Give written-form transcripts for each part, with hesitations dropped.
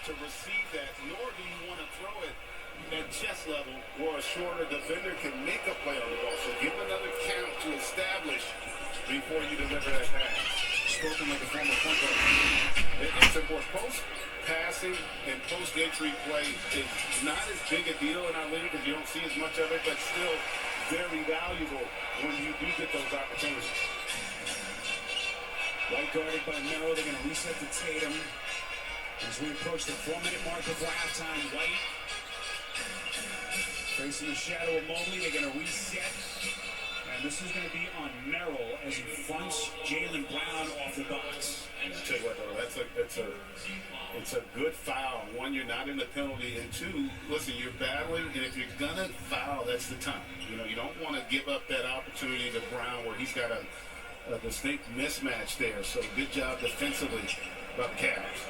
to receive that, nor do you want to throw it at chest level where a shorter defender can make a play on the ball. So give another count to establish before you deliver that pass. Spoken like a former point guard. It's important. Post passing and post entry play is not as big a deal in our league because you don't see as much of it, but still very valuable when you do get those opportunities. White guarded by Merrill. They're going to reset to Tatum. As we approach the 4-minute mark before halftime, White facing the shadow of Mobley. They're going to reset. And this is going to be on Merrill as he fronts Jaylen Brown off the box. And I'll tell you what, though, it's a good foul. One, you're not in the penalty. And two, listen, you're battling. And if you're going to foul, that's the time. You know, you don't want to give up that opportunity to Brown where he's got a distinct mismatch there. So good job defensively by the Cavs.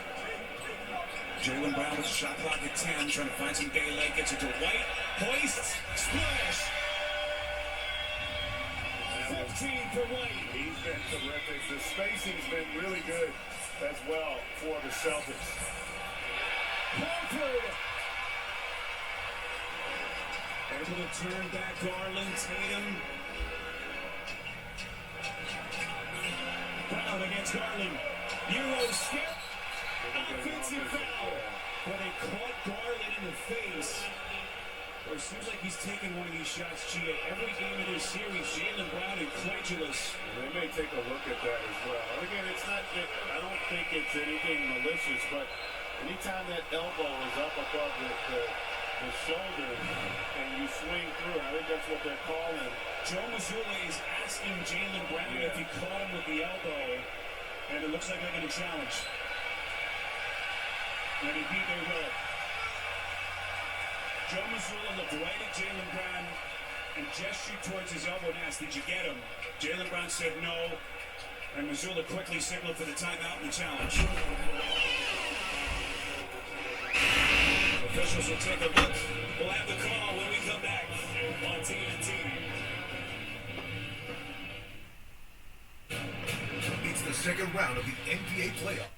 Jaylen Brown with a shot clock at 10, trying to find some daylight, gets it to White, hoists, splash. 15 for White. He's been terrific. The spacing's been really good as well for the Celtics. Horford. Able to turn back Garland, Tatum. Brown against Garland. Euro step. Offensive foul. But they caught Garland in the face. Well, it seems like he's taking one of these shots, Gia. Every game of this series, Jaylen Brown incredulous. They may take a look at that as well. Again, I don't think it's anything malicious, but anytime that elbow is up above the shoulder and you swing through, I think that's what they're calling. Joe Mazzulla is asking Jaylen Brown if he caught him with the elbow, and it looks like they're going to challenge. And he beat their will. Joe Mazzulla looked right at Jaylen Brown and gestured towards his elbow and asked, "Did you get him?" Jaylen Brown said no, and Mazzulla quickly signaled for the timeout and the challenge. Officials will take a look. We'll have the call when we come back on TNT. It's the second round of the NBA playoff.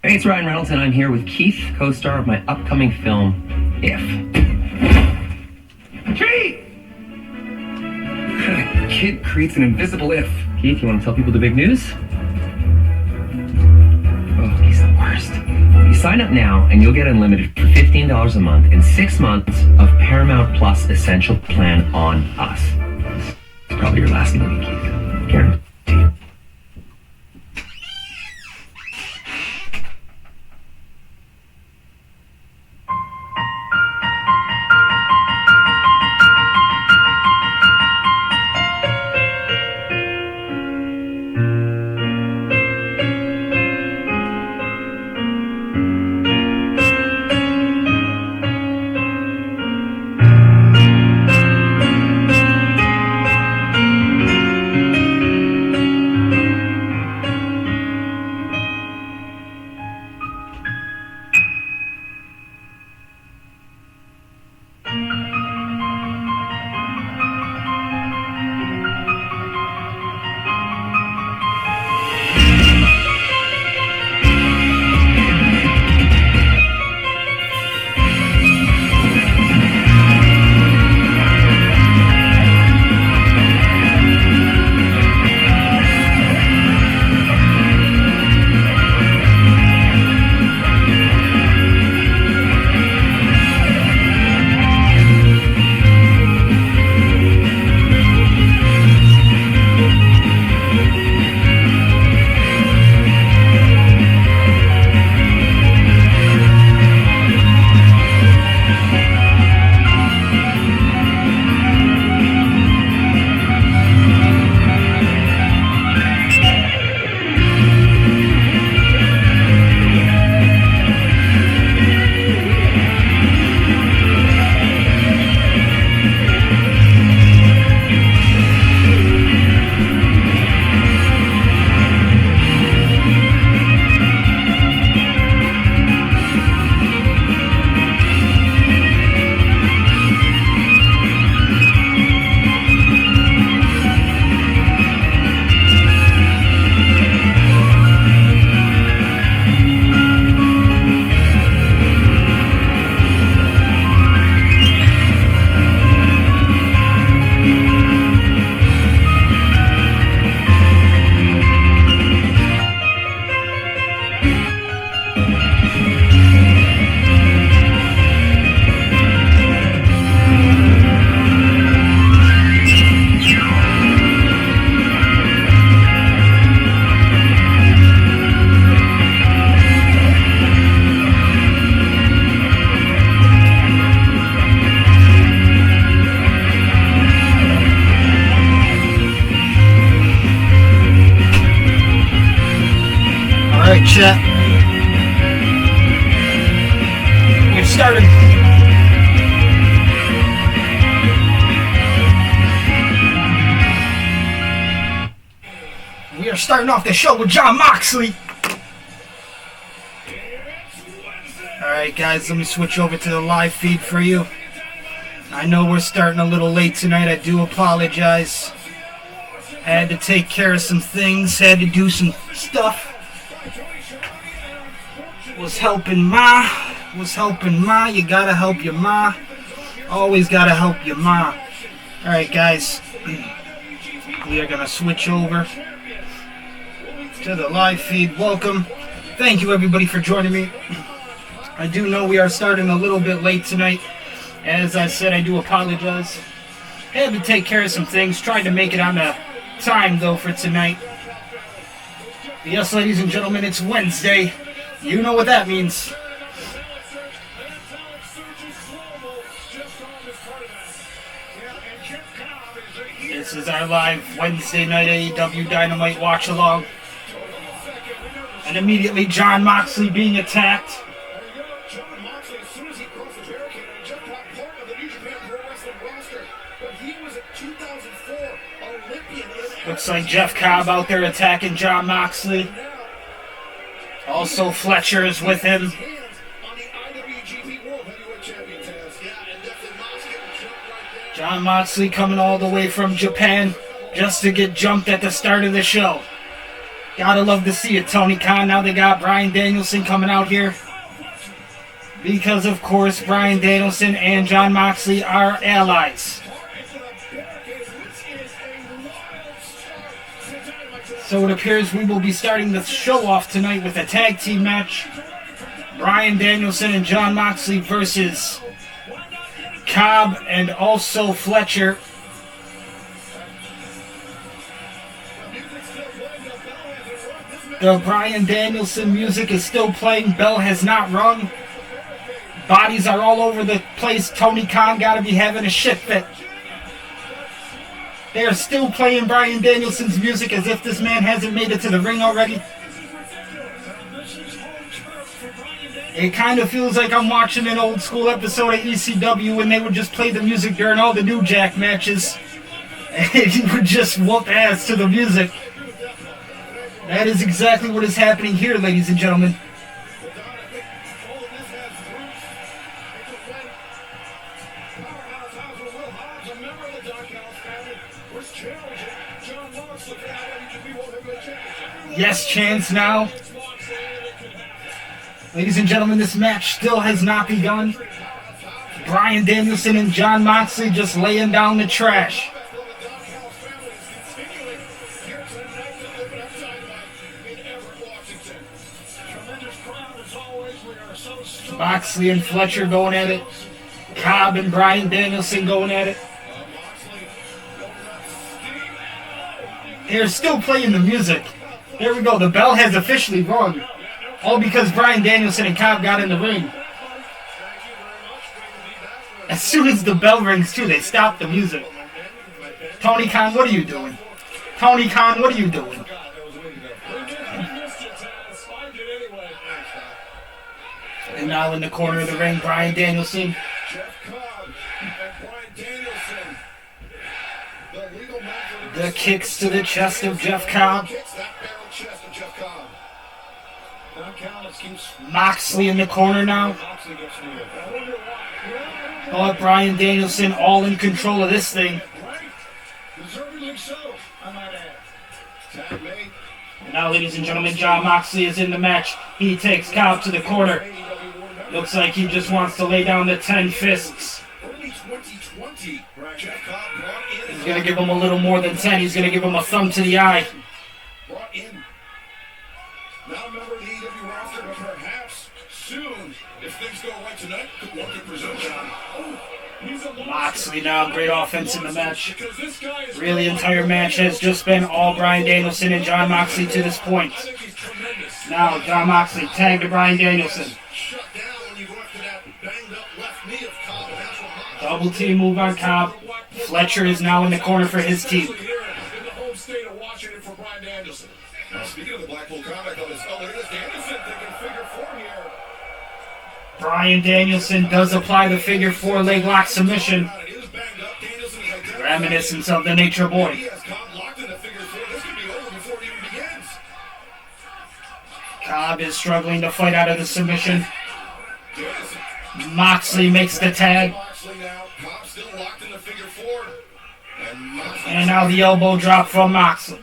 Hey, it's Ryan Reynolds, and I'm here with Keith, co-star of my upcoming film, If. Keith! A kid creates an invisible if. Keith, you want to tell people the big news? Oh, he's the worst. You sign up now, and you'll get unlimited for $15 a month and 6 months of Paramount Plus Essential Plan on us. It's probably your last movie, Keith. Guaranteed. chat. We've started. We are starting off the show with Jon Moxley. Alright guys, let me switch over to the live feed for you. I know we're starting a little late tonight, I do apologize. Had to take care of some things, had to do some stuff. Was helping Ma, you gotta help your Ma. Always gotta help your Ma. Alright guys, we are gonna switch over to the live feed. Welcome. Thank you everybody for joining me. I do know we are starting a little bit late tonight. As I said, I do apologize. Had to take care of some things. Tried to make it on time though for tonight. Yes, ladies and gentlemen, it's Wednesday. You know what that means. This is our live Wednesday night AEW Dynamite Watchalong. And immediately Jon Moxley being attacked. Looks like Jeff Cobb out there attacking Jon Moxley. Also Fletcher is with him. Jon Moxley coming all the way from Japan just to get jumped at the start of the show. Gotta love to see it, Tony Khan. Now they got Bryan Danielson coming out here. Because, of course, Bryan Danielson and Jon Moxley are allies. So it appears we will be starting the show off tonight with a tag team match. Bryan Danielson and Jon Moxley versus Cobb and also Fletcher. The Bryan Danielson music is still playing. Bell has not rung. Bodies are all over the place. Tony Khan gotta be having a shit fit. They are still playing Bryan Danielson's music as if this man hasn't made it to the ring already. It kind of feels like I'm watching an old school episode of ECW when they would just play the music during all the New Jack matches. And he would just whoop ass to the music. That is exactly what is happening here, ladies and gentlemen. Yes, chance now. Ladies and gentlemen, this match still has not begun. Bryan Danielson and Jon Moxley just laying down the trash. Moxley and Fletcher going at it. Cobb and Bryan Danielson going at it. They're still playing the music. There we go. The bell has officially rung. All because Bryan Danielson and Cobb got in the ring. As soon as the bell rings too, they stop the music. Tony Khan, what are you doing? Tony Khan, what are you doing? And now in the corner of the ring, Bryan Danielson. The kicks to the chest of Jeff Cobb. Moxley in the corner now. Oh, Bryan Danielson all in control of this thing. And now, ladies and gentlemen, Jon Moxley is in the match. He takes Cobb to the corner. Looks like he just wants to lay down the 10 fists. He's going to give him a little more than 10. He's going to give him a thumb to the eye. Now member of the AEW roster, but perhaps soon, if things go right tonight, one could presume Moxley now, great offense in the match. Really, entire match has just been all Bryan Danielson and Jon Moxley to this point. Now, Jon Moxley tagged to Bryan Danielson. Double team move on Cobb. Fletcher is now in the corner for his team. Now, speaking of the Blackpool Combat Club, it's look at this. Danielson thinking figure four here. Bryan Danielson does apply the figure 4 leg lock submission. It is banged up. Danielson is identified. Reminiscence of the Nature Boy. He has Cobb locked in the figure four. This could be over before it even begins. Cobb is struggling to fight out of the submission. Danielson. Moxley makes the tag. Moxley now. Cobb still locked in the figure four. And now the elbow drop from Moxley.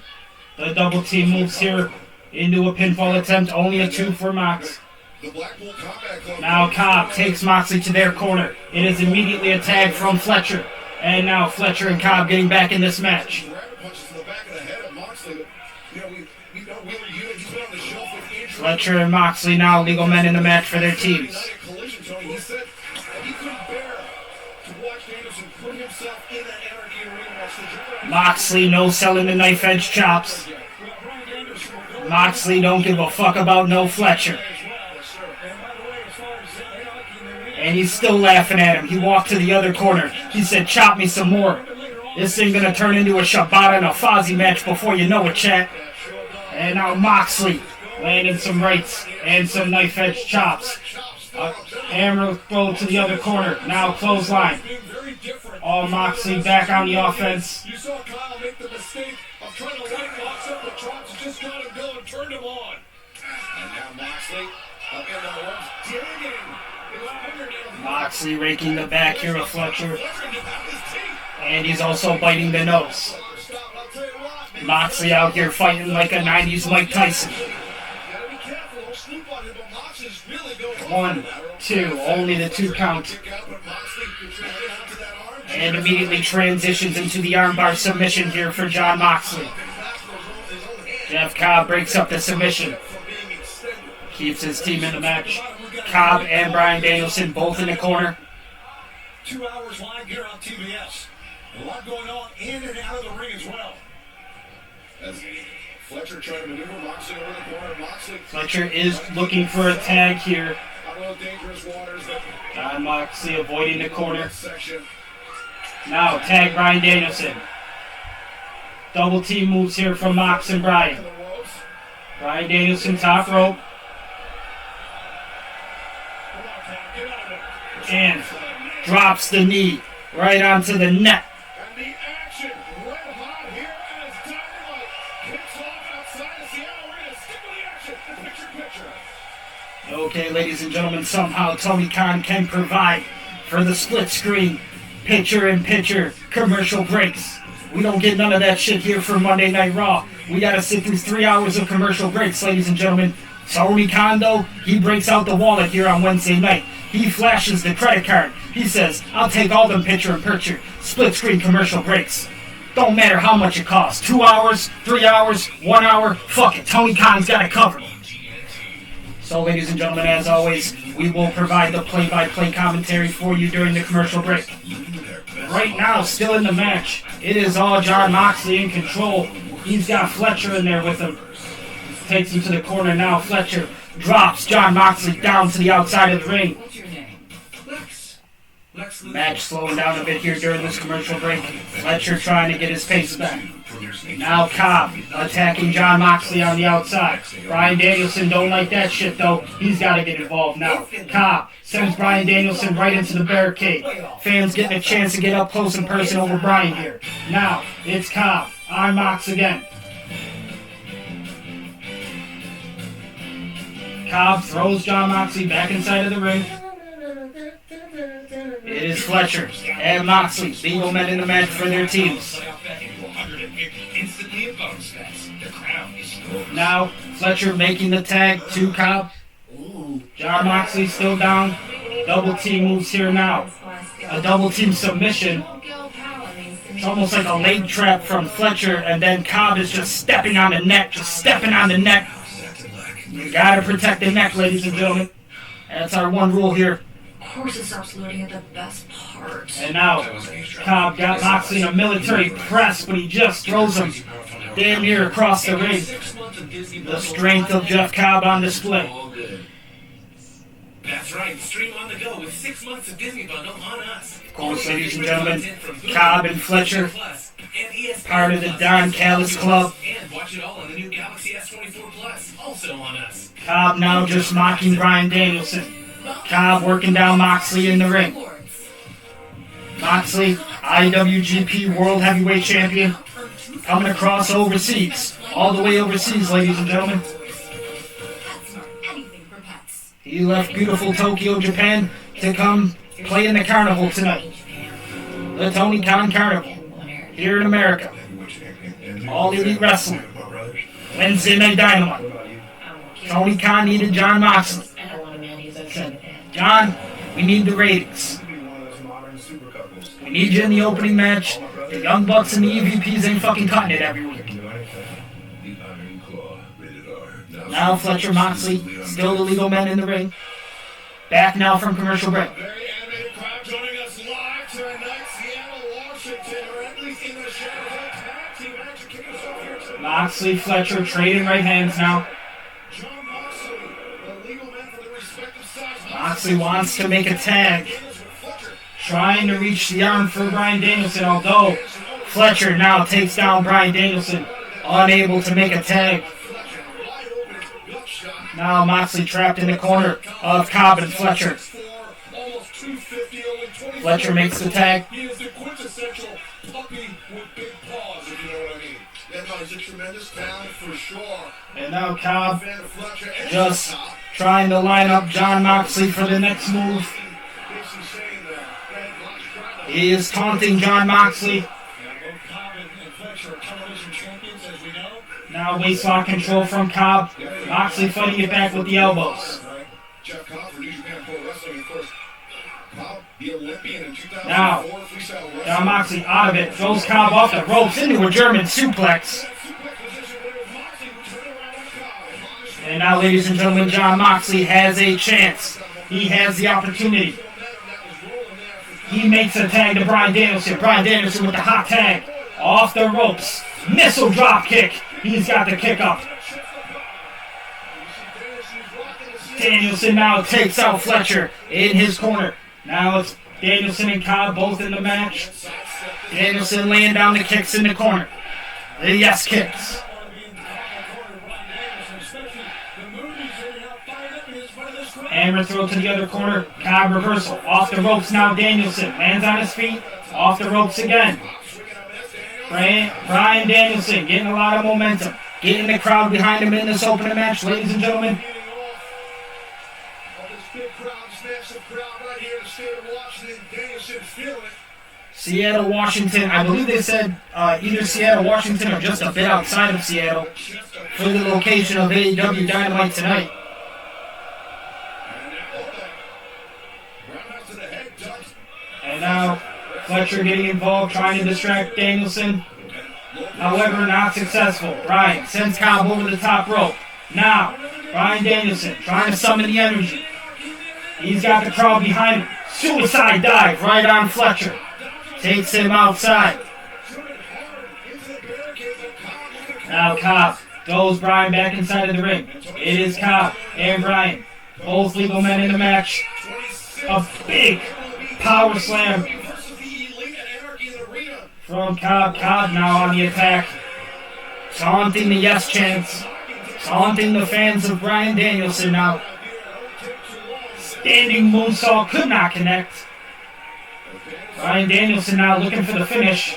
The double team moves here into a pinfall attempt. Only a 2 for Mox. The Blackpool Combat Club. Now Cobb takes Moxley to their corner. It is immediately a tag from Fletcher. And now Fletcher and Cobb getting back in this match. Rabbit punches to the back of the head of Moxley. You know, we know Wheeler Yuta, he's been on the shelf with injury. Fletcher and Moxley now legal men in the match for their teams. Collision, Tony. He said he couldn't bear to watch Danielson put himself in that anarchy arena. Moxley no selling the knife edge chops. Moxley don't give a fuck about no Fletcher. And he's still laughing at him. He walked to the other corner. He said, chop me some more. This ain't gonna turn into a Shibata and a Fozzy match before you know it, chat. And now Moxley landing some rights and some knife edge chops. Hammer throw to the other corner. Now clothesline. All Moxley back on the offense. You saw Kyle make the mistake of trying to light Mox up, but Chops just got him going, turned him on. And now Moxley up in the ropes, digging. Moxley raking the back here of Fletcher. And he's also biting the nose. Moxley out here fighting like a 90s Mike Tyson. 1, 2, only the 2 count. And immediately transitions into the armbar submission here for Jon Moxley. Jeff Cobb breaks up the submission. Keeps his team in the match. Cobb and Bryan Danielson both in the corner. 2 hours live here on TBS. A lot going on in and out of the ring as well. As Fletcher trying to maneuver Moxley over the corner. Moxley. Fletcher is looking for a tag here. A little dangerous waters. Jon Moxley avoiding the corner. Section. Now tag Bryan Danielson. Double team moves here from Mox and Bryan. Bryan Danielson top rope. And drops the knee right onto the neck. And the action red hot here as Dynamite kicks off outside of Seattle. We're going to stick with the action. The picture. Okay, ladies and gentlemen, somehow Tony Khan can provide for the split screen, picture-in-picture commercial breaks. We don't get none of that shit here for Monday Night Raw. We got to sit through 3 hours of commercial breaks, ladies and gentlemen. Tony Khan, though, he breaks out the wallet here on Wednesday night. He flashes the credit card. He says, I'll take all them picture-in-picture, split-screen commercial breaks. Don't matter how much it costs. 2 hours, 3 hours, 1 hour, fuck it. Tony Khan's got it covered. So, ladies and gentlemen, as always, we will provide the play-by-play commentary for you during the commercial break. Right now, still in the match, it is all Jon Moxley in control. He's got Fletcher in there with him. Takes him to the corner now. Fletcher drops Jon Moxley down to the outside of the ring. Match slowing down a bit here during this commercial break. Fletcher trying to get his pace back. Now Cobb attacking Jon Moxley on the outside. Bryan Danielson don't like that shit though. He's got to get involved now. Cobb sends Bryan Danielson right into the barricade. Fans getting a chance to get up close and personal over Bryan here. Now it's Cobb on Mox again. Cobb throws Jon Moxley back inside of the ring. It is Fletcher and Moxley, legal men in the match for their teams. Now, Fletcher making the tag to Cobb. Jon Moxley still down. Double team moves here now. A double team submission. It's almost like a leg trap from Fletcher, and then Cobb is just stepping on the neck, You gotta protect the neck, ladies and gentlemen. That's our one rule here. Horses stops loading at the best part. And now, Cobb got Moxley in a military press, but he just throws him damn near across the ring. The strength of Jeff Cobb on display. That's right, stream on the go with 6 months of Disney Bundle on us. Of course, ladies and gentlemen, Cobb and Fletcher, part of the Don Callis Club. And watch it all on the new Galaxy S25 also on us. Cobb now just mocking Bryan Danielson. Cobb working down Moxley in the ring. Moxley, IWGP World Heavyweight Champion, coming across overseas. All the way overseas, ladies and gentlemen. He left beautiful Tokyo, Japan to come play in the carnival tonight. The Tony Khan Carnival. Here in America. All Elite Wrestling. Wednesday Night Dynamite. Tony Khan needed Jon Moxley. Said, John, we need the ratings. We need you in the opening match. The Young Bucks and the EVPs ain't fucking cutting it every week. Now Fletcher Moxley, still the legal men in the ring. Back now from commercial break. Very animated crowd joining us live tonight. Seattle, Washington, or at least in the shadows of tag team action. Kicking us off here tonight. Moxley, Fletcher trading right hands now. Jon Moxley, the legal men for the respective sides. Moxley wants to make a tag. Trying to reach the arm for Bryan Danielson, although Fletcher now takes down Bryan Danielson. Unable to make a tag. Now Moxley trapped in the corner of Cobb and Fletcher. Fletcher makes the tag. He is the quintessential puppy with big paws, if you know what I mean. Yeah, no, he's a tremendous talent for sure. And now Cobb just trying to line up Jon Moxley for the next move. He is taunting Jon Moxley. Now waistlock control from Cobb. Moxley fighting it back with the elbows. Jeff Cobb for New Japan Pro Wrestling, of course. Cobb, the Olympian in 2004. Now, Jon Moxley out of it. Throws Cobb off the ropes into a German suplex. And now, ladies and gentlemen, Jon Moxley has a chance. He has the opportunity. He makes a tag to Bryan Danielson. Bryan Danielson with the hot tag. Off the ropes. Missile drop kick. He's got the kick up. Danielson now takes out Fletcher in his corner. Now it's Danielson and Cobb both in the match. Danielson laying down the kicks in the corner. The yes kicks. Hammer throw to the other corner. Cobb reversal. Off the ropes now Danielson. Lands on his feet. Off the ropes again. Bryan Danielson getting a lot of momentum. Getting the crowd behind him in this opening match, ladies and gentlemen. Seattle, Washington. I believe they said either Seattle, Washington, or just a bit outside of Seattle for the location of AEW Dynamite tonight. And now Fletcher getting involved, trying to distract Danielson. However, not successful. Bryan sends Cobb over the top rope. Now, Bryan Danielson trying to summon the energy. He's got the crowd behind him. Suicide dive right on Fletcher. Takes him outside. Now Cobb throws Bryan back inside of the ring. It is Cobb and Bryan, both legal men in the match. A big power slam from Cobb. Cobb now on the attack. Taunting the yes chants. Taunting the fans of Bryan Danielson now. Standing moonsault could not connect. Bryan Danielson now looking for the finish.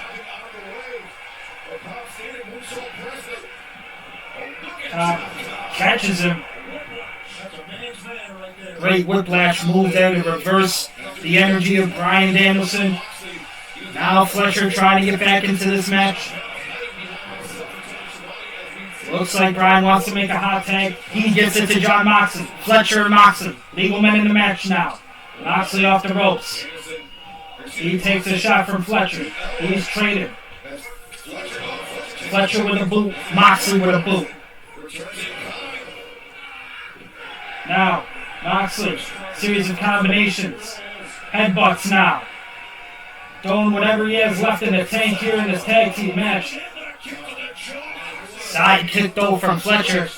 Cobb catches him. Great whiplash move there to reverse the energy of Bryan Danielson. Now Fletcher trying to get back into this match. Looks like Bryan wants to make a hot tag. He gets it to Jon Moxley. Fletcher and Moxley. Legal men in the match now. Moxley off the ropes. He takes a shot from Fletcher. He's traded. Fletcher with a boot. Moxley with a boot. Now, Moxley. Series of combinations. Headbutts now. Throwing whatever he has left in the tank here in this tag team match. Side kick though from Fletcher.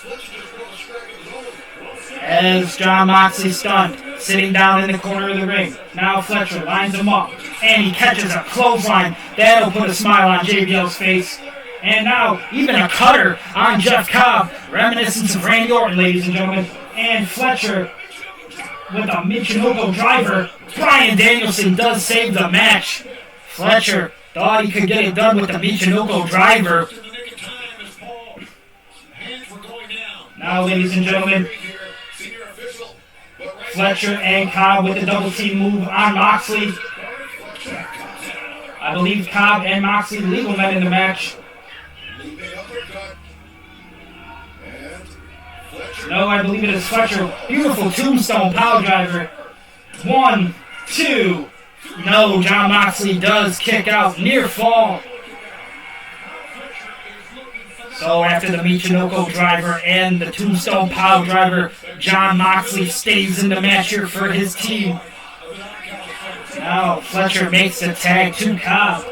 As Jon Moxley stunned, sitting down in the corner of the ring. Now Fletcher lines him up, and he catches a clothesline. That'll put a smile on JBL's face. And now, even a cutter on Jeff Cobb. Reminiscence of Randy Orton, ladies and gentlemen. And Fletcher with a Michinoku driver. Bryan Danielson does save the match. Fletcher thought he could get it done with the Michinoku driver. Now, ladies and gentlemen, Fletcher and Cobb with the double team move on Moxley. I believe Cobb and Moxley legal men in the match. No, I believe it is Fletcher. Beautiful tombstone power driver. 1, 2. No, John Moxley does kick out. Near fall. So after the Michinoku driver and the tombstone power driver, John Moxley stays in the match here for his team. Now Fletcher makes the tag to Cobb.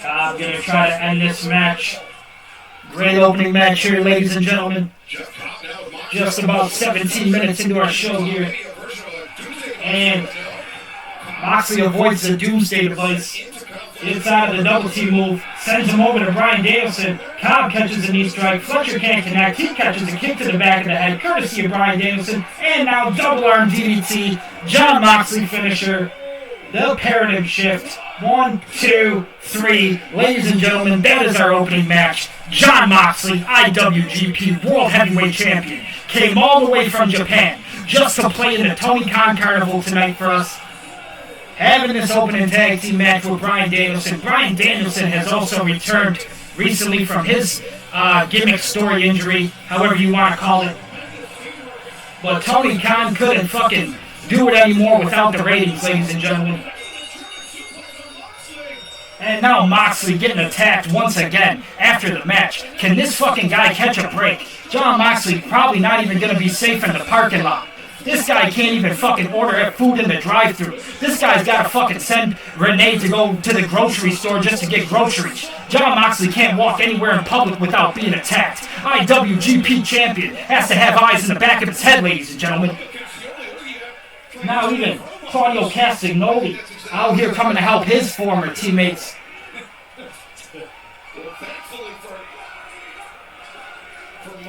Cobb gonna try to end this match. Great opening match here, ladies and gentlemen. Just about 17 minutes into our show here. And Moxley avoids the Doomsday device. Inside of the double team move, sends him over to Bryan Danielson. Cobb catches a knee strike. Fletcher can't connect. He catches a kick to the back of the head, courtesy of Bryan Danielson. And now double arm DDT. John Moxley finisher. The paradigm shift. 1, 2, 3. Ladies and gentlemen, that is our opening match. John Moxley, IWGP World Heavyweight Champion, came all the way from Japan just to play in the Tony Khan Carnival tonight for us. Having this opening tag team match with Bryan Danielson. Bryan Danielson has also returned recently from his gimmick story injury, however you want to call it. But Tony Khan couldn't fucking do it anymore without the ratings, ladies and gentlemen. And now Moxley getting attacked once again after the match. Can this fucking guy catch a break? John Moxley probably not even going to be safe in the parking lot. This guy can't even fucking order food in the drive-thru. This guy's got to fucking send Renee to go to the grocery store just to get groceries. John Moxley can't walk anywhere in public without being attacked. IWGP champion has to have eyes in the back of his head, ladies and gentlemen. Now even Claudio Castagnoli out here coming to help his former teammates.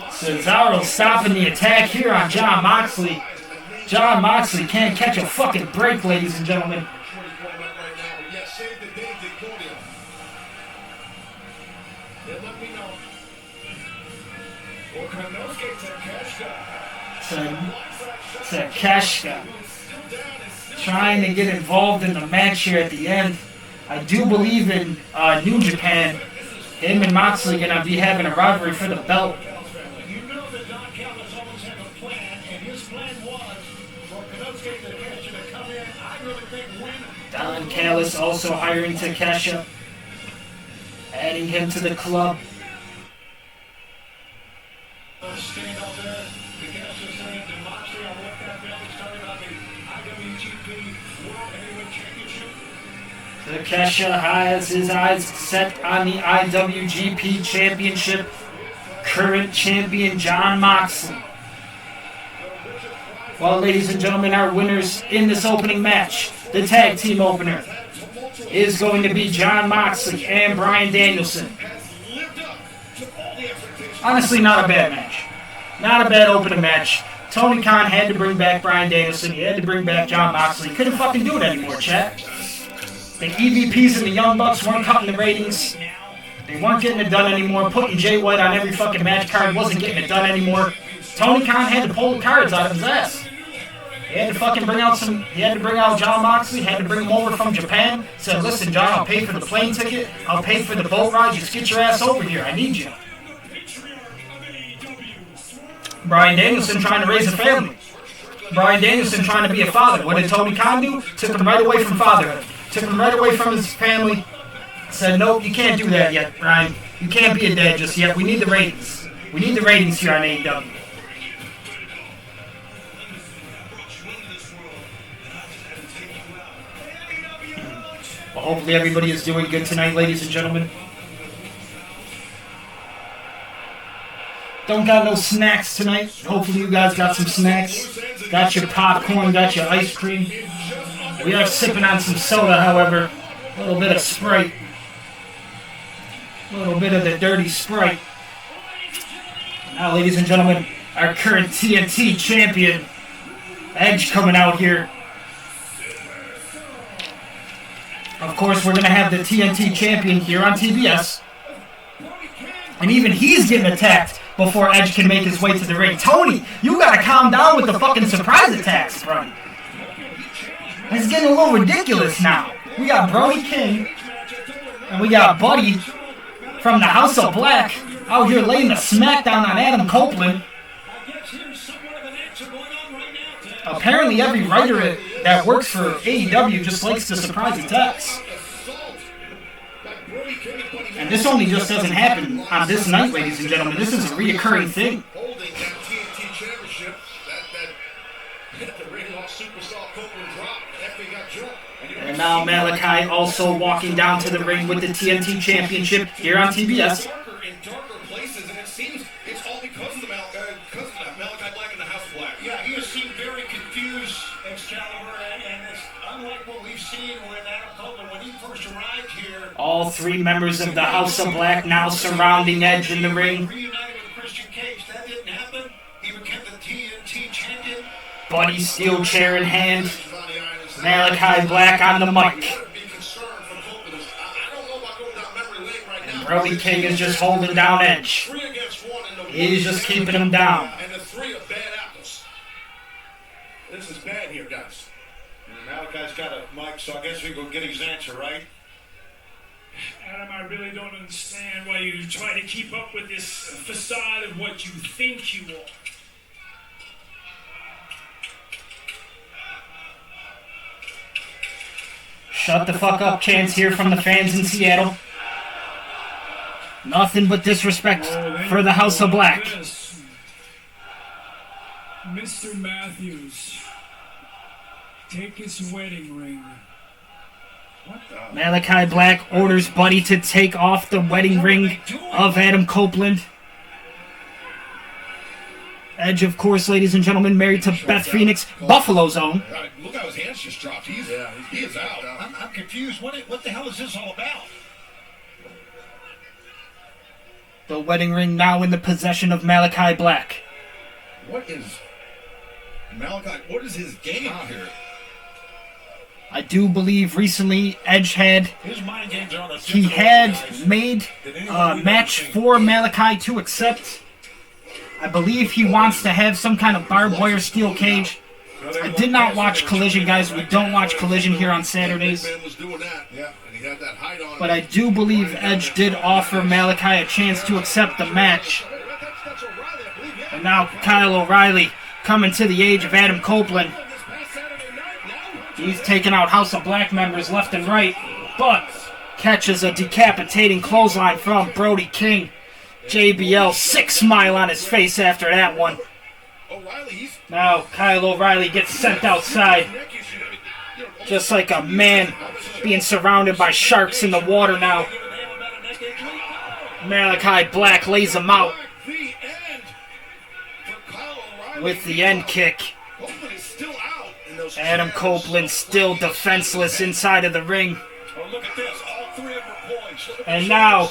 Cesaro stopping the attack here on John Moxley. John Moxley can't catch a fucking break, ladies and gentlemen. Takeshita trying to get involved in the match here at the end. I do believe in New Japan. Him and Moxley gonna be having a rivalry for the belt. Don Callis also hiring Takeshita, adding him to the club. Takeshita has his eyes set on the IWGP Championship. Current champion John Moxley. Well, ladies and gentlemen, our winners in this opening match, the tag team opener, is going to be John Moxley and Bryan Danielson. Honestly, not a bad match. Not a bad opening match. Tony Khan had to bring back Bryan Danielson. He had to bring back John Moxley. Couldn't fucking do it anymore, chat. The EVPs and the Young Bucks weren't cutting the ratings. They weren't getting it done anymore. Putting Jay White on every fucking match card wasn't getting it done anymore. Tony Khan had to pull the cards out of his ass. He had to fucking bring out John Moxley, had to bring him over from Japan. Said, listen, John, I'll pay for the plane ticket. I'll pay for the boat ride. Just get your ass over here. I need you. Bryan Danielson trying to raise a family. Bryan Danielson trying to be a father. What did Tony Khan do? Took him right away from fatherhood. Took him right away from his family. Said, nope, you can't do that yet, Bryan. You can't be a dad just yet. We need the ratings. We need the ratings here on AEW. Well, hopefully everybody is doing good tonight, ladies and gentlemen. Don't got no snacks tonight. Hopefully you guys got some snacks. Got your popcorn, got your ice cream. We are sipping on some soda, however. A little bit of Sprite. A little bit of the dirty Sprite. Now, ladies and gentlemen, our current TNT champion, Edge, coming out here. Of course, we're going to have the TNT champion here on TBS. And even he's getting attacked before Edge can make his way to the ring. Tony, you got to calm down with the fucking surprise attacks, bro. It's getting a little ridiculous now. We got Brody King, and we got Buddy from the House of Black out here laying the smackdown on Adam Copeland. Apparently every writer that works for AEW just likes the surprise attacks. And this only just doesn't happen on this night, ladies and gentlemen. This is a reoccurring thing. And now Malachi also walking down to the ring with the TNT Championship here on TBS. In darker places, and it seems it's all because of Malachi Black and the House of Black. Yeah, he has seemed very confused, Excalibur, and it's unlike what we've seen when Adam Copeland, when he first arrived here. All three members of the House of Black now surrounding Edge in the ring. Reunited with Christian Cage, that didn't happen. He became the TNT champion. Buddy steel chair in hand. Malachi Black on the mic. And Brody King is just holding down Edge. He's just keeping him down. And the three of bad apples. This is bad here, guys. And Malachi's got a mic, so I guess we can go get his answer, right? Adam, I really don't understand why you try to keep up with this facade of what you think you are. Shut the fuck up chants here from the fans in Seattle. Nothing but disrespect for the House of Black. Mr. Matthews, take his wedding ring. What the? Malachi Black orders Buddy to take off the wedding ring of Adam Copeland. Edge, of course, ladies and gentlemen, married to Beth Phoenix, Buffalo's own. Look how his hands just dropped. He is out. I'm confused. What the hell is this all about? The wedding ring now in the possession of Malachi Black. What is Malachi? What is his game here? I do believe recently Edge had His mind games are on a he had made a match for Malachi to accept. I believe he wants to have some kind of barbed wire steel cage. I did not watch Collision, guys. We don't watch Collision here on Saturdays. But I do believe Edge did offer Malachi a chance to accept the match. And now Kyle O'Reilly coming to the age of Adam Copeland. He's taking out House of Black members left and right, but catches a decapitating clothesline from Brody King. JBL, 6 smile on his face after that one. Now Kyle O'Reilly gets sent outside. Just like a man being surrounded by sharks in the water now. Malachi Black lays him out with the end kick. Adam Copeland still defenseless inside of the ring. And now,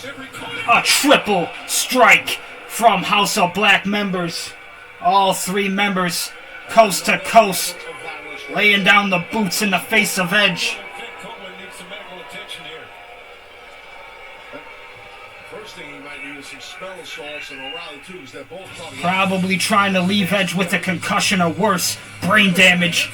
a triple strike from House of Black members. All 3 members, coast to coast, laying down the boots in the face of Edge. Probably trying to leave Edge with a concussion or worse, brain damage.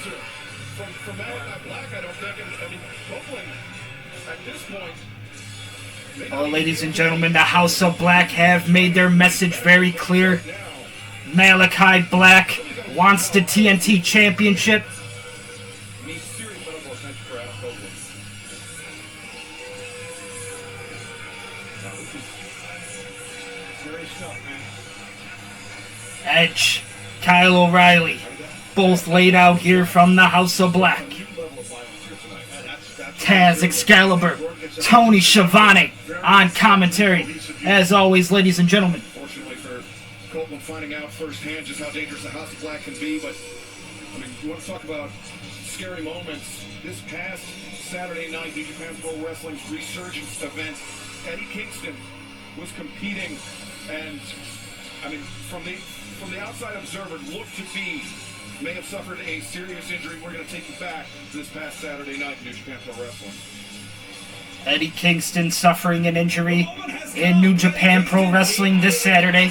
Well, ladies and gentlemen, the House of Black have made their message very clear. Malachi Black wants the TNT Championship. Edge, Kyle O'Reilly, both laid out here from the House of Black. Taz Excalibur, Tony Schiavone on commentary. As always, ladies and gentlemen. Fortunately for Copeland, finding out firsthand just how dangerous the House of Black can be. But I mean, you want to talk about scary moments? This past Saturday night, New Japan Pro Wrestling's Resurgence event, Eddie Kingston was competing, and I mean, from the outside observer, looked to be may have suffered a serious injury. We're going to take you back to this past Saturday night in New Japan Pro Wrestling. Eddie Kingston suffering an injury in New Japan Pro Wrestling this Saturday.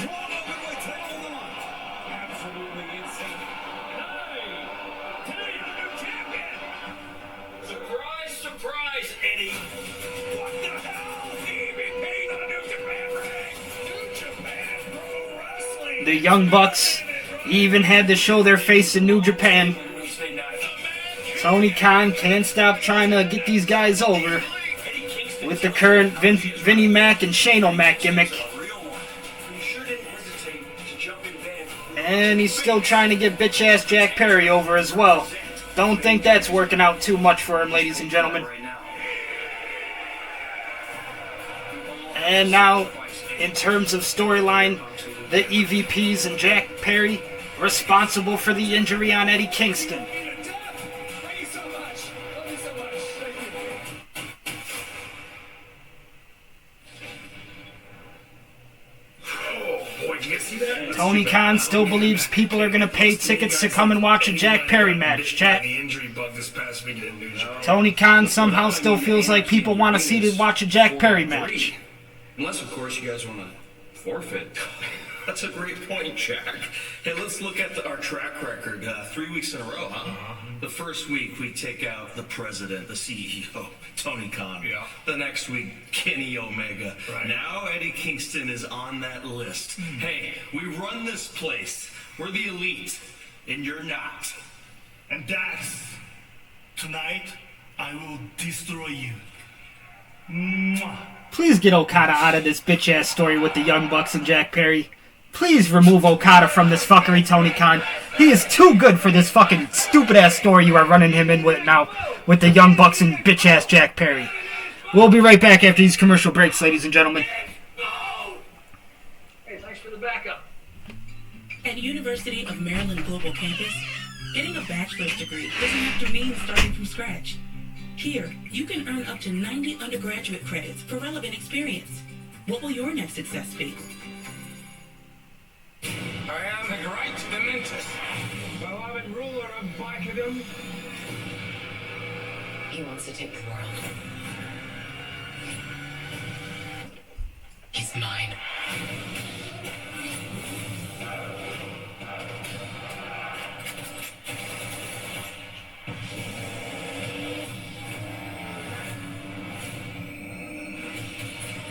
Surprise, surprise, Eddie. What the hell? EVP on a New Japan ring. New Japan Pro Wrestling. The Young Bucks even had to show their face in New Japan. Tony Khan can't stop trying to get these guys over with the current Vinnie Mac and Shane O'Mac gimmick. And he's still trying to get bitch-ass Jack Perry over as well. Don't think that's working out too much for him, ladies and gentlemen. And now, in terms of storyline, the EVPs and Jack Perry responsible for the injury on Eddie Kingston. Tony Khan still believes people are going to pay tickets to come and watch a Jack Perry match, chat. Tony Khan somehow still feels like people want to see to watch a Jack Perry match. Unless, of course, you guys want to forfeit. That's a great point, Jack. Hey, let's look at our track record. 3 weeks in a row, huh? The first week, we take out the president, the CEO, Tony Khan. Yeah. The next week, Kenny Omega. Right. Now, Eddie Kingston is on that list. Hey, we run this place. We're the elite, and you're not. And Dax, tonight, I will destroy you. Mwah. Please get Okada out of this bitch-ass story with the Young Bucks and Jack Perry. Please remove Okada from this fuckery, Tony Khan. He is too good for this fucking stupid-ass story you are running him in with now with the Young Bucks and bitch-ass Jack Perry. We'll be right back after these commercial breaks, ladies and gentlemen. Hey, thanks for the backup. At University of Maryland Global Campus, getting a bachelor's degree doesn't have to mean starting from scratch. Here, you can earn up to 90 undergraduate credits for relevant experience. What will your next success be? I am the great Dementus, beloved ruler of Vicodin. He wants to take the world. He's mine.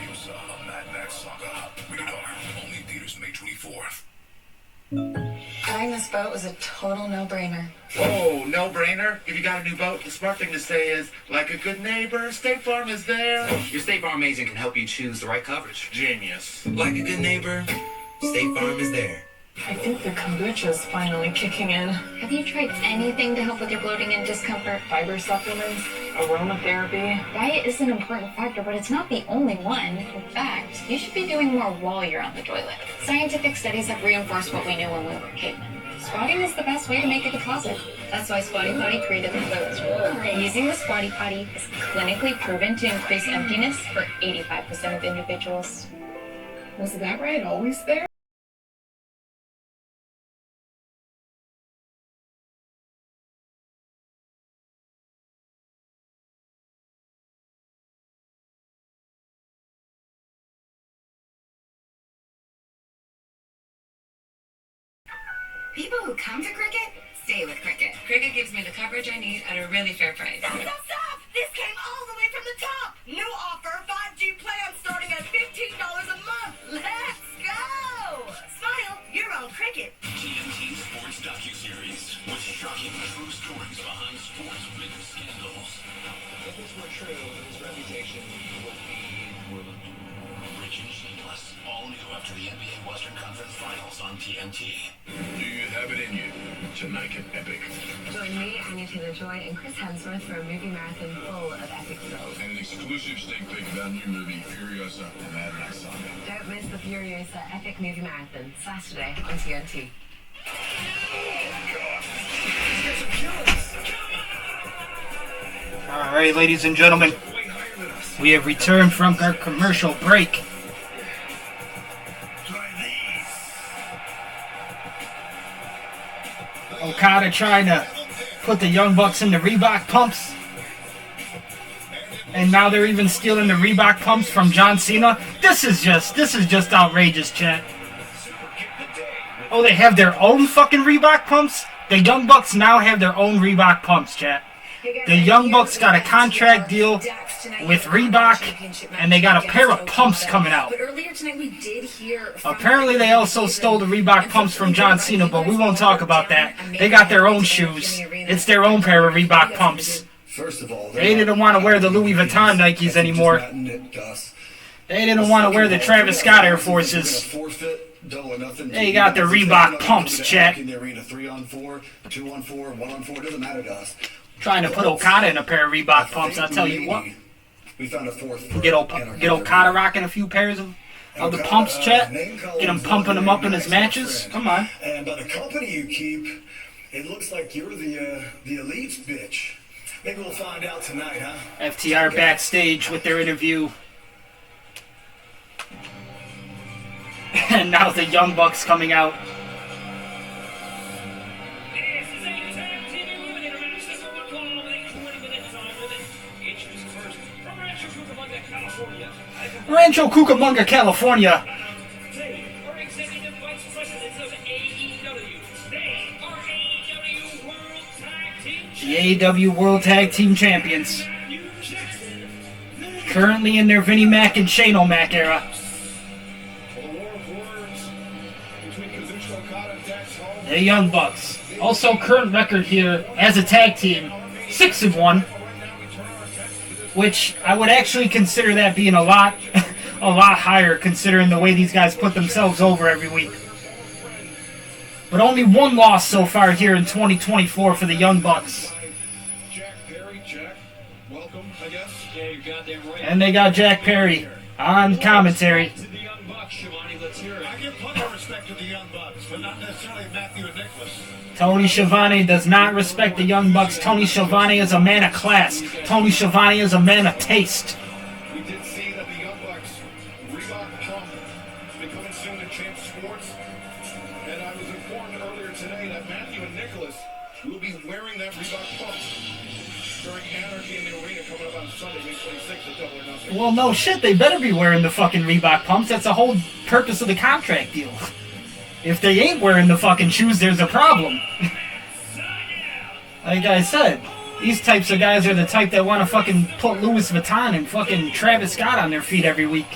You saw Mad Max Saga. Rated R. Only theaters May 24th. Buying this boat was a total no-brainer. Oh, no-brainer? If you got a new boat, the smart thing to say is, like a good neighbor, State Farm is there. Your State Farm agent can help you choose the right coverage. Genius. Like a good neighbor, State Farm is there. I think the kombucha's finally kicking in. Have you tried anything to help with your bloating and discomfort? Fiber supplements, aromatherapy. Diet is an important factor, but it's not the only one. In fact, you should be doing more while you're on the toilet. Scientific studies have reinforced what we knew when we were cavemen. Squatting is the best way to make a deposit. That's why Squatty Potty created the clothes. Using the Squatty Potty is clinically proven to increase emptiness for 85% of individuals. Was that right? Always there? People who come to cricket stay with cricket. Cricket gives me the coverage I need at a really fair price. Stop! This came all the way from the top! New offer, 5G plan starting at $15 a month! Let's go! Smile, you're on cricket. TNT Sports docuseries with shocking true stories behind sports' biggest scandals. If this were true, his reputation would be ruined. Rich and shameless. All new after the NBA Western Conference Finals on TNT. Do you have it in you to make it epic? Join me, Anya Taylor-Joy, and Chris Hemsworth for a movie marathon full of epic thrills. And an exclusive sneak peek of our new movie, Furiosa, the Mad Max Saga. Don't miss the Furiosa Epic Movie Marathon, Saturday on TNT. Alright, ladies and gentlemen, we have returned from our commercial break. Okada trying to put the Young Bucks in the Reebok pumps. And now they're even stealing the Reebok pumps from John Cena. This is just outrageous, chat. Oh, they have their own fucking Reebok pumps? The Young Bucks now have their own Reebok pumps, chat. The Young Bucks got a contract deal with Reebok, and they got a pair of pumps coming out. Apparently they also stole the Reebok pumps from John Cena, but we won't talk about that. They got their own shoes. It's their own pair of Reebok pumps. First of all, They didn't want to wear the Louis Vuitton Nikes anymore. They didn't want to wear the Travis Scott Air Forces. They got the Reebok pumps, chat. Trying to put Okada in a pair of Reebok pumps, I'll tell you what. Get Okada rocking a few pairs of the pumps, chat. Get him pumping them up in his matches. Come on. And by the company you keep, it looks like you're the elite's bitch. Maybe we'll find out tonight, huh? FTR backstage with their interview. And now the Young Bucks coming out. Rancho Cucamonga, California. The AEW World Tag Team Champions. Currently in their Vinnie Mac and Shane O'Mac era. The Young Bucks. Also current record here as a tag team, 6-1. Which I would actually consider that being a lot higher considering the way these guys put themselves over every week. But only one loss so far here in 2024 for the Young Bucks. And they got Jack Perry on commentary. I give plenty of respect to the Young Bucks, but not necessarily Matthew and Nicholas. Tony Schiavone does not respect the Young Bucks. Tony Schiavone is a man of class. Tony Schiavone is a man of taste. We did see that the Young Bucks Reebok pump becoming soon to Champ Sports. And I was informed earlier today that Matthew and Nicholas will be wearing that Reebok pump during Anarchy in the Arena coming up on Sunday, May 26th at Double or Nothing. Well, no shit. They better be wearing the fucking Reebok pumps. That's the whole purpose of the contract deal. If they ain't wearing the fucking shoes, there's a problem. Like I said, these types of guys are the type that want to fucking put Louis Vuitton and fucking Travis Scott on their feet every week.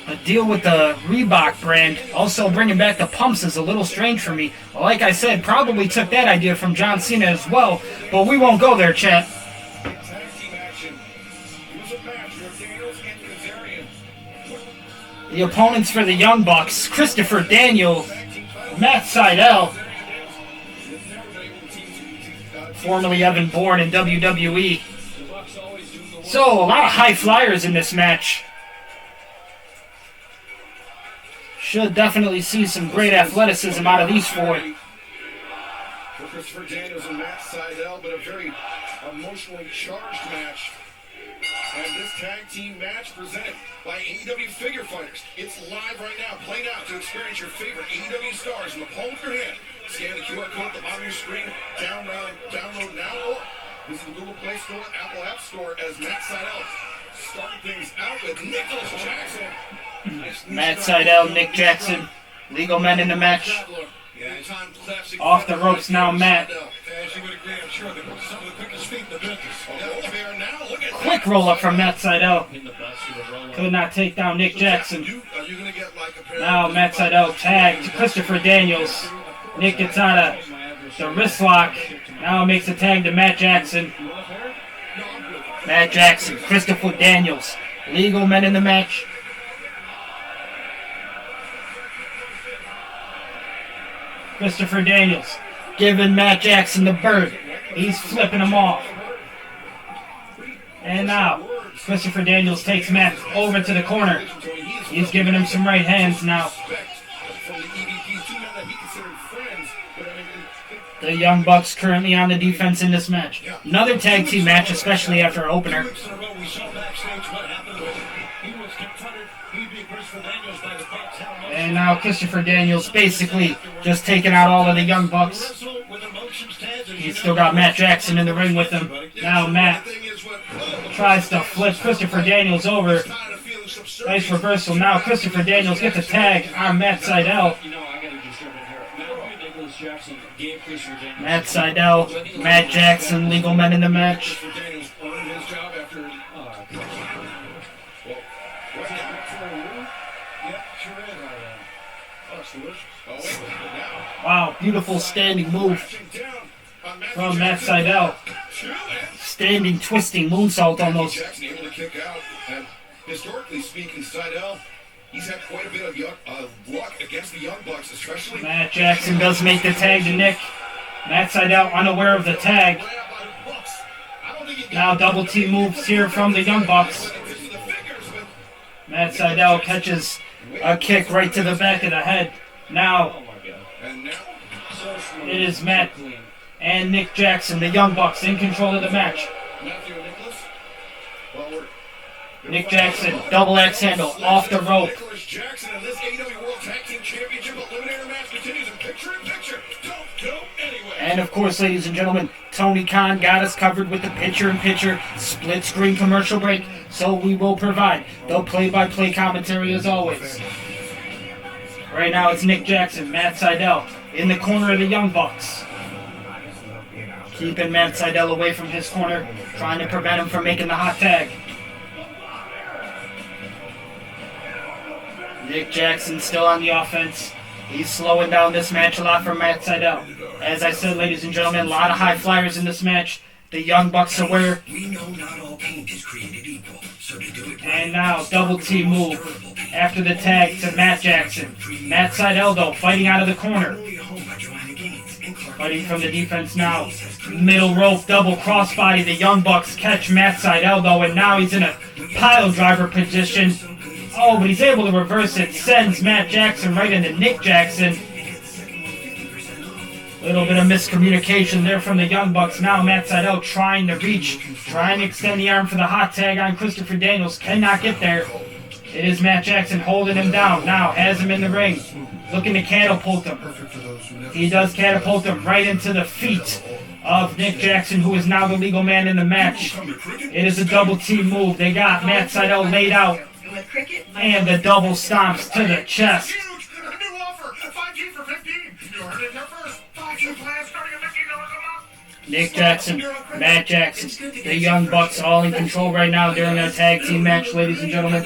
A deal with the Reebok brand, also bringing back the pumps, is a little strange for me. Well, like I said, probably took that idea from John Cena as well, but we won't go there, chat. The opponents for the Young Bucks, Christopher Daniels, Matt Sydal, formerly Evan Bourne in WWE. So, a lot of high flyers in this match. Should definitely see some great athleticism out of these four. For Christopher Daniels and Matt Sydal, but a very emotionally charged match. And this tag team match presented by AEW Figure Fighters. It's live right now. Play now to experience your favorite AEW stars in the palm of your hand. Scan the QR code at the bottom of your screen. Download now or visit the Google Play Store, Apple App Store as Matt Sydal starting things out with Nicholas Jackson. Matt Sydal, Nick Jackson, legal men in the match. Off the ropes now, Matt. Quick roll up from Matt Sydal. Could not take down Nick Jackson. Now Matt Sydal tagged Christopher Daniels. Nick gets out of the wrist lock. Now makes a tag to Matt Jackson. Matt Jackson, Christopher Daniels, legal men in the match. Christopher Daniels giving Matt Jackson the bird. He's flipping him off. And now, Christopher Daniels takes Matt over to the corner. He's giving him some right hands now. The Young Bucks currently on the defense in this match. Another tag team match, especially after our opener. And now Christopher Daniels basically just taking out all of the Young Bucks. He's still got Matt Jackson in the ring with him. Now Matt tries to flip Christopher Daniels over. Nice reversal. Now Christopher Daniels gets a tag on Matt Sydal. Matt Sydal, Matt Jackson, legal men in the match. Wow, beautiful standing move from Matt Sydal. Standing, twisting moonsault almost. Historically speaking, Sydal, he's had quite a bit of luck against the Young Bucks, especially. Matt Jackson does make the tag to Nick. Matt Sydal unaware of the tag. Now double team moves here from the Young Bucks. Matt Sydal catches a kick right to the back of the head. Now it is Matt and Nick Jackson, the Young Bucks, in control of the match. Nick Jackson, double axe handle, off the rope. And of course, ladies and gentlemen, Tony Khan got us covered with the picture-in-picture split screen commercial break, so we will provide the play-by-play commentary as always. Right now it's Nick Jackson, Matt Sydal, in the corner of the Young Bucks. Keeping Matt Sydal away from his corner, trying to prevent him from making the hot tag. Nick Jackson still on the offense. He's slowing down this match a lot for Matt Sydal. As I said, ladies and gentlemen, a lot of high flyers in this match. The Young Bucks aware. We know not all paint is created equal, so to do it right, and now double team move after the tag to Matt Jackson. Matt Sydal though fighting out of the corner. Fighting from the defense now. Middle rope double crossbody. The Young Bucks catch Matt Sydal though, and now he's in a pile driver position. Oh, but he's able to reverse it. Sends Matt Jackson right into Nick Jackson. Little bit of miscommunication there from the Young Bucks. Now Matt Sydal trying to reach, trying to extend the arm for the hot tag on Christopher Daniels. Cannot get there. It is Matt Jackson holding him down. Now has him in the ring. Looking to catapult him. He does catapult him right into the feet of Nick Jackson, who is now the legal man in the match. It is a double team move. They got Matt Sydal laid out. And the double stomps to the chest. Nick Jackson, Matt Jackson, the Young Bucks all in control right now during their tag team match, ladies and gentlemen.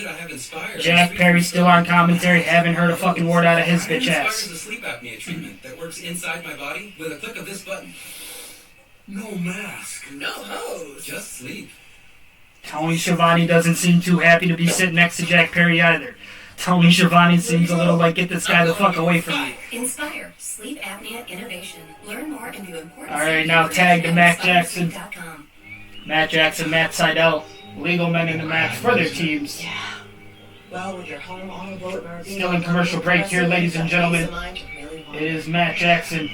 Jack Perry still on commentary, haven't heard a fucking word out of his bitch ass. a sleep apnea treatment that works inside my body with a click of this button. No mask, no hose, just sleep. Tony Schiavone doesn't seem too happy to be sitting next to Jack Perry either. Tony Schiavone seems a little like, get this guy the fuck away from me. Inspire sleep apnea innovation. Learn more and view important. Alright, now tag to Matt Jackson. Matt Jackson, Matt Sydal, legal men in the match for their teams. Still in commercial break here, ladies and gentlemen. It is Matt Jackson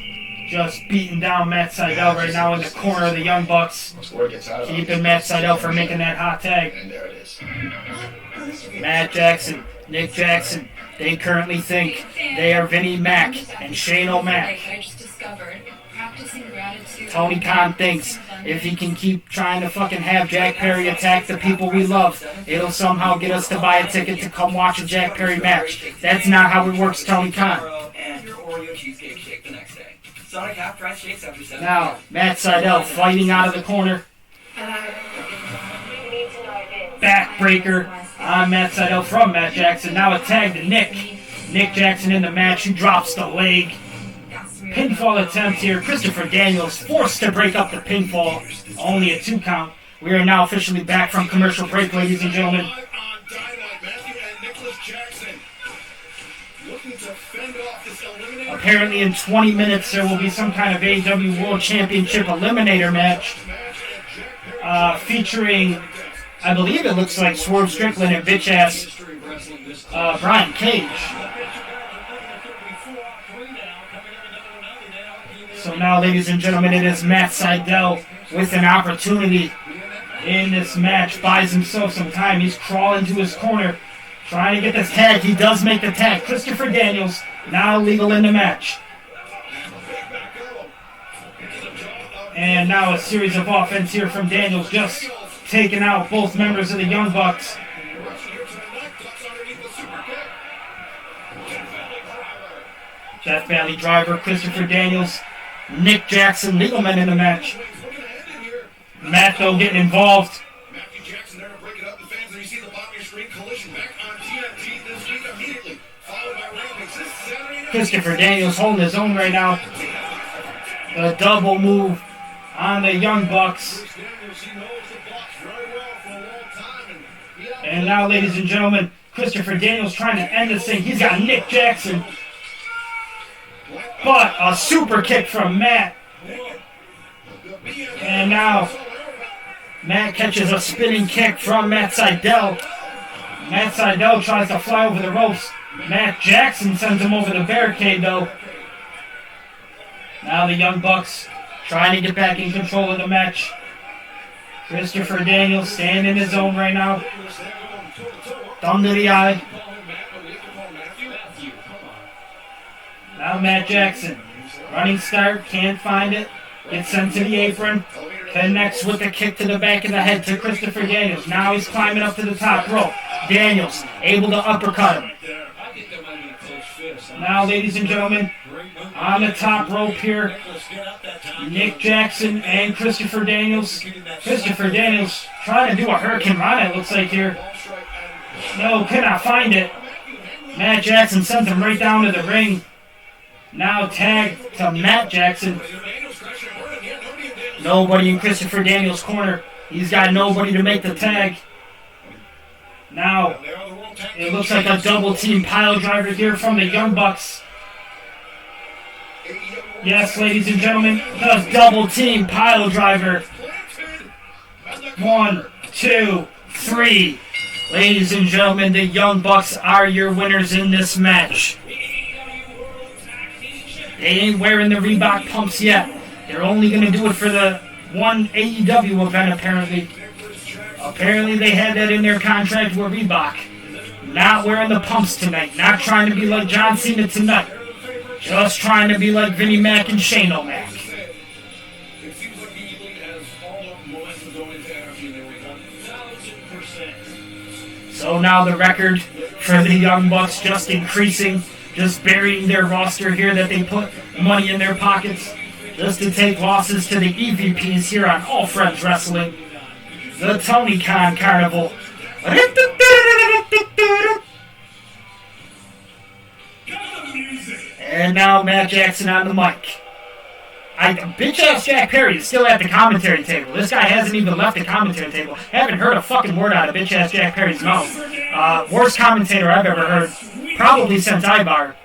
just beating down Matt Sydal right now in the corner of the Young Bucks. Keeping Matt Sydal from making that hot tag. And there it is. Matt Jackson, Nick Jackson, they currently think they are Vinnie Mac and Shane O'Mac. Tony Khan thinks if he can keep trying to fucking have Jack Perry attack the people we love, it'll somehow get us to buy a ticket to come watch a Jack Perry match. That's not how it works, Tony Khan. And your Oreo cheesecake shake the next day. Sonic half price shakes after 7. Now, Matt Sydal fighting out of the corner. Backbreaker on Matt Sydal from Matt Jackson. Now a tag to Nick. Nick Jackson in the match, who drops the leg. Pinfall attempt here. Christopher Daniels forced to break up the pinfall. Only a 2 count. We are now officially back from commercial break, ladies and gentlemen. Apparently in 20 minutes there will be some kind of AEW World Championship Eliminator match featuring, I believe it looks like Swerve Strickland and bitch-ass Brian Cage. So now, ladies and gentlemen, it is Matt Sydal with an opportunity in this match. Buys himself some time. He's crawling to his corner. Trying to get this tag. He does make the tag. Christopher Daniels now legal in the match. And now a series of offense here from Daniels, just taking out both members of the Young Bucks. Death Valley Driver, Christopher Daniels, Nick Jackson, legal men in the match. Matt, though, getting involved. Matthew Jackson there to break it up. The fans, there you see the bottom of your screen. Collision back on TNT this week immediately, followed by Rampage this Saturday night. Christopher Daniels holding his own right now. The double move on the Young Bucks. And now, ladies and gentlemen, Christopher Daniels trying to end this thing. He's got Nick Jackson. But a super kick from Matt. And now Matt catches a spinning kick from Matt Sydal. Matt Sydal tries to fly over the ropes. Matt Jackson sends him over the barricade, though. Now the Young Bucks trying to get back in control of the match. Christopher Daniels staying in his zone right now. Thumb to the eye. Now Matt Jackson. Running start, can't find it. Gets sent to the apron. Connects with the kick to the back of the head to Christopher Daniels. Now he's climbing up to the top rope. Daniels able to uppercut him. Now, ladies and gentlemen, on the top rope here, Nick Jackson and Christopher Daniels. Christopher Daniels trying to do a Hurricane Rana, it looks like here. No, cannot find it. Matt Jackson sends him right down to the ring. Now tag to Matt Jackson. Nobody in Christopher Daniels' corner. He's got nobody to make the tag. Now, it looks like a double team pile driver here from the Young Bucks. Yes, ladies and gentlemen, the double team pile driver. 1, 2, 3. Ladies and gentlemen, the Young Bucks are your winners in this match. They ain't wearing the Reebok pumps yet. They're only going to do it for the one AEW event, apparently. Apparently they had that in their contract with Reebok. Not wearing the pumps tonight. Not trying to be like John Cena tonight. Just trying to be like Vinnie Mac and Shane O'Mac. So now the record for the Young Bucks just increasing. Just burying their roster here that they put money in their pockets. Just to take losses to the EVPs here on All Friends Wrestling. The Tony Khan Carnival. And now Matt Jackson on the mic. Bitch-ass Jack Perry is still at the commentary table. This guy hasn't even left the commentary table. Haven't heard a fucking word out of bitch-ass Jack Perry's mouth. Worst commentator I've ever heard. Probably since Ibar.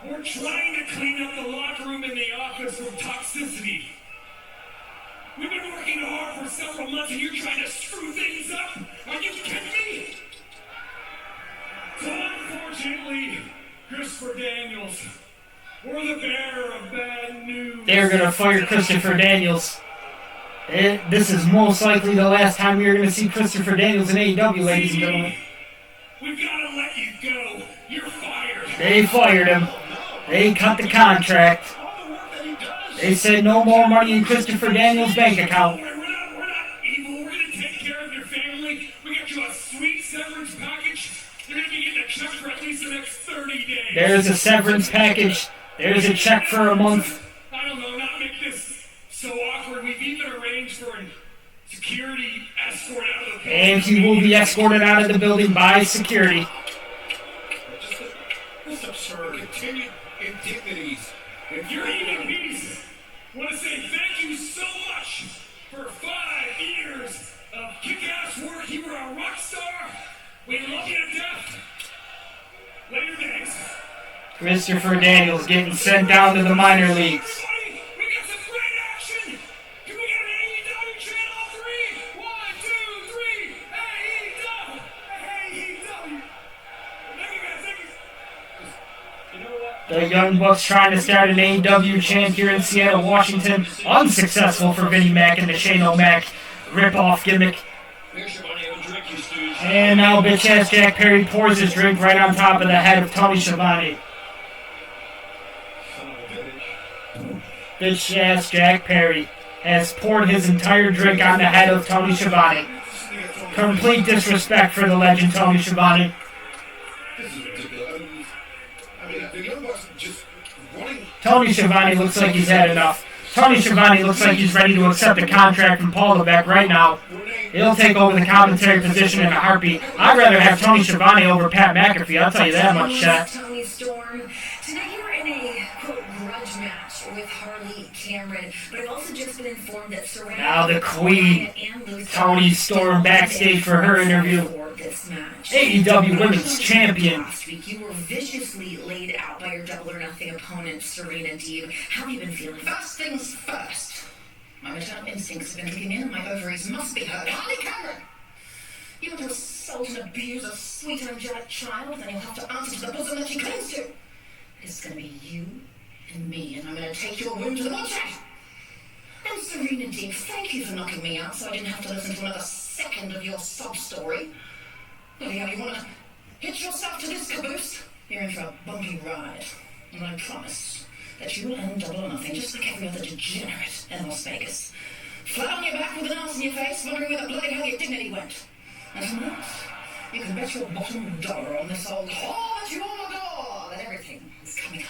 We're trying to clean up the locker room and the office from toxicity. We've been working hard for several months and you're trying to screw things up? Are you kidding me? So unfortunately, Christopher Daniels, we're the bearer of bad news. They're going to fire Christopher Daniels. This is most likely the last time you're going to see Christopher Daniels in AEW, ladies and gentlemen. We've got to let you go. You're fired. They fired him. They cut the contract. They said no more money in Christopher Daniels' bank account. We're not evil. We're going to take care of your family. We got you a sweet severance package. You're going to be getting a check for at least the next 30 days. There's a severance package. There's a check for a month. I don't know, not make this so awkward. We've even arranged for a security escort out of the building. And he will be escorted out of the building by security. This absurd. Continued indignities. Your EVPs want to say thank you so much for 5 years of kick-ass work. You were a rock star. We love you to death. Later days. Christopher Daniels getting sent down to the minor leagues. We got some great action. Can we get an AEW channel 3? 1, 2, 3. AEW. AEW. The Young Bucks trying to start an AEW chant here in Seattle, Washington. Unsuccessful for Vinnie Mac and the Shane O'Mac rip-off gimmick. And now bitch-ass Jack Perry pours his drink right on top of the head of Tony Schiavone. Bitch-ass Jack Perry has poured his entire drink on the head of Tony Schiavone. Complete disrespect for the legend Tony Schiavone. Tony Schiavone looks like he's had enough. Tony Schiavone looks like he's ready to accept a contract from Paul Levesque right now. He'll take over the commentary position in a heartbeat. I'd rather have Tony Schiavone over Pat McAfee, I'll tell you that much, chat. Tony Storm. Tonight you were in a, quote, grudge match with Harley Cameron, but I've also just been informed that Serena... Now the Queen, Tony Storm, backstage for her interview. AEW Women's Champion. Last week you were viciously laid out by your Double or Nothing opponent, Serena Deeb. How have you been feeling? First things first. My maternal instincts have been kicking in and my ovaries must be hurt. Harley Cameron! You want to assault and abuse a sweet angelic child, then you'll have to answer to the bosom that she clings to. It's going to be you and me, and I'm going to take your wound to the bloodshed. And Serena Deeb, thank you for knocking me out so I didn't have to listen to another second of your sob story. Well, yeah, you want to hitch yourself to this caboose? You're in for a bumpy ride. And I promise that you will end Double or Nothing just like every other degenerate in Las Vegas. Flat on your back with an arse in your face, wondering where the bloody hell your dignity went. And from that, you can bet your bottom dollar on this old whore that you all adore that everything is coming up.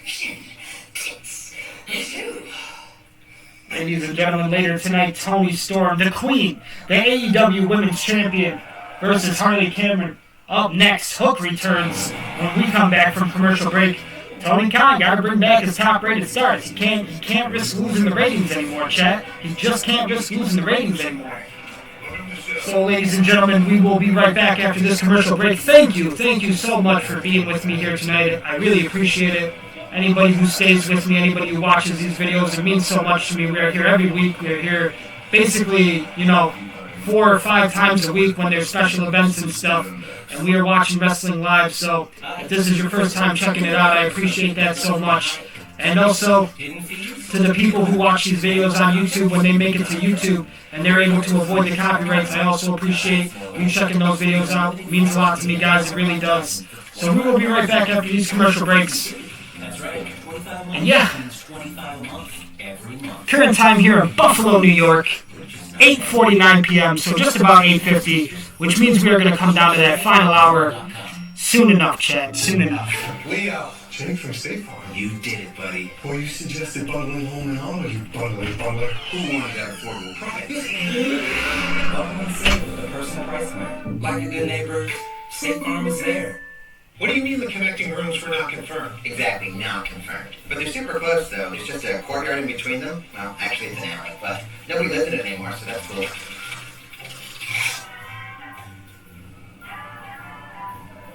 Chin, tits, and two. Ladies and gentlemen, later tonight, Tony Storm, the Queen, the AEW Women's Champion, versus Harley Cameron. Up next, Hook returns when we come back from commercial break. Tony Khan got to bring back his top-rated stars. He can't risk losing the ratings anymore, chat. He just can't risk losing the ratings anymore. So, ladies and gentlemen, we will be right back after this commercial break. Thank you so much for being with me here tonight. I really appreciate it. Anybody who stays with me, anybody who watches these videos, it means so much to me. We are here every week. We are here basically, 4 or 5 times a week when there's special events and stuff. And we are watching wrestling live, so if this is your first time checking it out, I appreciate that so much. And also, to the people who watch these videos on YouTube when they make it to YouTube and they're able to avoid the copyrights, I also appreciate you checking those videos out. It means a lot to me, guys. It really does. So we will be right back after these commercial breaks. And yeah, current time here in Buffalo, New York, 8:49 p.m., so just about 8:50, which means we are going to come down to that final hour soon enough, Chad, soon enough. Leo, Jake from State Farm. You did it, buddy. Boy, you suggested bundling home and auto, you bundler. Who wanted that affordable price? Welcome to State with a personal price man. Like a good neighbor, State Farm is there. What do you mean the connecting rooms were not confirmed? Exactly, not confirmed. But they're super close, though. There's just a courtyard in between them. Well, actually, it's an alley, but nobody lives in it anymore, so that's cool.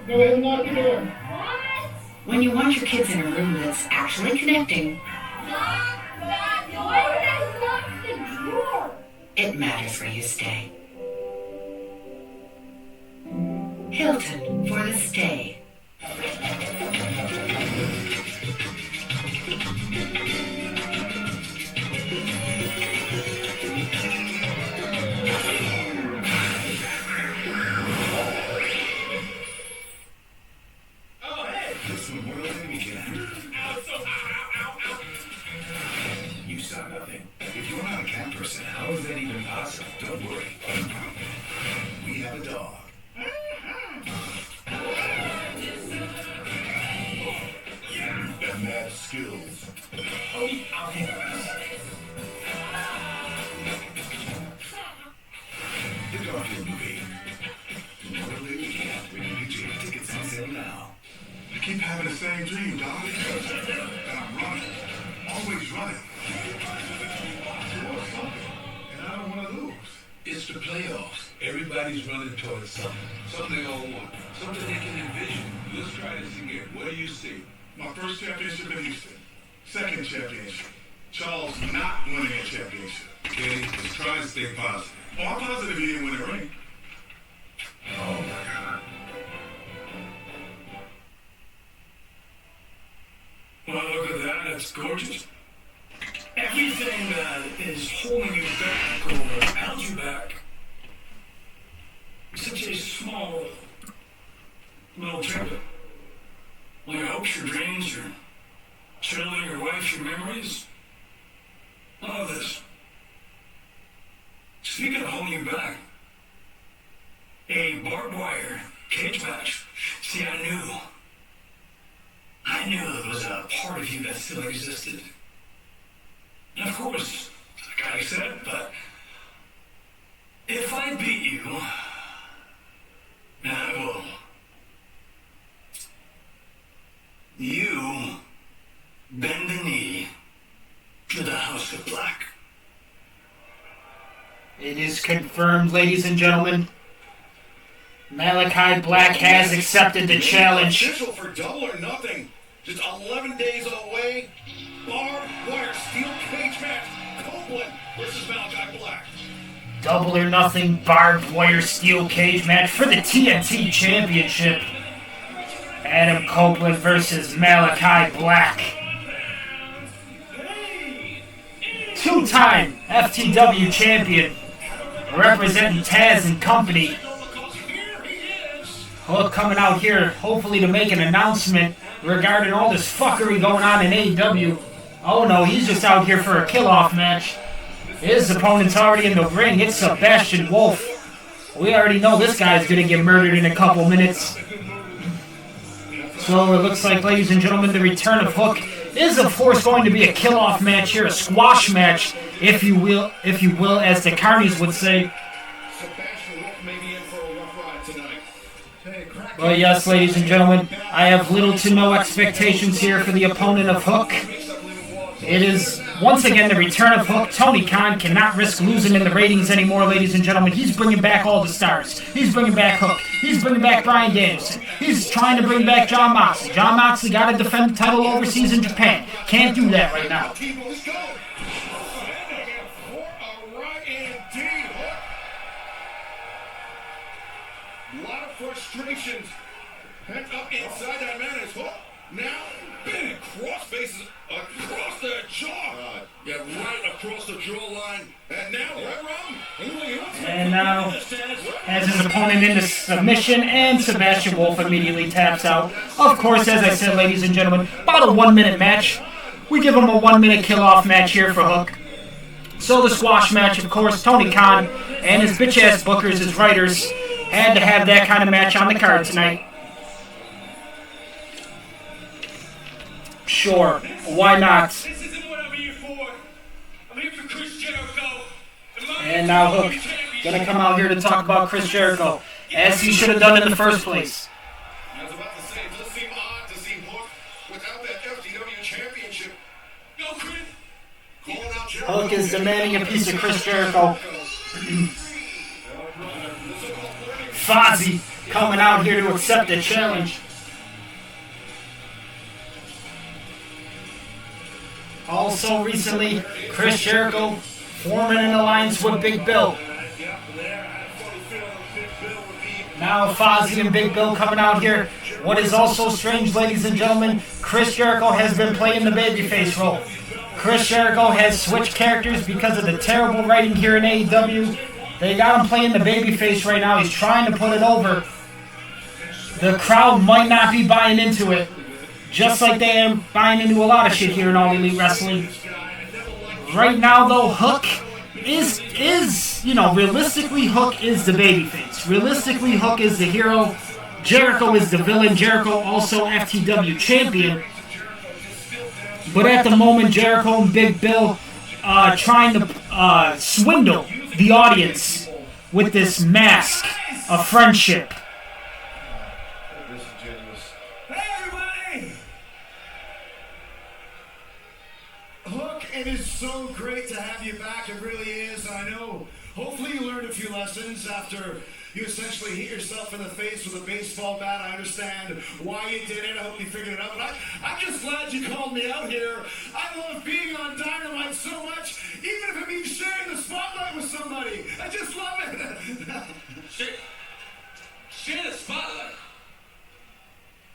Go ahead and lock the door. What? When you want your kids in a room that's actually connecting, lock that door. Lock the door. It matters where you stay. Hilton for the stay. You saw nothing. If you're not a cat person, how is that even possible? Don't worry. We have a dog. You've got mad skills. Oh, I'll handle this. The Garfield movie. Memorial Weekend. We can get you tickets on sale now. I keep having the same dream, dog. And I'm running. Always running. And I don't want to lose. It's the playoffs. Everybody's running towards something. Something they all want. Something they can envision. Let's try this again. What do you see? My first championship in Houston. Second championship. Charles not winning a championship. Okay, let's try to stay positive. Oh, I'm positive he didn't win a ring. Oh, my God. That's gorgeous. Everything that is holding you back or held you back. Such a small little trip. Well, your hopes, your dreams, your children, your wife, your memories. All of this. Speaking of holding you back, a barbed wire cage match. See, I knew there was a part of you that still existed. And of course, like I said, but if I beat you, I will. You bend the knee to the House of Black. It is confirmed, ladies and gentlemen. Malachi Black has accepted the challenge. Official for Double or Nothing. Just 11 days away. Barbed wire steel cage match. Copeland versus Malachi Black. Double or Nothing barbed wire steel cage match for the TNT Championship. Adam Copeland versus Malachi Black. Two-time FTW champion. Representing Taz and company. Hook coming out here, hopefully to make an announcement regarding all this fuckery going on in AEW. Oh no, he's just out here for a kill-off match. His opponent's already in the ring. It's Sebastian Wolf. We already know this guy's gonna get murdered in a couple minutes. So it looks like, ladies and gentlemen, the return of Hook is of course going to be a kill-off match here, a squash match, if you will, as the Carnies would say. Well, yes, ladies and gentlemen, I have little to no expectations here for the opponent of Hook. It is, once again, the return of Hook. Tony Khan cannot risk losing in the ratings anymore, ladies and gentlemen. He's bringing back all the stars. He's bringing back Hook. He's bringing back Bryan Danielson. He's trying to bring back Jon Moxley. Jon Moxley got to defend the title overseas in Japan. Can't do that right now. Frustrations pent up inside that man is Hook. Now, big cross faces across the jaw. Yeah, right across the jawline. And now, And now, has his opponent into submission, and Sebastian Wolf immediately taps out. Of course, as I said, ladies and gentlemen, about a 1-minute match. We give him a 1-minute kill-off match here for Hook. So the squash match, of course, Tony Khan and his bitch-ass bookers, his writers, had to have that kind of match on the card tonight. Sure, why not? And now Hook, gonna come out here to talk about Chris Jericho, as he should have done in the first place. I was about to say, it does seem odd to see Hook without that FTW championship. Go, Chris! Hook is demanding a piece of Chris Jericho. Fozzy coming out here to accept the challenge. Also recently, Chris Jericho forming an alliance with Big Bill. Now Fozzy and Big Bill coming out here. What is also strange, ladies and gentlemen, Chris Jericho has been playing the babyface role. Chris Jericho has switched characters because of the terrible writing here in AEW. They got him playing the babyface right now. He's trying to put it over. The crowd might not be buying into it, just like they are buying into a lot of shit here in All Elite Wrestling. Right now, though, Hook is realistically, Hook is the babyface. Realistically, Hook is the hero. Jericho is the villain. Jericho also FTW champion. But at the moment, Jericho and Big Bill trying to swindle the audience with this mask of friendship. Hey everybody! Hook, it is so great to have you back. It really is. I know. Hopefully you learned a few lessons after you essentially hit yourself in the face with a baseball bat. I understand why you did it. I hope you figured it out. But I'm just glad you called me out here. I love being on Dynamite so much, even if it means sharing the spotlight with somebody. I just love it. Share the spotlight?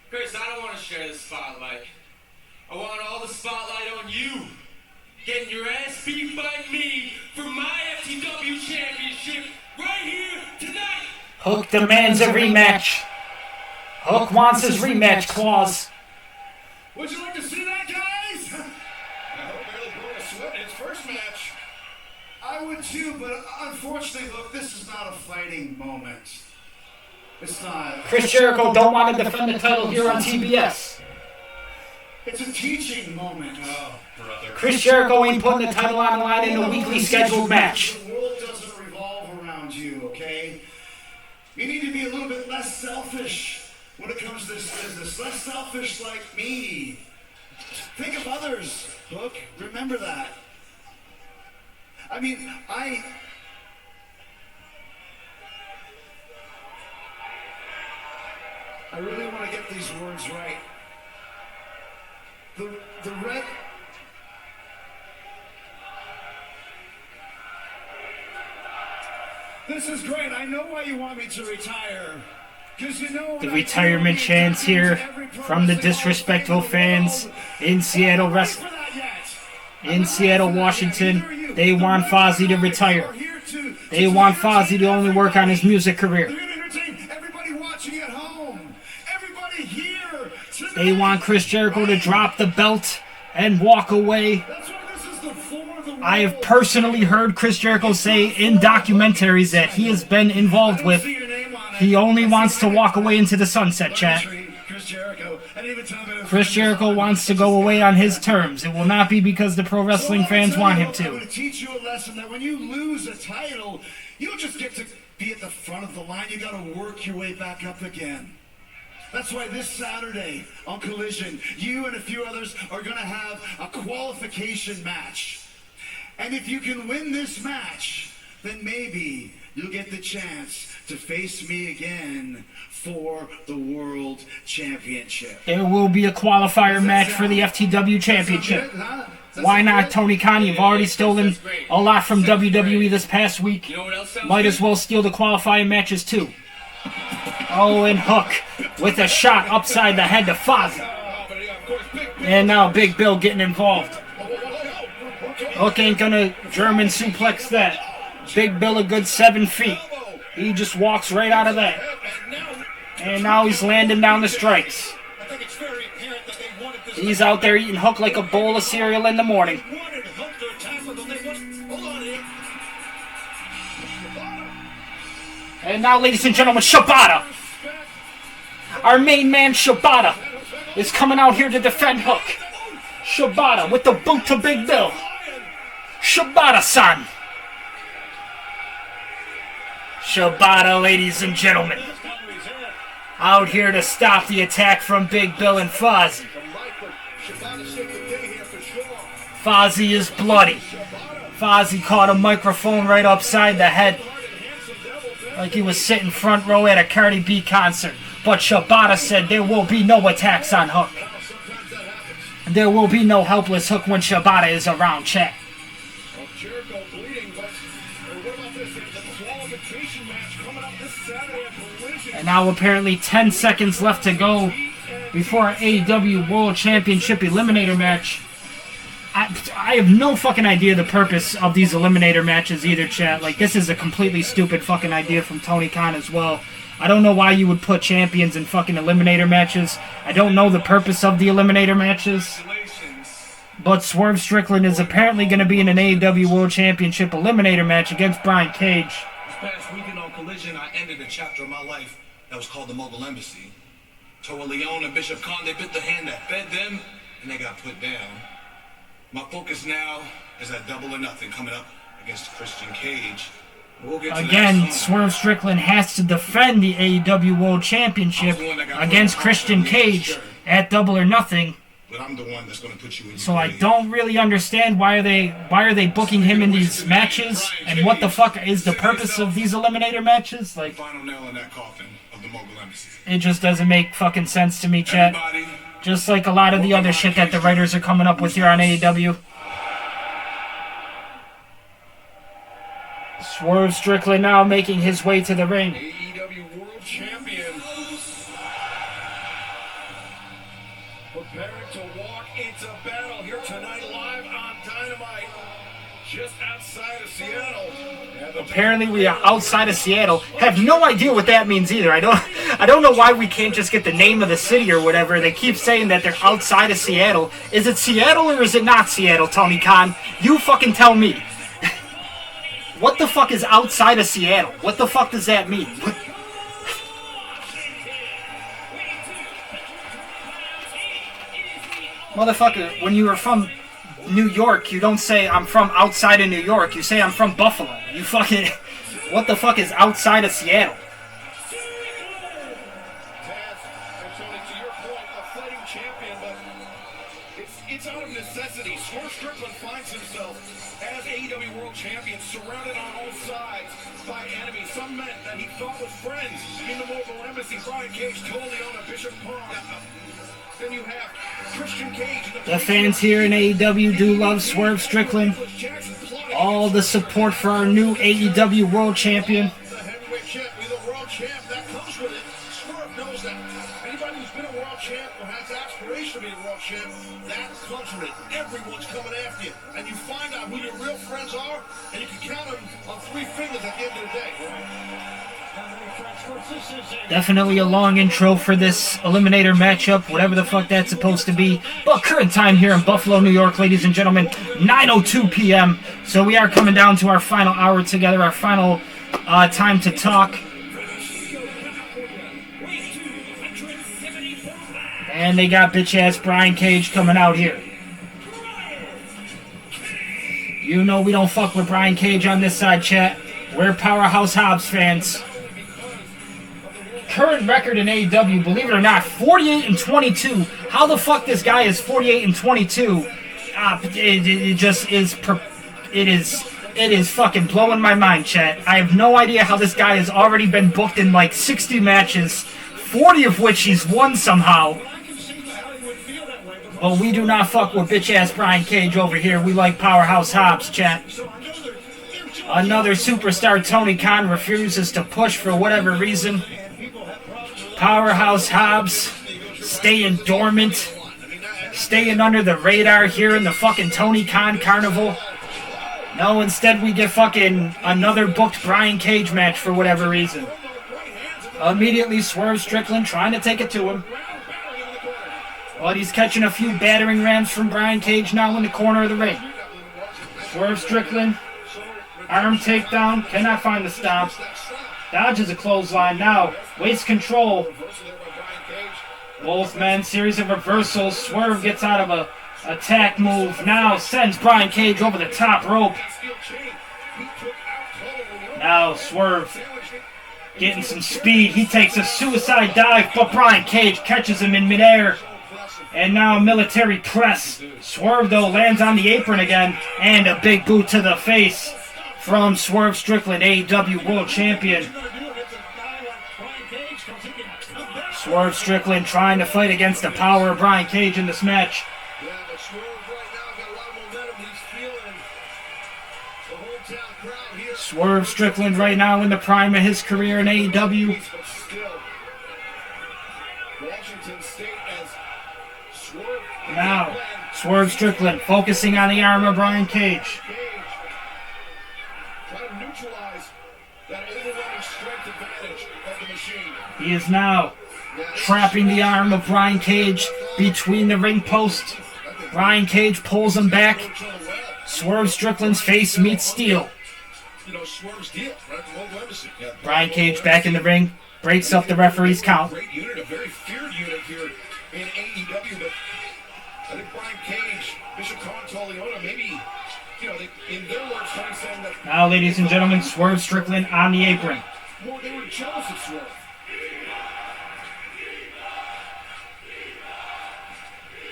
Chris, I don't want to share the spotlight. I want all the spotlight on you. Getting your ass beat by me for my FTW championship right here tonight. Hook demands a rematch. Hook wants his rematch clause. Would you like to see that, guys? I hope barely broke a sweat in his first match. I would too, but unfortunately, look, this is not a fighting moment. It's not. Chris Jericho don't want to defend the title here on TBS. It's a teaching moment. Oh, brother. Chris Jericho ain't putting the title on the line in a weekly scheduled match. The world doesn't revolve around you, okay? You need to be a little bit less selfish when it comes to this business. Less selfish like me. Think of others, Hook. Remember that. I mean, I really want to get these words right. The red... This is great. I know why you want me to retire. Because you know... The retirement chants here from the disrespectful fans in Seattle, Washington. They want Fozzy to retire. They want Fozzy to only work on his music career. Everybody watching at home. Everybody here. They want Chris Jericho to drop the belt and walk away. I have personally heard Chris Jericho say in documentaries that he has been involved with, he only wants to walk away into the sunset, chat. Chris Jericho wants to go away on his terms. It will not be because the pro wrestling fans want him I'm going to. to teach you a lesson that when you lose a title, you don't just get to be at the front of the line. You got to work your way back up again. That's why this Saturday on Collision, you and a few others are going to have a qualification match. And if you can win this match, then maybe you'll get the chance to face me again for the World Championship. There will be a qualifier match for the FTW Championship. Why not, Tony Khan? You've already stolen a lot from WWE this past week. Might as well steal the qualifying matches too. Oh, and Hook with a shot upside the head to Fozzy. And now Big Bill getting involved. Hook ain't gonna German suplex that. Big Bill a good 7 feet. He just walks right out of that. And now he's landing down the strikes. He's out there eating Hook like a bowl of cereal in the morning. And now, ladies and gentlemen, Shibata. Our main man, Shibata, is coming out here to defend Hook. Shibata with the boot to Big Bill. Shibata-san. Shibata, ladies and gentlemen. Out here to stop the attack from Big Bill and Fozzy. Fozzy is bloody. Fozzy caught a microphone right upside the head. Like he was sitting front row at a Cardi B concert. But Shibata said there will be no attacks on Hook. There will be no helpless Hook when Shibata is around, chat. And now apparently 10 seconds left to go before our AEW World Championship Eliminator match. I have no fucking idea the purpose of these Eliminator matches either, chat. Like, this is a completely stupid fucking idea from Tony Khan as well. I don't know why you would put champions in fucking Eliminator matches. I don't know the purpose of the Eliminator matches. But Swerve Strickland is apparently going to be in an AEW World Championship Eliminator match against Brian Cage. This past weekend on Collision, I ended a chapter of my life that was called the Mogul Embassy. Toa Leone and Bishop Khan, they bit the hand that fed them, and they got put down. My focus now is at Double or Nothing coming up against Christian Cage. We'll get to Again, Swerve Strickland has to defend the AEW World Championship against Christian Cage at Double or Nothing. But I'm the one that's going to put you in. So I don't really understand why are they booking him in these matches, and what the fuck is the purpose of these Eliminator matches? Like, final nail in that coffin of the Mogul Embassy. it just doesn't make fucking sense to me, chat. Just like a lot of the other shit that the writers are coming up with here on AEW. Swerve Strickland now making his way to the ring. AEW World Champion. Preparing to walk into battle here tonight live on Dynamite. Just outside of Seattle. Apparently we are outside of Seattle. Have no idea what that means either. I don't know why we can't just get the name of the city or whatever. They keep saying that they're outside of Seattle. Is it Seattle or is it not Seattle, Tony Khan? You fucking tell me. What the fuck is outside of Seattle? What the fuck does that mean? Motherfucker, when you are from New York, you don't say I'm from outside of New York. You say I'm from Buffalo. You fucking... What the fuck is outside of Seattle? It's out of necessity. Swerve Strickland finds himself as AEW World Champion, surrounded on all sides by enemies. Some men that he thought was friends in the Mobile Embassy. Brian Cage totally on a Bishop Pong. Then you have Christian Cage. The fans here in AEW do love Swerve Strickland. All the support for our new AEW World Champion. The heavyweight champ, be the world champ. That comes with it. Swerve knows that. Anybody who's been a world champ or has aspiration to be a world champ, that comes with it. Everyone's coming after you. And you find out who your real friends are, and you can count them on 3 fingers at the end of the day. Definitely a long intro for this Eliminator matchup, whatever the fuck that's supposed to be. But current time here in Buffalo, New York, ladies and gentlemen, 9:02 p.m. So we are coming down to our final hour together, our final time to talk. And they got bitch-ass Brian Cage coming out here. You know we don't fuck with Brian Cage on this side, chat. We're Powerhouse Hobbs fans. Current record in AEW, believe it or not, 48-22. How the fuck this guy is 48-22? It just is. It is fucking blowing my mind, chat. I have no idea how this guy has already been booked in like 60 matches, 40 of which he's won somehow. But we do not fuck with bitch-ass Brian Cage over here. We like Powerhouse Hobbs, chat. Another superstar Tony Khan refuses to push for whatever reason. Powerhouse Hobbs staying dormant, staying under the radar here in the fucking Tony Khan Carnival. No, instead we get fucking another booked Brian Cage match for whatever reason. Immediately Swerve Strickland trying to take it to him. But he's catching a few battering rams from Brian Cage now in the corner of the ring. Swerve Strickland, arm takedown, cannot find the stop. Dodges a clothesline now, waist control. Both men, series of reversals. Swerve gets out of a attack move. Now sends Brian Cage over the top rope. Now Swerve getting some speed. He takes a suicide dive, but Brian Cage catches him in midair. And now military press. Swerve, though, lands on the apron again. And a big boot to the face from Swerve Strickland, AEW World Champion. Swerve Strickland trying to fight against the power of Brian Cage in this match. Swerve Strickland right now in the prime of his career in AEW. Now, Swerve Strickland focusing on the arm of Brian Cage. He is now trapping the arm of Brian Cage between the ring post. Brian Cage pulls him back. Swerve Strickland's face meets steel. Brian Cage back in the ring, breaks up the referee's count. Great unit, a very feared unit here in AEW, but I think Brian Cage, Bishop Leona, maybe, in their words, saying that. Now, ladies and gentlemen, Swerve Strickland on the apron. They were jealous of Swerve.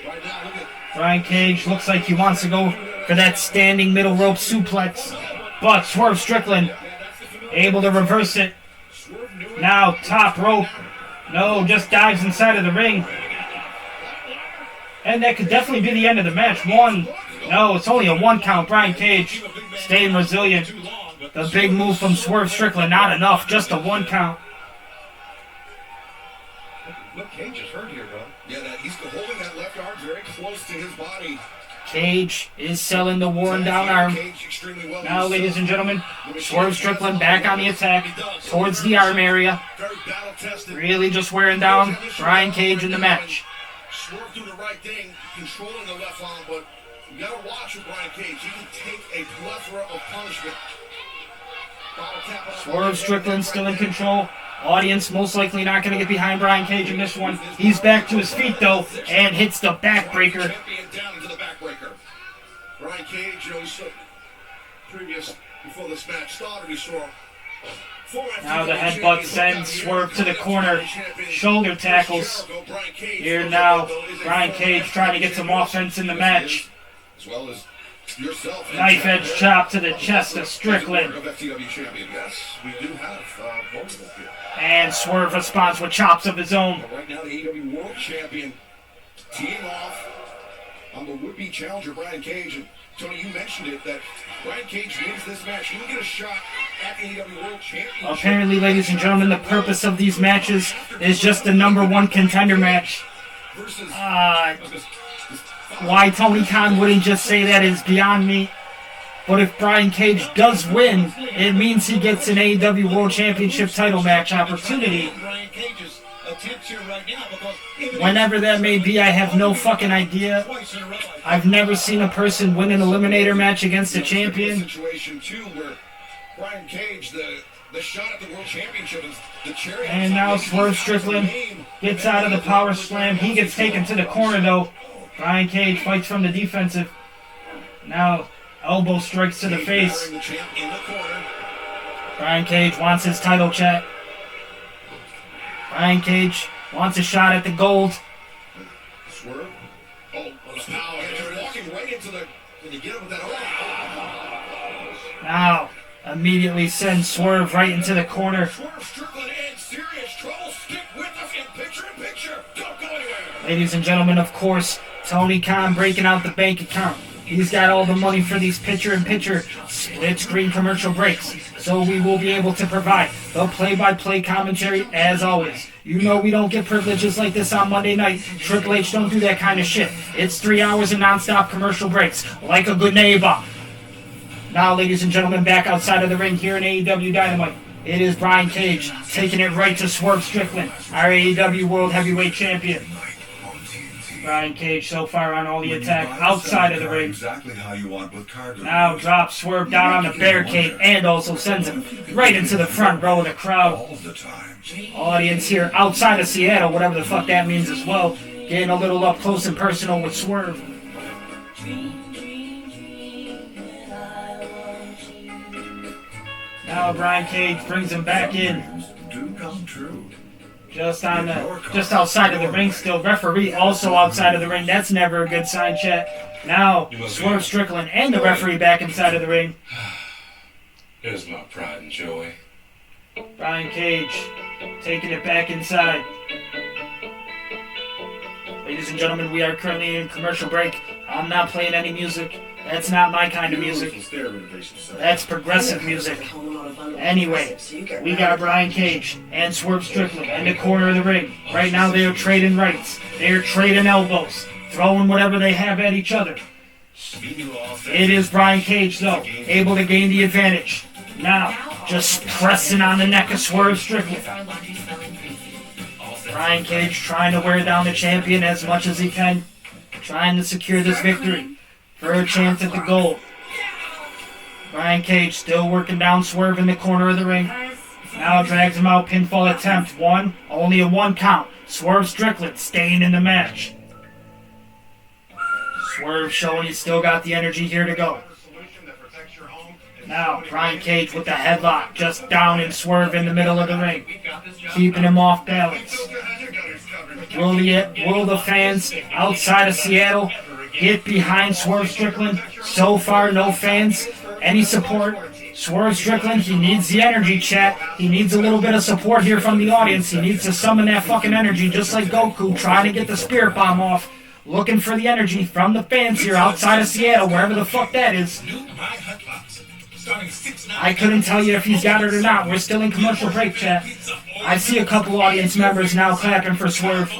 Right now, look at Brian Cage looks like he wants to go for that standing middle rope suplex, but Swerve Strickland able to reverse it. Now top rope. No, just dives inside of the ring. And that could definitely be the end of the match. One. No, it's only a 1 count. Brian Cage staying resilient. The big move from Swerve Strickland, not enough. Just a 1 count. Look, Cage is hurt here, bro. Yeah, he's holding that left close to his body. Cage is selling the worn down arm. Now, ladies and gentlemen, Swerve Strickland back on the attack towards the arm area. Really just wearing down Brian Cage in the match. Swerve doing the right thing, controlling the left arm, but you gotta watch with Brian Cage. He can take a plethora of punishment. Swerve Strickland still in control. Audience most likely not going to get behind Brian Cage in this one. He's back to his feet, though, and hits the backbreaker. Down into the backbreaker. Brian Cage, you know, before this match started, we saw now the headbutt sends Swerve to the corner. Shoulder tackles. Here now, Brian Cage trying to get some offense in the match. As well as yourself. Knife edge chop to the chest of Strickland. Yes, we do have both of them here. And Swerve responds with chops of his own. Right now, the AEW World Champion teeing off on the would-be challenger, Brian Cage. And Tony, you mentioned it, that Brian Cage wins this match. He will get a shot at the AEW World Championship. Apparently, ladies and gentlemen, the purpose of these matches is just the #1 contender match. Why Tony Khan wouldn't just say that is beyond me. But if Brian Cage does win, it means he gets an AEW World Championship title match opportunity. Whenever that may be, I have no fucking idea. I've never seen a person win an eliminator match against a champion. And now Swerve Strickland gets out of the power slam. He gets taken to the corner, though. Brian Cage fights from the defensive. Now, elbow strikes to the face. Brian Cage wants his title check. Brian Cage wants a shot at the gold. Swerve. Walking right into the. Can you get him with that? Now, immediately sends Swerve right into the corner. Swerve Strickland in serious trouble. Stick with us in picture. Don't go anywhere. Ladies and gentlemen, of course, Tony Khan breaking out the bank account. He's got all the money for these picture-in-picture split-screen commercial breaks, so we will be able to provide the play-by-play commentary as always. You know we don't get privileges like this on Monday night. Triple H don't do that kind of shit. It's 3 hours of non-stop commercial breaks, like a good neighbor. Now, ladies and gentlemen, back outside of the ring here in AEW Dynamite, it is Brian Cage taking it right to Swerve Strickland, our AEW World Heavyweight Champion. Brian Cage so far on all the attack outside of the ring. Exactly how you want with cargo. Now drops Swerve down on the barricade and also sends him right into the front row of the crowd. All the time. Audience here outside of Seattle, whatever the fuck that means as well, getting a little up close and personal with Swerve. Now Brian Cage brings him back in. Do come true. Just outside of the ring still. Referee also outside of the ring. That's never a good sign, chat. Now, Swerve Strickland and the referee back inside of the ring. There's my pride and joy. Brian Cage taking it back inside. Ladies and gentlemen, we are currently in commercial break. I'm not playing any music. That's not my kind of music. That's progressive music. Anyway, we got Brian Cage and Swerve Strickland in the corner of the ring. Right now they are trading rights. They are trading elbows. Throwing whatever they have at each other. It is Brian Cage, though, able to gain the advantage. Now, just pressing on the neck of Swerve Strickland. Brian Cage trying to wear down the champion as much as he can. Trying to secure this victory for a chance at the gold. Brian Cage still working down Swerve in the corner of the ring. Now drags him out, pinfall attempt. One, only a 1 count. Swerve Strickland staying in the match. Swerve showing he's still got the energy here to go. Now Brian Cage with the headlock, just down and Swerve in the middle of the ring, keeping him off balance. Will the fans outside of Seattle get behind Swerve Strickland? So far, no fans. Any support? Swerve Strickland, he needs the energy, chat. He needs a little bit of support here from the audience. He needs to summon that fucking energy, just like Goku trying to get the spirit bomb off. Looking for the energy from the fans here outside of Seattle, wherever the fuck that is. I couldn't tell you if he's got it or not. We're still in commercial break, chat. I see a couple audience members now clapping for Swerve.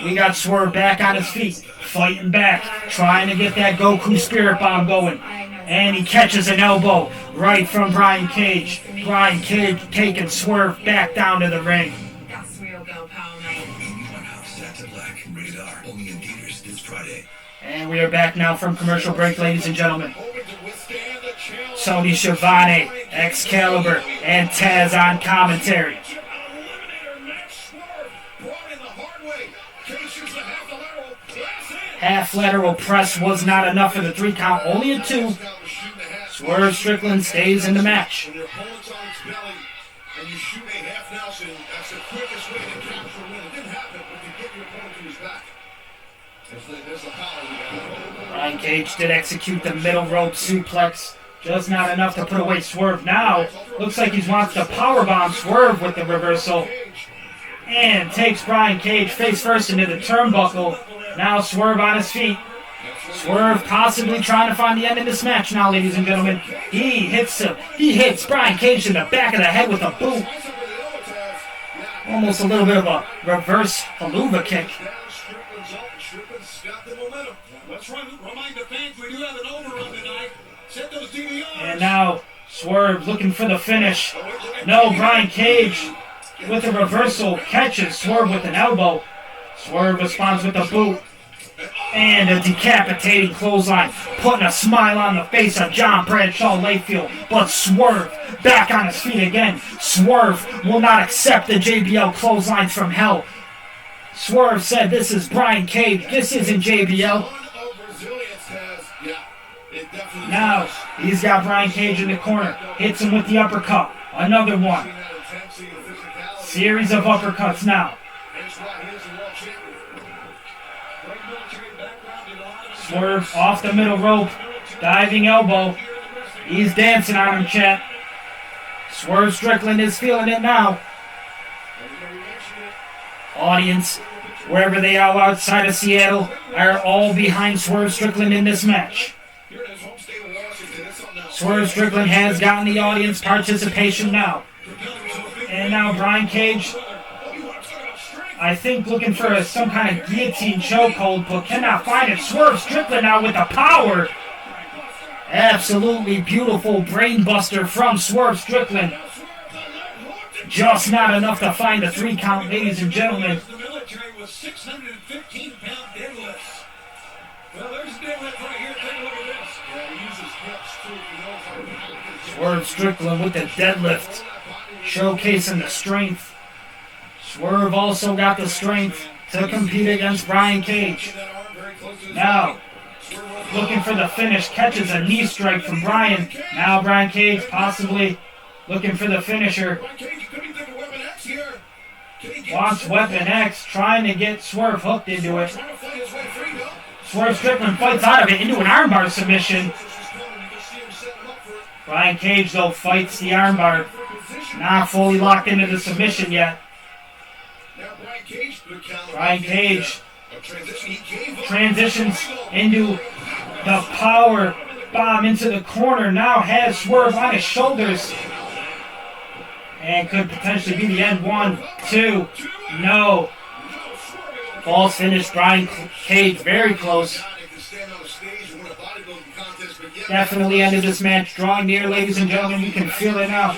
We got Swerve back on his feet, fighting back, trying to get that Goku Spirit Bomb going. And he catches an elbow right from Brian Cage. Brian Cage taking Swerve back down to the ring. That's real girl power, man. Stats of Black, radar, only in theaters this Friday. And we are back now from commercial break, ladies and gentlemen. Tony Schiavone, Excalibur, and Taz on commentary. Half lateral press was not enough for the 3 count, only a 2. Swerve Strickland stays in the match. When your opponent's on its belly and you shoot a half Nelson, that's the quickest way to capture a win. It didn't happen, but to get your opponent to his back. There's the power we got. Brian Cage did execute the middle rope suplex. Just not enough to put away Swerve. Now, looks like he wants to powerbomb Swerve with the reversal. And takes Brian Cage face first into the turnbuckle. Now Swerve on his feet. Swerve possibly trying to find the end of this match now, ladies and gentlemen. He hits Brian Cage in the back of the head with a boot. Almost a little bit of a reverse haluva kick. Let's remind the fans we do have an overrun tonight. Set those DVRs. And now Swerve looking for the finish. No, Brian Cage with a reversal catches Swerve with an elbow. Swerve responds with a boot. And a decapitating clothesline, putting a smile on the face of John Bradshaw Layfield. But Swerve back on his feet again. Swerve will not accept the JBL clotheslines from hell. Swerve said, "This is Brian Cage. This isn't JBL." Now he's got Brian Cage in the corner. Hits him with the uppercut. Another one. Series of uppercuts now. Swerve off the middle rope. Diving elbow. He's dancing on him, chat. Swerve Strickland is feeling it now. Audience, wherever they are outside of Seattle, are all behind Swerve Strickland in this match. Swerve Strickland has gotten the audience participation now. And now Brian Cage, I think looking for some kind of guillotine chokehold, but cannot find it. Swerve Strickland now with the power. Absolutely beautiful brainbuster from Swerve Strickland. Just not enough to find the 3 count, ladies and gentlemen. The military was 615-pound deadlifts. Well, there's a deadlift right here. Take a look at this. Yeah, he uses hips too. Swerve Strickland with the deadlift, showcasing the strength. Swerve also got the strength to compete against Brian Cage. Now, looking for the finish, catches a knee strike from Brian. Now Brian Cage possibly looking for the finisher. Wants Weapon X, trying to get Swerve hooked into it. Swerve Strickland fights out of it into an armbar submission. Brian Cage, though, fights the armbar. Not fully locked into the submission yet. Brian Cage transitions into the power bomb into the corner. Now has Swerve on his shoulders. And could potentially be the end. 1, 2, no. Falls finish. Brian Cage very close. Definitely ended this match. Drawing near, ladies and gentlemen. You can feel it now.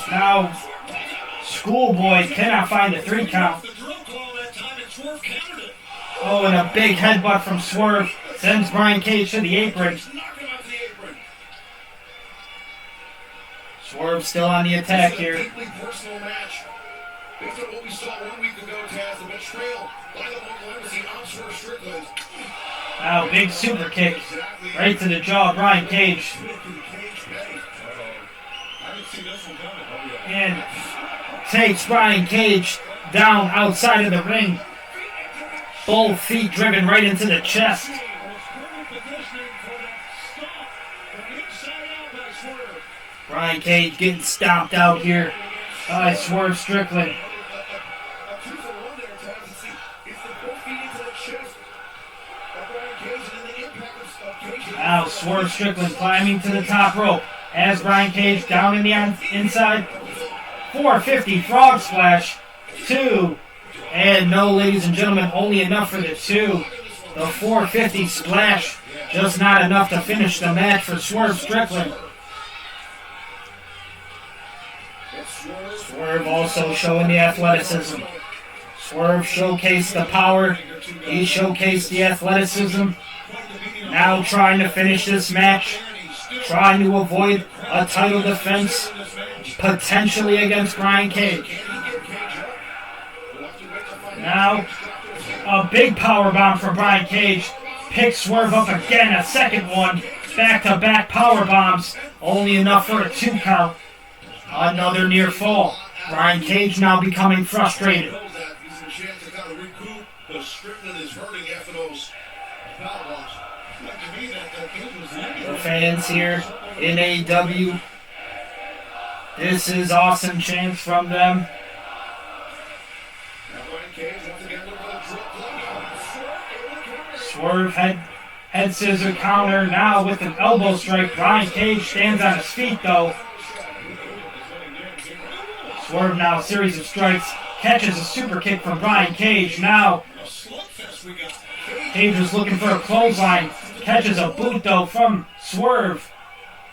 Now, Schoolboy cannot find the 3 count. Oh, and a big headbutt from Swerve sends Brian Cage to the apron. Swerve still on the attack here. Now, big super kick right to the jaw of Brian Cage. And takes Brian Cage down outside of the ring. Both feet driven right into the chest. Brian Cage getting stomped out here by Swerve Strickland. Now Swerve Strickland climbing to the top rope. As Brian Cage down in the inside. 450 frog splash. 2. And no, ladies and gentlemen, only enough for the 2. The 450 splash. Just not enough to finish the match for Swerve Strickland. Swerve also showing the athleticism. Swerve showcased the power. He showcased the athleticism. Now trying to finish this match. Trying to avoid a title defense. Potentially against Brian Cage. Now, a big powerbomb for Brian Cage. Picks Swerve up again, a second one. Back-to-back powerbombs. Only enough for a 2 count. Another near fall. Brian Cage now becoming frustrated. The fans here in AEW. This is awesome chants from them. Swerve head scissor counter now with an elbow strike. Brian Cage stands on his feet though. Swerve now a series of strikes. Catches a super kick from Brian Cage. Now Cage was looking for a clothesline. Catches a boot though from Swerve.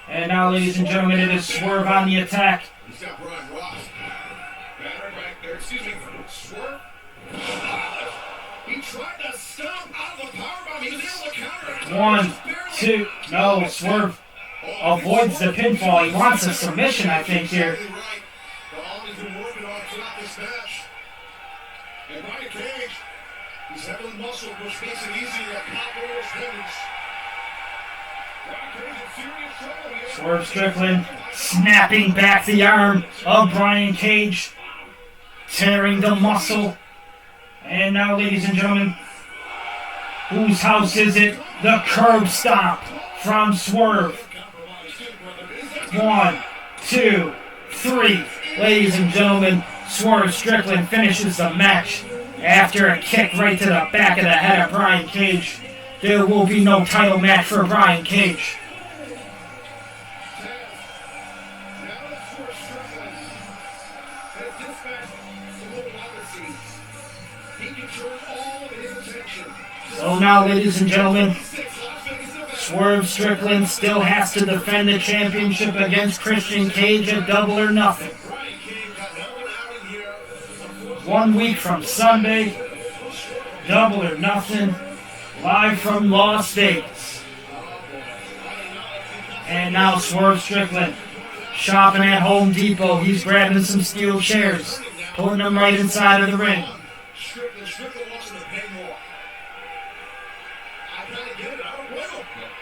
And now, ladies and gentlemen, it is Swerve on the attack. He's got Brian Ross. Swerve. He tried to stomp out of the powerbomb. He was able to counter it. 1, 2. No, Swerve avoids the pinfall. He wants a submission, I think, here. He's been working on throughout this match. And Brian Cage, he's heavily muscled, which makes it easier to pop over his heavens. Swerve Strickland snapping back the arm of Brian Cage, tearing the muscle. And now, ladies and gentlemen, whose house is it? The curb stomp from Swerve. 1, 2, 3. Ladies and gentlemen, Swerve Strickland finishes the match after a kick right to the back of the head of Brian Cage. There will be no title match for Brian Cage. So now, ladies and gentlemen, Swerve Strickland still has to defend the championship against Christian Cage at Double or Nothing. 1 week from Sunday, Double or Nothing, live from Las Vegas. And now Swerve Strickland shopping at Home Depot. He's grabbing some steel chairs, putting them right inside of the ring.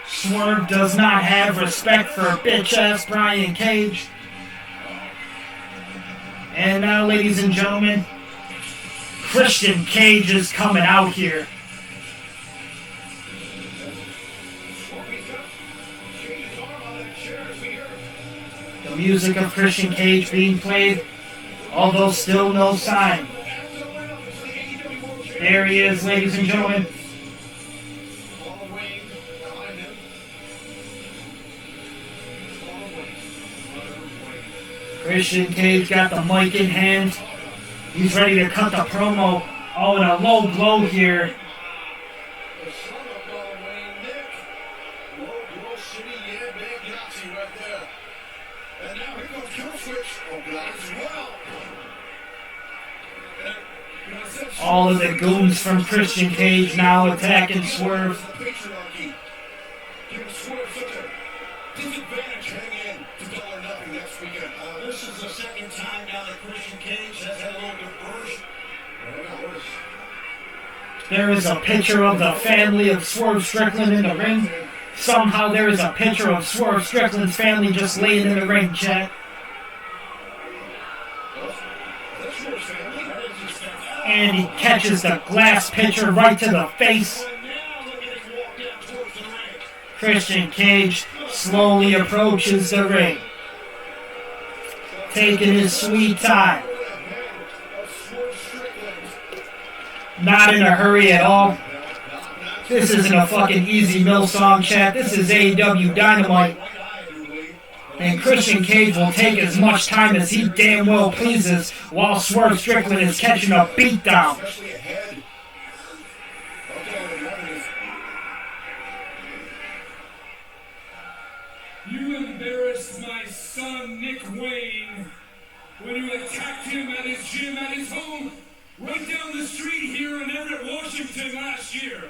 Swerve does not have respect for bitch-ass Brian Cage. And now, ladies and gentlemen, Christian Cage is coming out here. The music of Christian Cage being played, although still no sign. There he is, ladies and gentlemen. Christian Cage got the mic in hand. He's ready to cut the promo. Oh, and a low blow here. All of the goons from Christian Cage now attacking Swerve. This is the second time now that Christian Cage has had a little diversion. There is a picture of the family of Swerve Strickland in the ring. Somehow there is a picture of Swerve Strickland's family just laying in the ring, chat. And he catches the glass pitcher right to the face. Christian Cage slowly approaches the ring, taking his sweet time. Not in a hurry at all. This isn't a fucking Easy Mill song, chat. This is AEW Dynamite. And Christian Cage will take as much time as he damn well pleases while Swerve Strickland is catching a beatdown. You embarrassed my son, Nick Wayne, when you attacked him at his gym at his home right down the street here in Everett, Washington last year.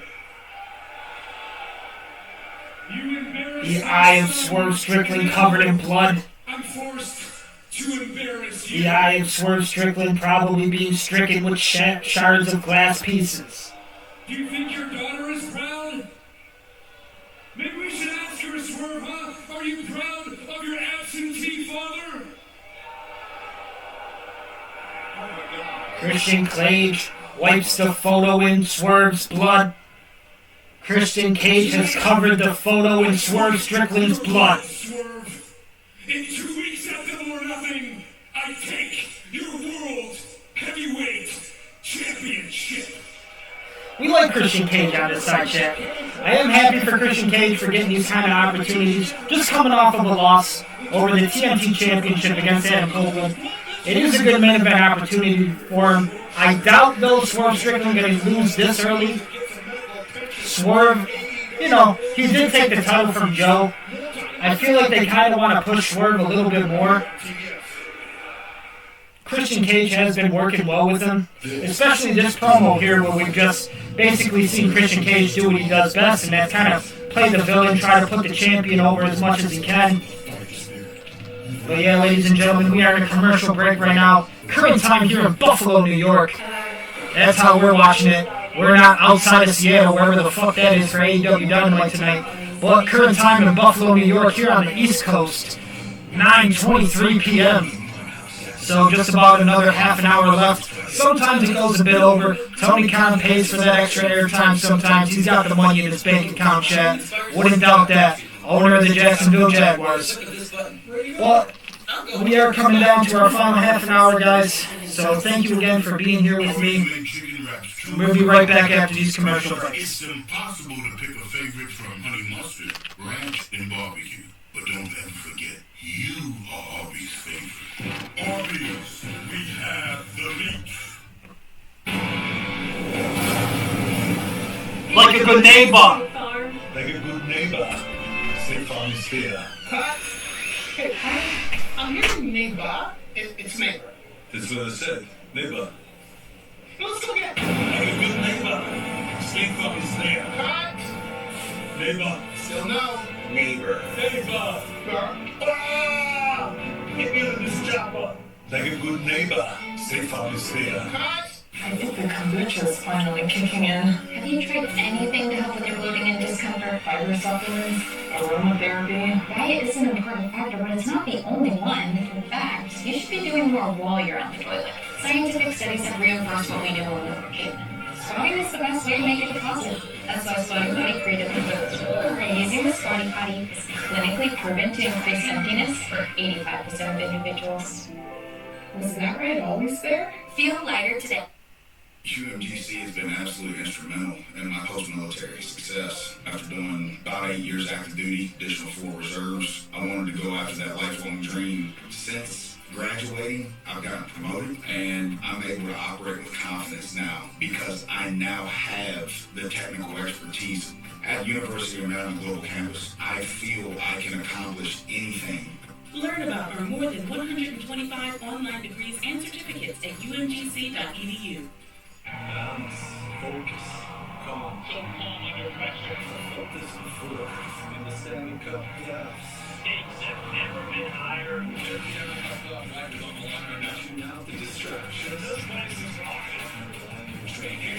You embarrassed The eye of Swerve Strickland covered in blood. I'm forced to embarrass you. The eye of Swerve Strickland probably being stricken with shards of glass pieces. Do you think your daughter is proud? Maybe we should ask her, Swerve, huh? Are you proud of your absentee father? Christian Cage wipes the photo in Swerve's blood. Christian Cage has covered the photo in Swerve Strickland's blood. Swerve, in 2 weeks at Double or Nothing, I take your World Heavyweight Championship. We like Christian Cage on this side chat. I am happy for Christian Cage for getting these kind of opportunities, just coming off of a loss over the TNT Championship against Adam Copeland. It is a good main event opportunity for him. I doubt, though, Swerve Strickland going to lose this early. Swerve, you know, he did take the title from Joe. I feel like they kind of want to push Swerve a little bit more. Christian Cage has been working well with him, especially this promo here where we've just basically seen Christian Cage do what he does best, and that's kind of play the villain, try to put the champion over as much as he can. But yeah, ladies and gentlemen, we are in a commercial break right now. Current time here in Buffalo, New York. That's how we're watching it. We're not outside of Seattle, wherever the fuck that is for AEW Dynamite tonight. But current time in Buffalo, New York, here on the East Coast, 9:23 p.m. So just about another half an hour left. Sometimes it goes a bit over. Tony Khan pays for that extra airtime sometimes. He's got the money in his bank account, chat. Wouldn't doubt that. Owner of the Jacksonville Jaguars. Well, we are coming down to our final half an hour, guys. So thank you again for being here with me. We'll be right back after these commercial breaks. It's impossible to pick a favorite from honey mustard, ranch, and barbecue. But don't ever forget, you are Arby's favorite. Arby's, we have the meat. Like a good neighbor. Like a good neighbor. Say farm is here. Hey, I'm hearing neighbor. It's neighbor. That's what I said. Neighbor. Let's go get it. Like a good neighbor. Say farm is there. Cut. Neighbor. Still no. Neighbor. Neighbor. Ah! Hit me with this chopper. Like a good neighbor. Say farm is there. Cut. I think the kombucha is finally kicking in. Have you tried anything to help with your bloating and discomfort? Fiber supplements? Aromatherapy? Diet is an important factor, but it's not the only one. In fact, you should be doing more while you're on the toilet. Scientific studies have reinforced what we knew when we were cavemen. Squatting is the best way to make a deposit. That's why Squatty Potty created the food. And using the Squatty Potty is clinically proven to increase emptiness for 85% of individuals. Was that right? Always there? Feel lighter today. UMGC has been absolutely instrumental in my post-military success. After doing about 8 years active duty, additional 4 reserves, I wanted to go after that lifelong dream. Since graduating, I've gotten promoted, and I'm able to operate with confidence now because I now have the technical expertise. At University of Maryland Global Campus, I feel I can accomplish anything. Learn about our more than 125 online degrees and certificates at umgc.edu. Balance, focus, calm. So calm under pressure. Felt this before. In the Stanley Cup playoffs. Stakes have never been higher. Every time I thought I was on the line, now shooting out the distraction. This place is rocking. Training.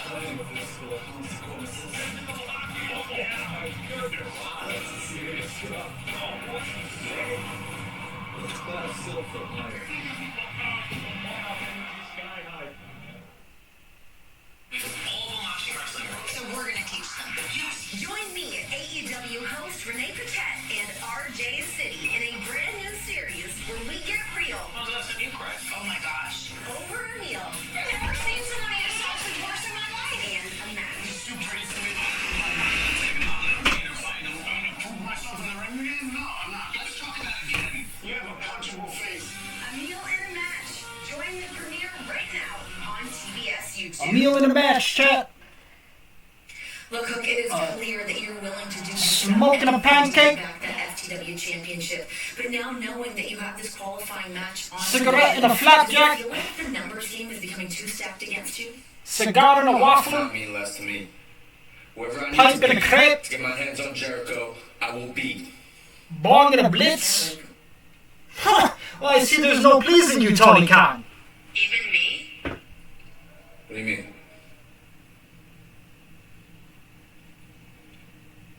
Playing with physical consequences. Oh my goodness. That's serious stuff. Oh, what you say? But the class still felt higher. Sky high. All the martial wrestling rules, so we're gonna teach them. Yes. Join me, AEW host Renee Paquette and RJ City in a brand new series where we get real. Oh, that's a new crack. Oh my gosh. Over a meal. I've never seen somebody as salty worse in my life. And a match. Super easy. A meal in a match, chat. Look, Hook, it is clear that you're willing to do smoking a pancake. back that FTW championship. But now knowing that you have this qualifying match on Cigarette and a flapjack. do you feel like the numbers game is becoming too stacked against you? Cigar and a waffle. Not mean less to me. Whoever I Pipe need to and a crepe. get my hands on Jericho, I will beat. Bong and a blitz. Huh. Well, I see there's no pleasing you, Tony Khan. Even me? What do you mean?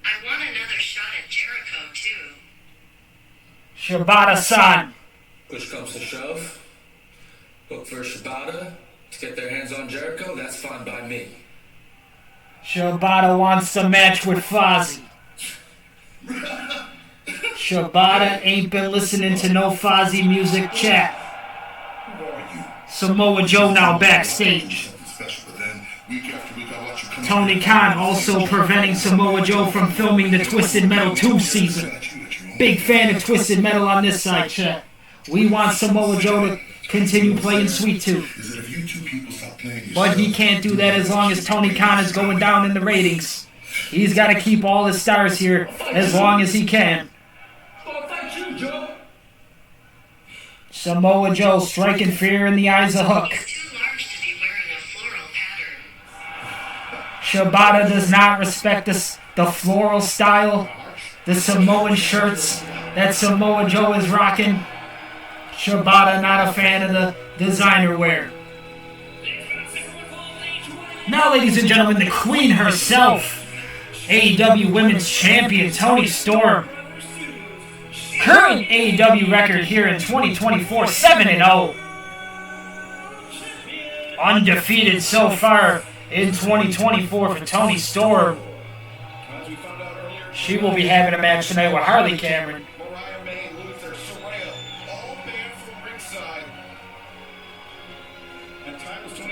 I want another shot at Jericho, too. Shibata-san. Push comes to shove. Hook for Shibata to get their hands on Jericho, that's fine by me. Shibata wants to match with Fozzy. Shibata ain't been listening to no Fozzy music, chat. Samoa Joe now backstage. Tony Khan also preventing Samoa Joe from filming the Twisted Metal 2 season. Big fan of Twisted Metal on this side, chat. We want Samoa Joe to continue playing Sweet Tooth. But he can't do that as long as Tony Khan is going down in the ratings. He's got to keep all his stars here as long as he can. Samoa Joe striking fear in the eyes of Hook. Shibata does not respect the floral style, the Samoan shirts that Samoa Joe is rocking. Shibata not a fan of the designer wear. Now, ladies and gentlemen, the queen herself, AEW Women's Champion Toni Storm. Current AEW record here in 2024, 7-0. Undefeated so far in 2024 for Toni Storm. She will be having a match tonight with Harley Cameron.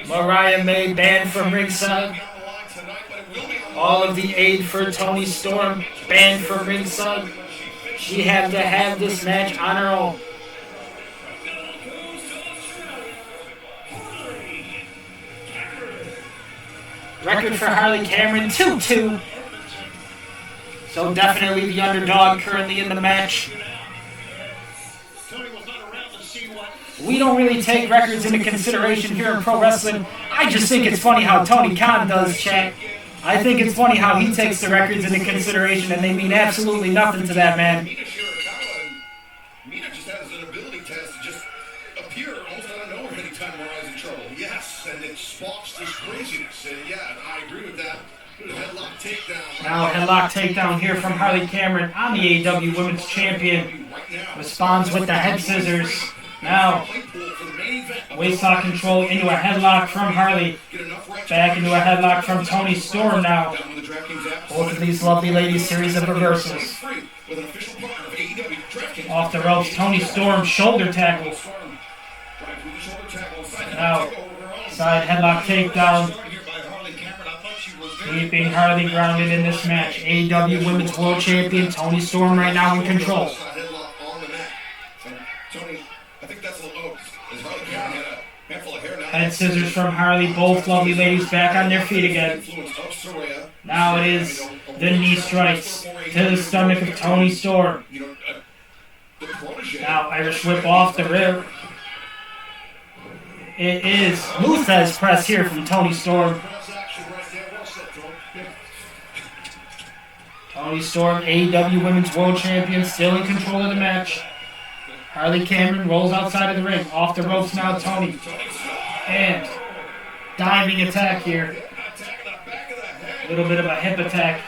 Mariah May banned from ringside. All of the aid for Toni Storm banned from ringside. She had to have this match on her own. Record for Harley Cameron, 2-2. So definitely the underdog currently in the match. We don't really take records into consideration here in pro wrestling. I just think it's funny how Tony Khan does, chat. I think it's funny how he takes the records into consideration and they mean absolutely nothing to that man. Mina just has an ability test to just appear almost out of nowhere anytime Mariah's in trouble. Yes, and it sparks this craziness. And yeah, I agree with that. Headlock takedown. Now headlock takedown here from Harley Cameron on the AEW Women's Champion. Responds with the head scissors. Now, waistlock control into a headlock from Harley. Back into a headlock from Toni Storm now. Both of these lovely ladies, series of reversals. Off the ropes, Toni Storm shoulder tackle. Now, side headlock takedown. Keeping Harley grounded in this match. AEW Women's World Champion Toni Storm right now in control. Head scissors from Harley, both lovely ladies back on their feet again. Now it is the knee strikes to the stomach of Toni Storm. Now Irish whip off the rib. It is Luthez press here from Toni Storm. Toni Storm, AEW Women's World Champion, still in control of the match. Harley Cameron rolls outside of the ring. Off the ropes now, Toni. And diving attack here. A little bit of a hip attack.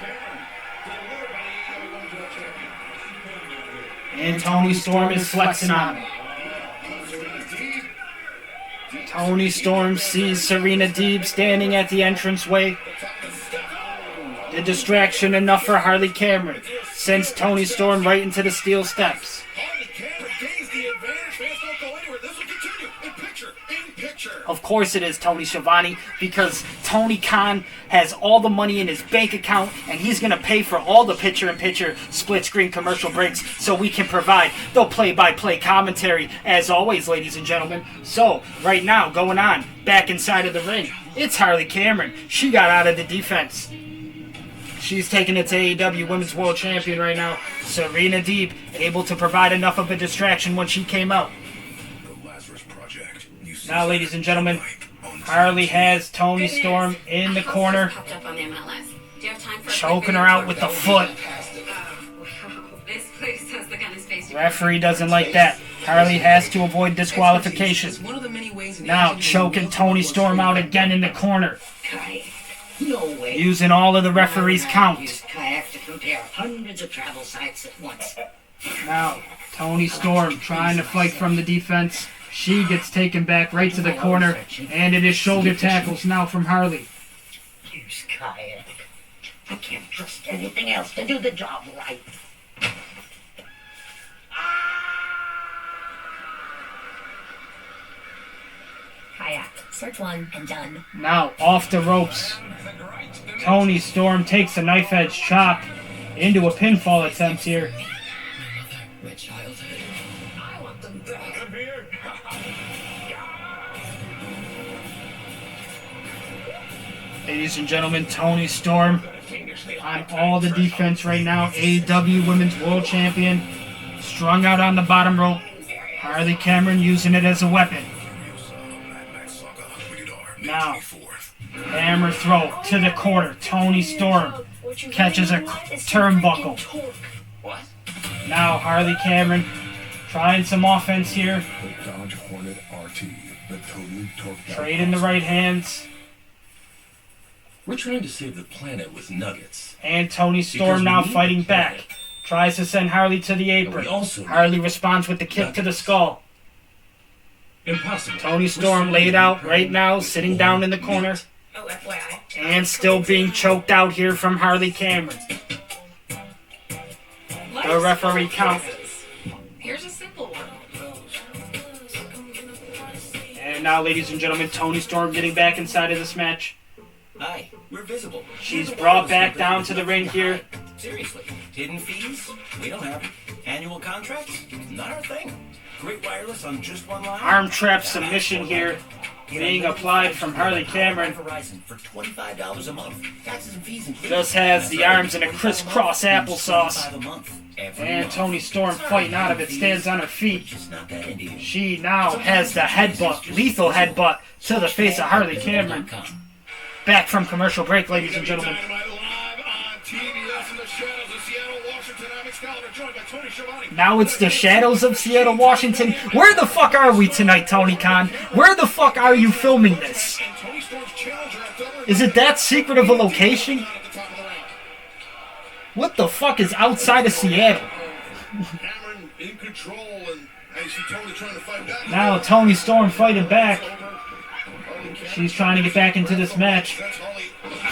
And Toni Storm is flexing on him. Toni Storm sees Serena Deeb standing at the entranceway. The distraction enough for Harley Cameron. Sends Toni Storm right into the steel steps. Of course it is, Tony Schiavone, because Tony Khan has all the money in his bank account and he's going to pay for all the picture-in-picture split-screen commercial breaks so we can provide the play-by-play commentary, as always, ladies and gentlemen. So, right now, going on, back inside of the ring, It's Harley Cameron. She got out of the defense. She's taking it to AEW Women's World Champion right now. Serena Deeb, able to provide enough of a distraction when she came out. Now, ladies and gentlemen, Harley has Toni Storm in the corner, choking her out with the foot. Referee doesn't like that. Harley has to avoid disqualification. Now choking Toni Storm out again in the corner. Using all of the referee's count. Kayak to compare hundreds of travel sites at once. Now, Toni Storm trying to fight from the defense. She gets taken back right to the corner, and it is shoulder tackles now from Harley. Use kayak. I can't trust anything else to do the job right. Kayak. Search one and done. Now, off the ropes. Toni Storm takes a knife edge chop into a pinfall attempt here. My childhood. I want them back. Come here. Ladies and gentlemen, Toni Storm on all the defense right now. AEW Women's World Champion. Strung out on the bottom rope. Harley Cameron using it as a weapon. Now, hammer throw to the corner. Toni Storm catches a turnbuckle. Now Harley Cameron trying some offense here. Trading the right hands. We're trying to save the planet with nuggets. And Toni Storm now fighting back. Tries to send Harley to the apron. Harley responds with the kick to the skull. Impossible. Toni Storm laid out right now, sitting down in the corner. And still being choked out here from Harley Cameron. The referee count. Here's a simple one. And now, ladies and gentlemen, Toni Storm getting back inside of this match. Hi, we're visible. She's brought back down to the ring here. Seriously, hidden fees? We don't have them. Annual contracts? Not our thing. Great wireless on just one line. Arm trap submission here being applied from Harley Cameron. For $25 a month. Taxes and fees included. Just has the arms in a crisscross applesauce. And Toni Storm fighting out of it, stands on her feet. She now has the headbutt, lethal headbutt, to the face of Harley Cameron. Back from commercial break, ladies and gentlemen. Now it's the Shadows of Seattle, Washington. Where the fuck are we tonight, Tony Khan? Where the fuck are you filming this? Is it that secret of a location? What the fuck is outside of Seattle? Now Toni Storm fighting back. She's trying to get back into this match.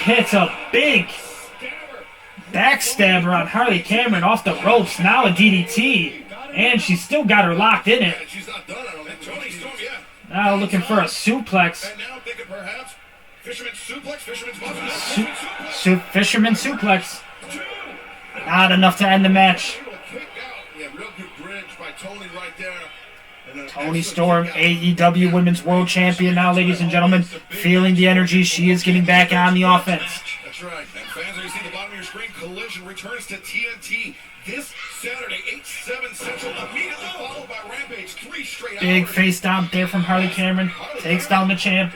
Hits a big backstabber on Harley Cameron off the ropes. Now a DDT. And she's still got her locked in it. Now looking for a suplex. Fisherman suplex. Not enough to end the match. Toni Storm, AEW Women's World Champion now, ladies and gentlemen. Feeling the energy. She is getting back on the offense. That's right. And fans, as you see the bottom of your screen, Collision returns to TNT this Saturday, 8/7 Central, immediately followed by Rampage. 3 straight hours. Big face stomp there from Harley Cameron. Takes down the champ.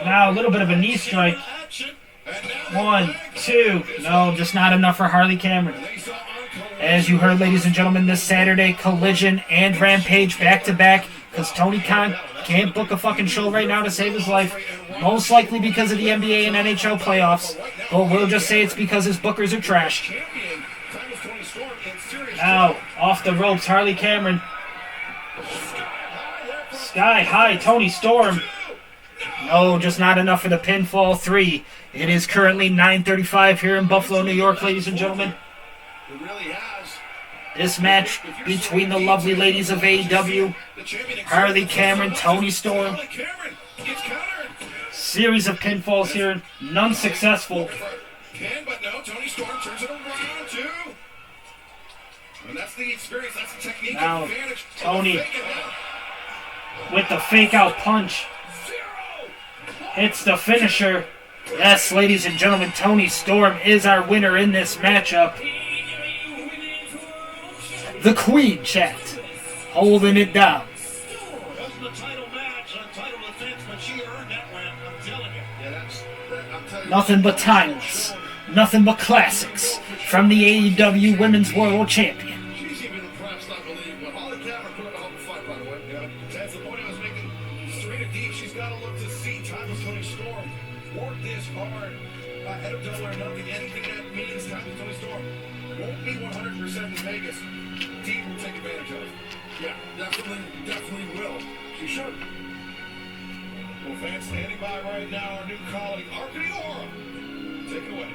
Now a little bit of a knee strike. 1, 2. No, just not enough for Harley Cameron. As you heard, ladies and gentlemen, this Saturday, Collision and Rampage back-to-back, because Tony Khan can't book a fucking show right now to save his life, most likely because of the NBA and NHL playoffs, but we'll just say it's because his bookers are trash. Now, off the ropes, Harley Cameron. Sky high, Toni Storm. No, just not enough for the pinfall 3. It is currently 9:35 here in Buffalo, New York, ladies and gentlemen. This match between the lovely ladies of AEW, Harley Cameron, Toni Storm. Series of pinfalls here, none successful. But no, Toni Storm turns it around too. And that's the experience, that's the technique. Now, Toni with the fake out punch. It's the finisher. Yes, ladies and gentlemen, Toni Storm is our winner in this matchup. The Queen, chat. Holding it down. Wasn't a title match, a title defense, but she earned that one, I'm telling you. I'm telling you. Nothing but timeless. Nothing but classics from the AEW Women's World Champion. She's even impressed, I believe. But Holly Cameron put up a hell of a fight, by the way. Yeah. As the point I was making, Serena Deeb, she's got to look to see timeless Toni Storm work this hard. Head of double or nothing, anything that means timeless Toni Storm won't be 100% in Vegas. Deeb will take advantage of it. Yeah, definitely will. She should. Well, fans standing by right now, our new colleague, Arkady Aura. Take it away.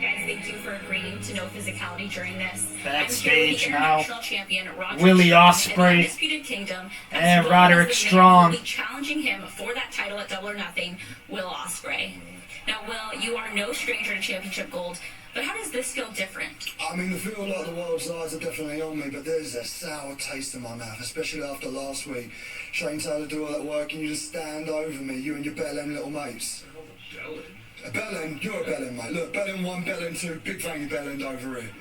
Guys, thank you for agreeing to no physicality during this. Backstage now, champion, Willie Ospreay and Roderick Strong. Challenging him for that title at Double or Nothing, Will Ospreay. Now, Will, you are no stranger to championship gold, but how does this feel different? I mean, I feel like the world's eyes are definitely on me, but there's a sour taste in my mouth, especially after last week. Shane Taylor do all that work and you just stand over me, you and your bellend little mates. A bellend? You're a bellend, mate. Look, bellend 1, bellend 2, big fan of bellend over here.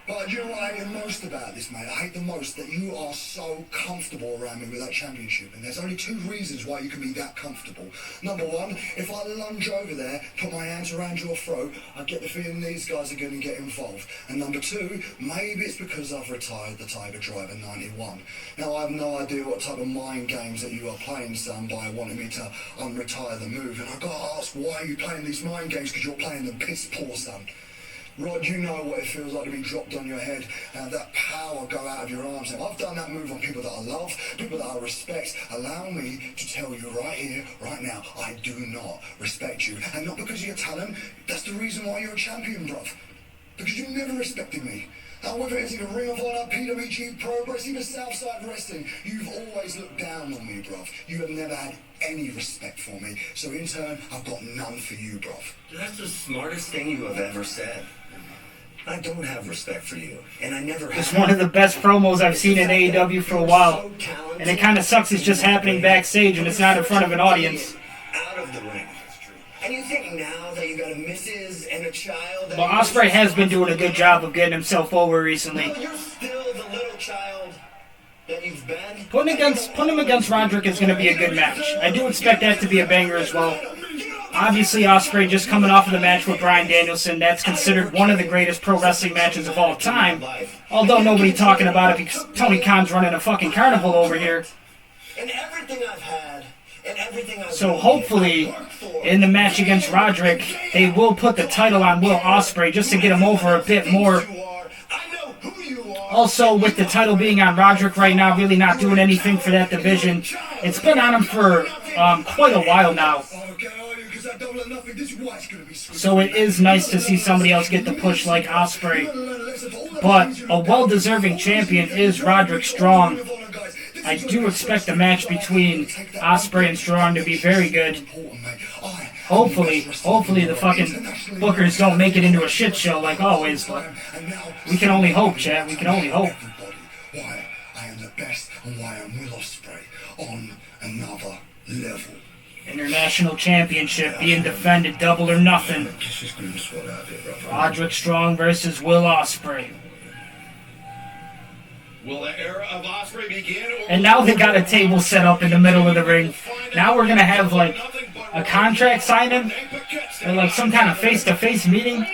But you know what I hate the most about this, mate? I hate the most that you are so comfortable around me with that championship. And there's only 2 reasons why you can be that comfortable. Number 1, if I lunge over there, put my hands around your throat, I get the feeling these guys are going to get involved. And number 2, maybe it's because I've retired the Tiger Driver 91. Now, I have no idea what type of mind games that you are playing, son, by wanting me to unretire the move. And I've got to ask, why are you playing these mind games? Because you're playing them piss poor, son. Rod, you know what it feels like to be dropped on your head and that power go out of your arms. Now, I've done that move on people that I love, people that I respect. Allow me to tell you right here, right now, I do not respect you. And not because of your talent, that's the reason why you're a champion, bruv. Because you never respected me. Now, whether it's in Ring of Honor, PWG, Progress, even Southside Wrestling, you've always looked down on me, bruv. You have never had any respect for me. So in turn, I've got none for you, bruv. That's the smartest thing you have ever said. I don't have respect for you, and I never have. It's one of the best promos I've seen in AEW for a while. And it kind of sucks it's just happening backstage and it's not in front of an audience. Out of the ring. And you think now that you got a missus and a child... Well, Ospreay has been doing a good job of getting himself over recently. No, you're still the little child that you've been. Putting him against Roderick is going to be a good match. I do expect that to be a banger as well. Obviously, Ospreay just coming off of the match with Bryan Danielson. That's considered one of the greatest pro wrestling matches of all time. Although nobody talking about it because Tony Khan's running a fucking carnival over here. And everything I've had, and everything I've So hopefully, in the match against Roderick, they will put the title on Will Ospreay just to get him over a bit more. Also, with the title being on Roderick right now, really not doing anything for that division. It's been on him for quite a while now. So it is nice to see somebody else get the push like Ospreay. But a well-deserving champion is Roderick Strong. I do expect the match between Ospreay and Strong to be very good. Hopefully the fucking bookers don't make it into a shit show like always, but we can only hope, chat. We can only hope. Why I am the best and why I'm Will Ospreay on another level. International Championship being defended, Double or Nothing. Roderick Strong versus Will Ospreay. Will the era of Ospreay begin? And now they got a table set up in the middle of the ring. Now we're gonna have like a contract signing or like some kind of face-to-face meeting.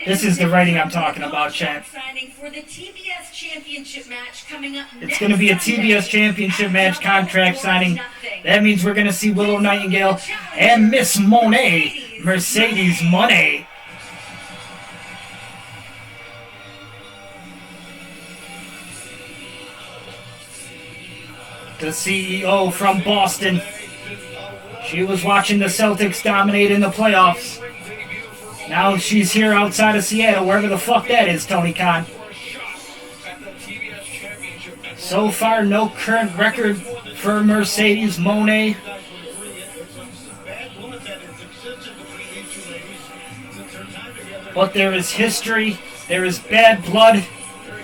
This is the writing I'm talking about, chat. For the TBS Championship match coming up It's going to be a TBS Championship match contract signing. That means we're going to see Willow Nightingale and Miss Monet, Mercedes Moné. The CEO from Boston. She was watching the Celtics dominate in the playoffs. Now she's here outside of Seattle, wherever the fuck that is, Tony Khan. So far, no current record for Mercedes Moné. But there is history, there is bad blood,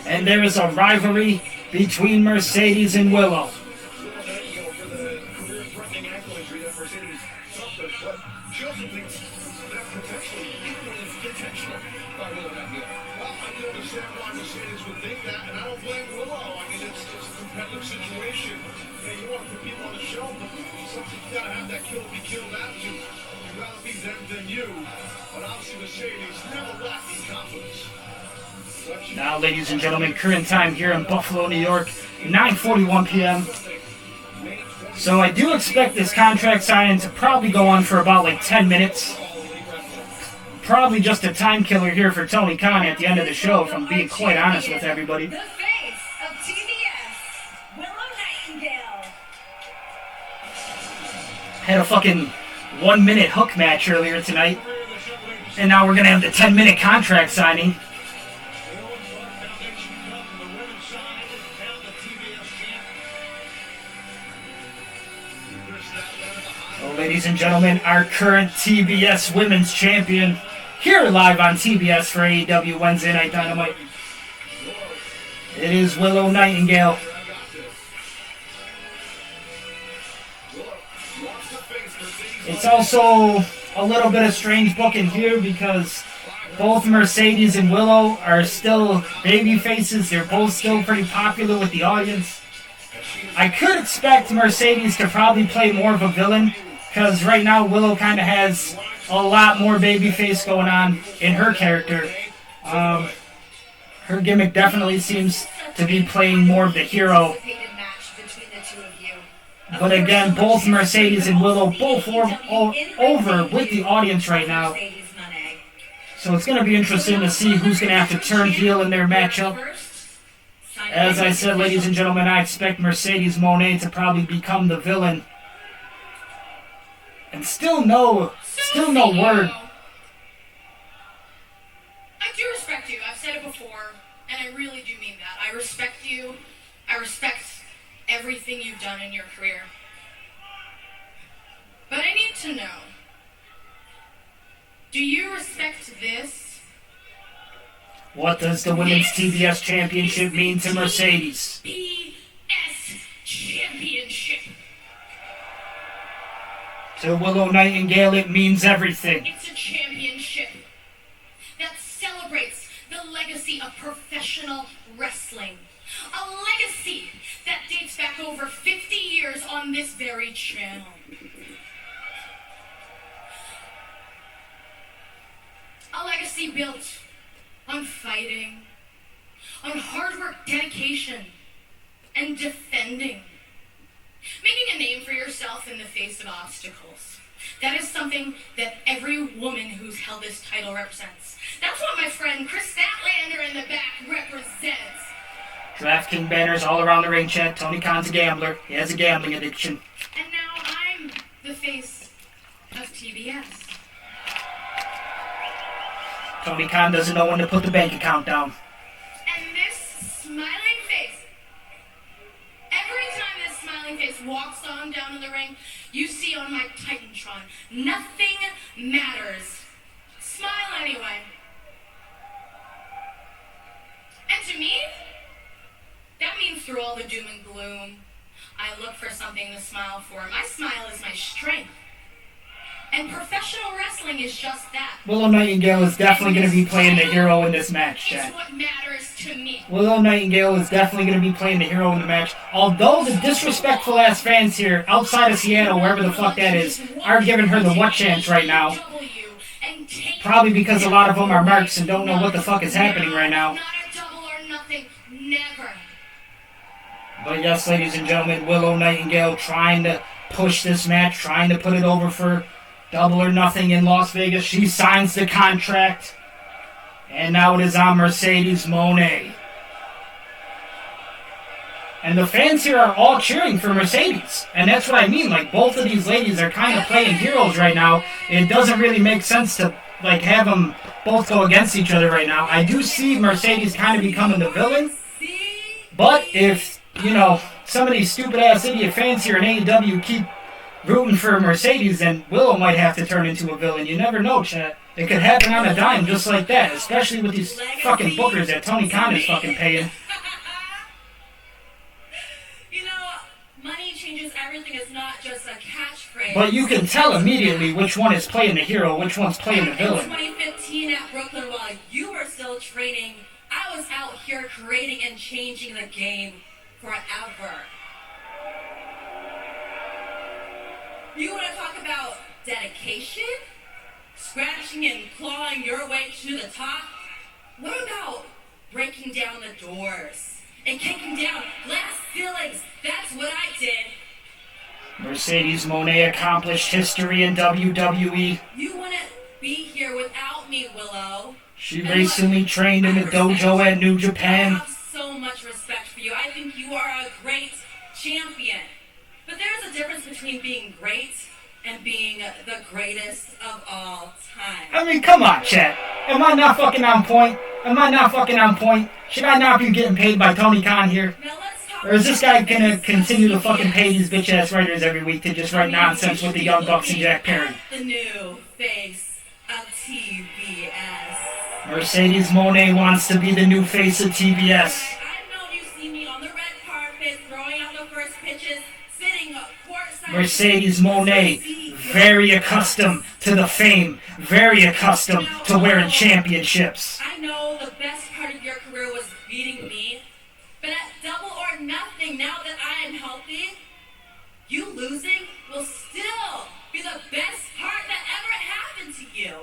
and there is a rivalry between Mercedes and Willow. Situation. You want to put people on the show, but sometimes you gotta have that kill be killed attitude. You'd rather be them than you. But obviously Mercedes never lacking confidence. Now, ladies and gentlemen, current time here in Buffalo, New York, 9:41 p.m. So I do expect this contract signing to probably go on for about like 10 minutes. Probably just a time killer here for Tony Khan at the end of the show, if I'm being quite honest with everybody. The face of TBS, Willow Nightingale. Had a fucking 1-minute hook match earlier tonight, and now we're gonna have the 10-minute contract signing. Well, ladies and gentlemen, our current TBS Women's Champion, here live on TBS for AEW Wednesday Night Dynamite. It is Willow Nightingale. It's also a little bit of strange booking here because both Mercedes and Willow are still baby faces. They're both still pretty popular with the audience. I could expect Mercedes to probably play more of a villain because right now Willow kind of has a lot more babyface going on in her character. Her gimmick definitely seems to be playing more of the hero. But again, both Mercedes and Willow both over with the audience right now. So it's going to be interesting to see who's going to have to turn heel in their matchup. As I said, ladies and gentlemen, I expect Mercedes Moné to probably become the villain. And still no word. I do respect you. I've said it before, and I really do mean that. I respect you. I respect everything you've done in your career. But I need to know, do you respect this? What does the Women's TBS Championship mean to Mercedes? TBS Championship. To Willow Nightingale, it means everything. It's a championship that celebrates the legacy of professional wrestling. A legacy that dates back over 50 years on this very channel. A legacy built on fighting, on hard work, dedication, and defending. Making a name for yourself in the face of obstacles. That is something that every woman who's held this title represents. That's what my friend Chris Statlander in the back represents. DraftKings banners all around the ring chat. Tony Khan's a gambler. He has a gambling addiction. And now I'm the face of TBS. Tony Khan doesn't know when to put the bank account down. And this smiling face, every time this smiling face walks on down in the ring, you see on my Titantron, nothing matters. Smile anyway. And to me, that means through all the doom and gloom, I look for something to smile for. My smile is my strength. And professional wrestling is just that. Willow Nightingale is definitely going to be playing the hero in this match, chat. It's what matters to me. Willow Nightingale is definitely going to be playing the hero in the match. Although the disrespectful ass fans here, outside of Seattle, wherever the fuck that is, are giving her the what chance right now. Probably because a lot of them are marks and don't know what the fuck is happening right now. Not a double or nothing. Never. But yes, ladies and gentlemen, Willow Nightingale trying to push this match, trying to put it over for Double or Nothing in Las Vegas. She signs the contract. And now it is on Mercedes Moné. And the fans here are all cheering for Mercedes. And that's what I mean. Like, both of these ladies are kind of playing heroes right now. It doesn't really make sense to, like, have them both go against each other right now. I do see Mercedes kind of becoming the villain. But if, you know, some of these stupid-ass idiot fans here in AEW keep rooting for Mercedes, then Willow might have to turn into a villain. You never know, chat. It could happen on a dime just like that, especially with these fucking bookers that Tony Khan is fucking paying. everything is not just a catchphrase. But you can tell immediately which one is playing the hero, which one's playing the In villain. 2015 at Brooklyn, while you were still training, I was out here creating and changing the game forever. You want to talk about dedication? Scratching and clawing your way to the top? What about breaking down the doors and kicking down glass ceilings? That's what I did. Mercedes Moné accomplished history in WWE. You wouldn't be here without me, Willow. She recently trained in the dojo at New I Japan. have so much respect for you. I think you are a great champion. But there's a difference between being great and being the greatest of all time. I mean, come on, chat. Am I not fucking on point? Am I not fucking on point? Should I not be getting paid by Tony Khan here? Or is this guy gonna continue to fucking pay these bitch-ass writers every week to just write nonsense with the Young Bucks and Jack Perry? The new face of TBS. Mercedes Moné wants to be the new face of TBS. I know you see me on the red carpet, throwing out the first pitches, sitting courtside. Mercedes Moné, very accustomed to the fame, very accustomed to wearing championships. I know the best part of your career was beating me, but at Double or Nothing, now that I am healthy, you losing will still be the best part that ever happened to you.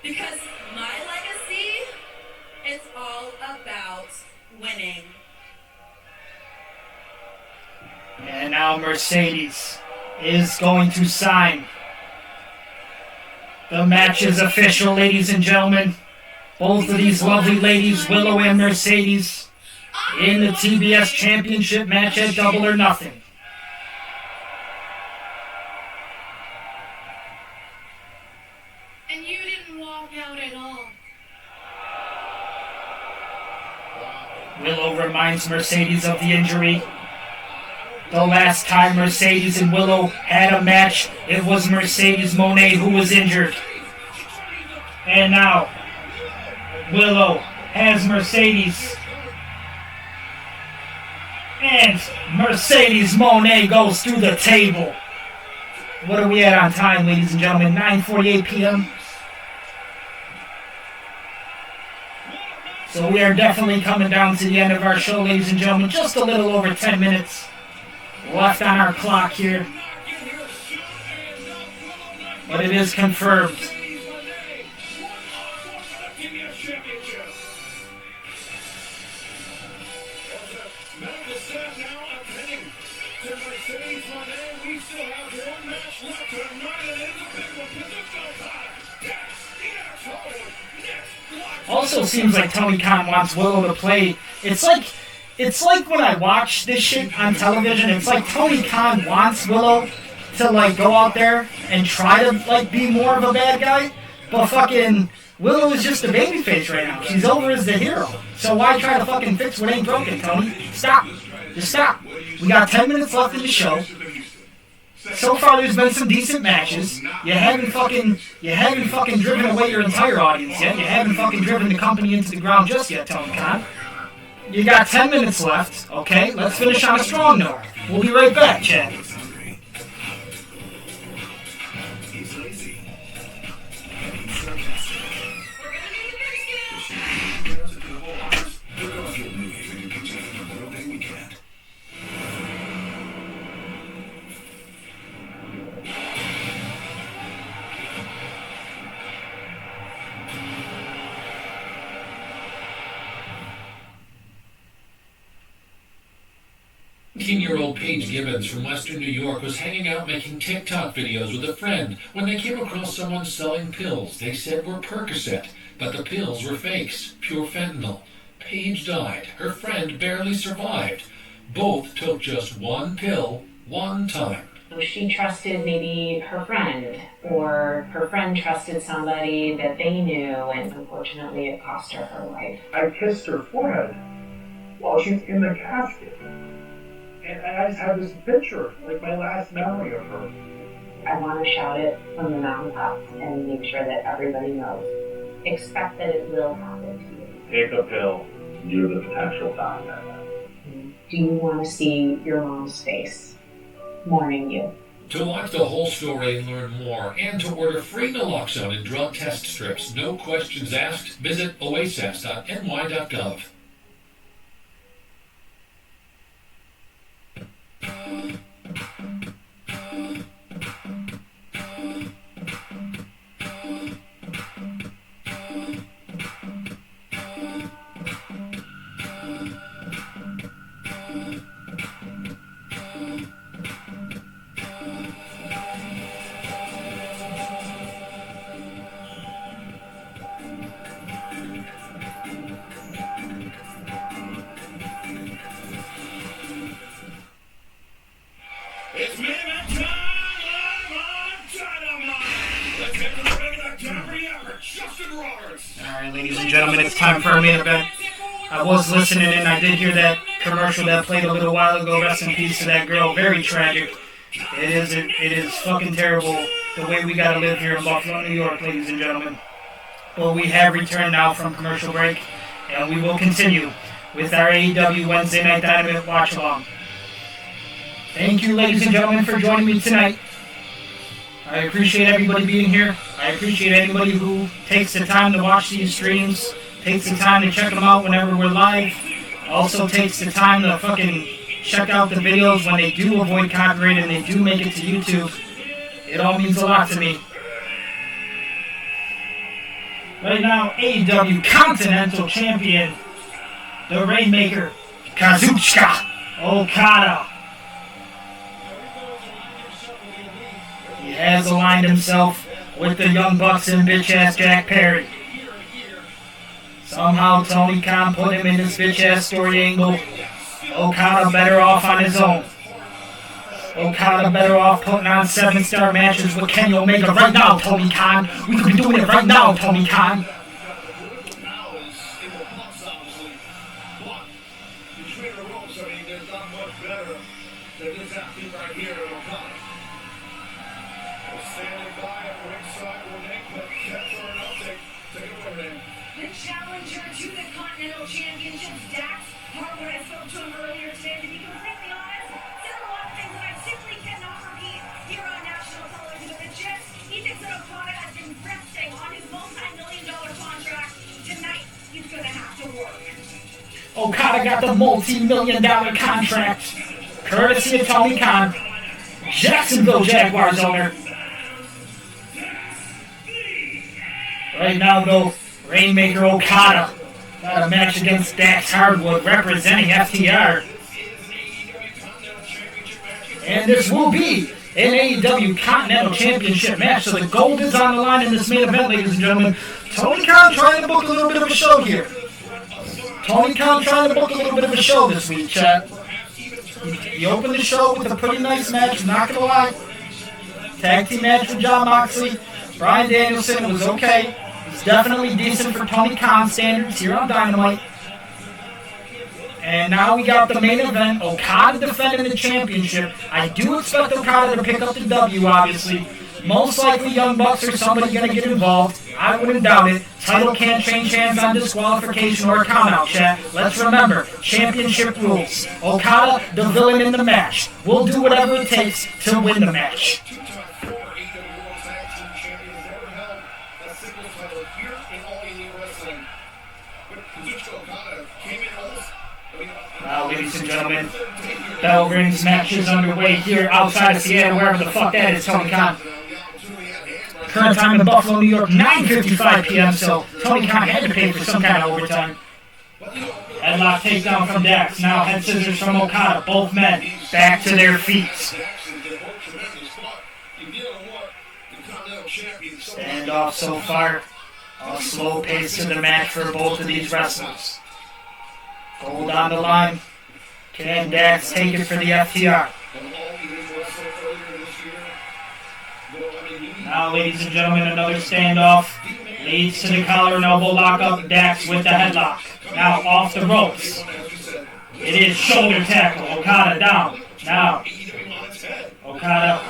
Because my legacy is all about winning. And now Mercedes is going to sign. The match is official, ladies and gentlemen. Both of these lovely ladies, Willow and Mercedes, in the TBS Championship match at Double or Nothing. And you didn't walk out at all. Willow reminds Mercedes of the injury. The last time Mercedes and Willow had a match, it was Mercedes Moné who was injured. And now, Willow has Mercedes. And Mercedes Moné goes through the table. What are we at on time, ladies and gentlemen? 9:48 p.m. So we are definitely coming down to the end of our show, ladies and gentlemen. Just a little over 10 minutes left on our clock here. But it is confirmed. Also seems like Tony Khan wants Willow to play. It's like when I watch this shit on television, it's like Tony Khan wants Willow to like go out there and try to like be more of a bad guy, but fucking Willow is just a babyface right now. She's over as the hero. So why try to fucking fix what ain't broken, Tony? Stop. Just stop. We got 10 minutes left in the show. So far, there's been some decent matches. You haven't fucking driven away your entire audience yet. You haven't fucking driven the company into the ground just yet, Tony Khan. You got 10 minutes left, okay? Let's finish on a strong note. We'll be right back, Chad. Year-old Paige Gibbons from Western New York was hanging out making TikTok videos with a friend when they came across someone selling pills they said were Percocet, but the pills were fakes, pure fentanyl. Paige died. Her friend barely survived. Both took just one pill, one time. She trusted maybe her friend, or her friend trusted somebody that they knew, and unfortunately it cost her her life. I kissed her forehead while she's in the casket. And I just have this picture, like my last memory of her. I want to shout it from the mountaintops and make sure that everybody knows. Expect that it will happen to you. Take a pill. You're the potential dying. Do you want to see your mom's face? mourning you. To watch the whole story and learn more, and to order free naloxone and drug test strips, no questions asked, visit oasis.ny.gov. It's main event time on Dynamite. Let's get to the ring of the Calvary Ever, Justin Roberts. Alright, ladies and gentlemen, it's time for our main event. I was listening and I did hear that commercial that played a little while ago. Rest in peace to that girl. Very tragic. It is fucking terrible the way we gotta live here in Buffalo, New York, ladies and gentlemen. But we have returned now from commercial break, and we will continue with our AEW Wednesday Night Dynamite Watchalong. Thank you, ladies and gentlemen, for joining me tonight. I appreciate everybody being here. I appreciate anybody who takes the time to watch these streams, takes the time to check them out whenever we're live, also takes the time to fucking check out the videos when they do avoid copyright and they do make it to YouTube. It all means a lot to me. Right now, AEW Continental Champion, the Rainmaker, Kazuchika Okada. He has aligned himself with the Young Bucks and bitch-ass Jack Perry. Somehow Tony Khan put him in this bitch-ass story angle. Okada better off on his own. Okada better off putting on 7-star matches with Kenny Omega right now, Tony Khan. We could be doing it right now, Tony Khan. Okada got the multi-million-dollar contract, courtesy of Tony Khan, Jacksonville Jaguars owner. Right now, though, Rainmaker Okada got a match against Dax Hardwood representing FTR. And this will be an AEW Continental Championship match, so the gold is on the line in this main event, ladies and gentlemen. Tony Khan trying to book a little bit of a show here. Tony Khan trying to book a little bit of a show this week, chat. He opened the show with a pretty nice match, not gonna lie. Tag team match with John Moxley. Bryan Danielson, it was okay. It's definitely decent for Tony Khan standards here on Dynamite. And now we got the main event, Okada defending the championship. I do expect Okada to pick up the W, obviously. Most likely Young Bucks or somebody going to get involved. I wouldn't doubt it. Title can't change hands on disqualification or a count-out, chat. Let's remember, championship rules. Okada, the villain in the match. We'll do whatever it takes to win the match. Now, ladies and gentlemen, bell rings, match is underway here outside of Seattle, wherever the fuck that is, Tony Khan. Current time in Buffalo, New York, 9:55 p.m., so Tony Khan had to pay for some kind of overtime. Headlock takedown from Dax, now head scissors from Okada, both men back to their feet. Standoff so far, a slow pace to the match for both of these wrestlers. Gold on the line, can Dax take it for the FTR? Now, ladies and gentlemen, another standoff leads to the collar and elbow lockup. Dax with the headlock. Now off the ropes. It is shoulder tackle. Okada down. Now, Okada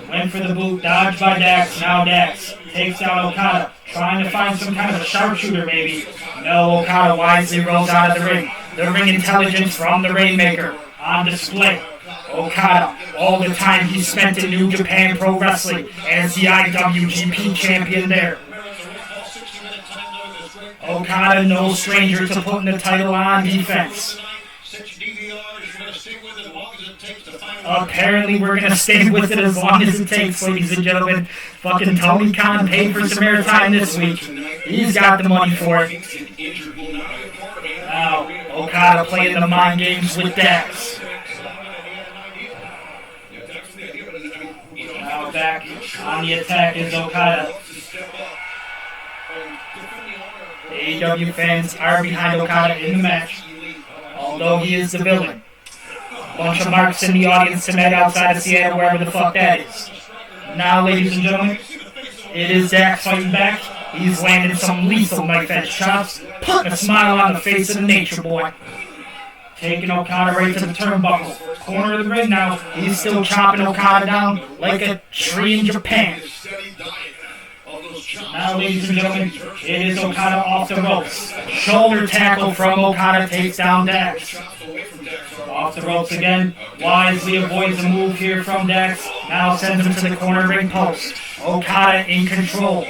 went for the boot. Dodged by Dax. Now Dax takes down Okada. Trying to find some kind of a sharpshooter, maybe. No, Okada wisely rolls out of the ring. The ring intelligence from the Rainmaker on display. Okada, all the time he spent in New Japan Pro Wrestling as the IWGP champion there. Okada, no stranger to putting the title on defense. Apparently, we're going to stay with it as long as it takes, ladies and gentlemen. Fucking Tony Khan paid for some airtime this week. He's got the money for it. Now, Okada playing the mind games with Dax. Now back on the attack is Okada. AEW fans are behind Okada in the match, although he is the villain. Bunch of marks in the audience tonight outside of Seattle, wherever the fuck that is. Now, ladies and gentlemen, it is Dax fighting back. He's landing some lethal knife-edge chops, putting a smile on the face of the Nature Boy. Taking Okada right to the turnbuckle. Corner of the ring now. He's still chopping Okada down like a tree in Japan. Now, ladies and gentlemen, it is Okada off the ropes. Shoulder tackle from Okada takes down Dax. Off the ropes again. Wisely avoids a move here from Dax. Now sends him to the corner ring post. Okada in control.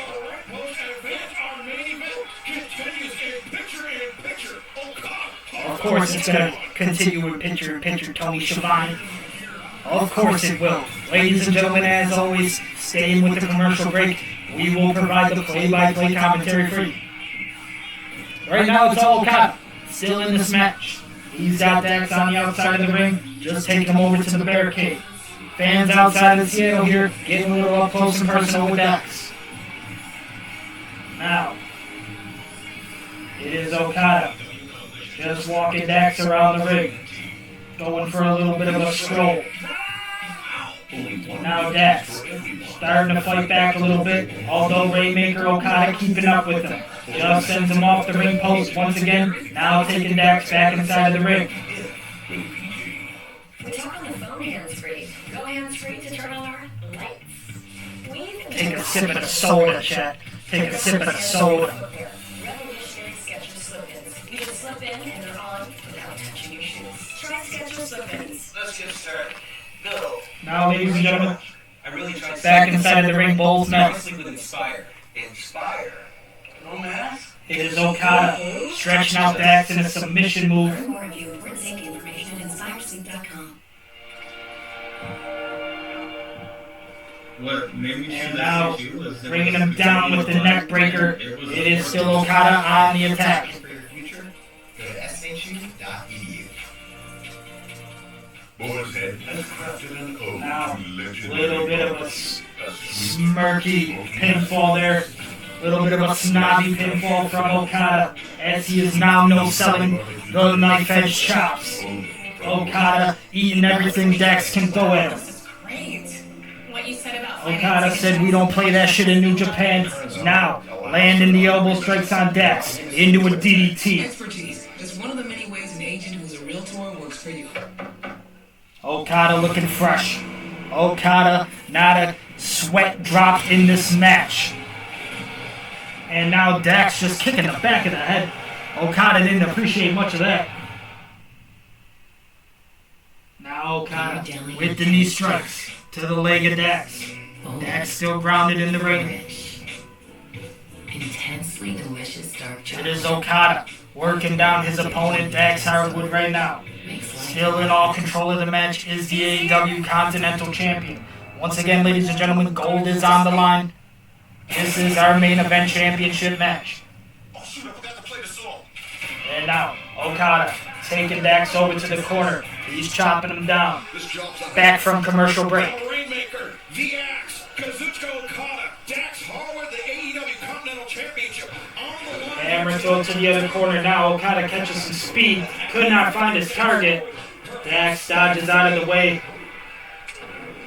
Of course it's going to continue with picture-in-picture Tony Schiavone. Of course it will. Ladies and gentlemen, as always, staying with the commercial break, we will provide the play-by-play commentary for you. Right now it's all Okada, still in this match. He's got Dax on the outside of the ring, just taking him over to the barricade. Fans outside of Seattle here getting a little up close and personal with Dax. Now, it is Okada. Just walking Dax around the ring. Going for a little bit of a stroll. Now Dax starting to fight back a little bit, although Rainmaker Okada keeping up with him. Just sends him off the ring post once again, now taking Dax back inside of the ring. We talk on the phone hands-free. Go hands-free to turn on our lights. Take a sip of the soda, chat. Take a sip of the soda. Revolutionary Skechers slip-ins. You can slip in and they're on without touching your shoes. Try Skechers slip-ins. Let's get started. Go. Now, ladies and gentlemen, I really tried back inside of the ring, Bulls match. Honestly, with Inspire. Inspire? No mask? It is Okada stretching out Dax in a submission move. For more review and safety information at InspireSleep.com. What made me And now, bringing him down with the neck breaker, it is still Okada on the attack. For your future, go to shu.edu. Boar's Head has crafted an ode Now, to legendary little bit of a artists, smirky pinfall there. Little bit of a snobby pinfall from Okada, as he is now no-selling the knife-edge chops. Okada eating everything Dax can throw at him. Great. What you said about Okada said we don't play that shit in New Japan. Now, landing the elbow strikes on Dax into a DDT. Expertise is one of the many ways an agent who's a realtor works for you. Okada looking fresh. Okada, not a sweat drop in this match. And now Dax just kicking the back of the head. Okada didn't appreciate much of that. Now Okada with the knee strikes to the leg of Dax. Dax still grounded in the ring. Intensely delicious dark It chocolate. is Okada working down his opponent, Dax Hardwood, right now. Still in all control of the match is the AEW Continental Champion. Once again, ladies and gentlemen, gold is on the line. This is our main event championship match. And now, Okada taking Dax over to the corner. He's chopping him down. Back from commercial break. Rainmaker, the Axe, Kazuchika Okada, Dax Harwood, the AEW Continental Championship on the line. Hammer throw to the other corner now. Okada catches some speed. Could not find his target. Dax dodges out of the way.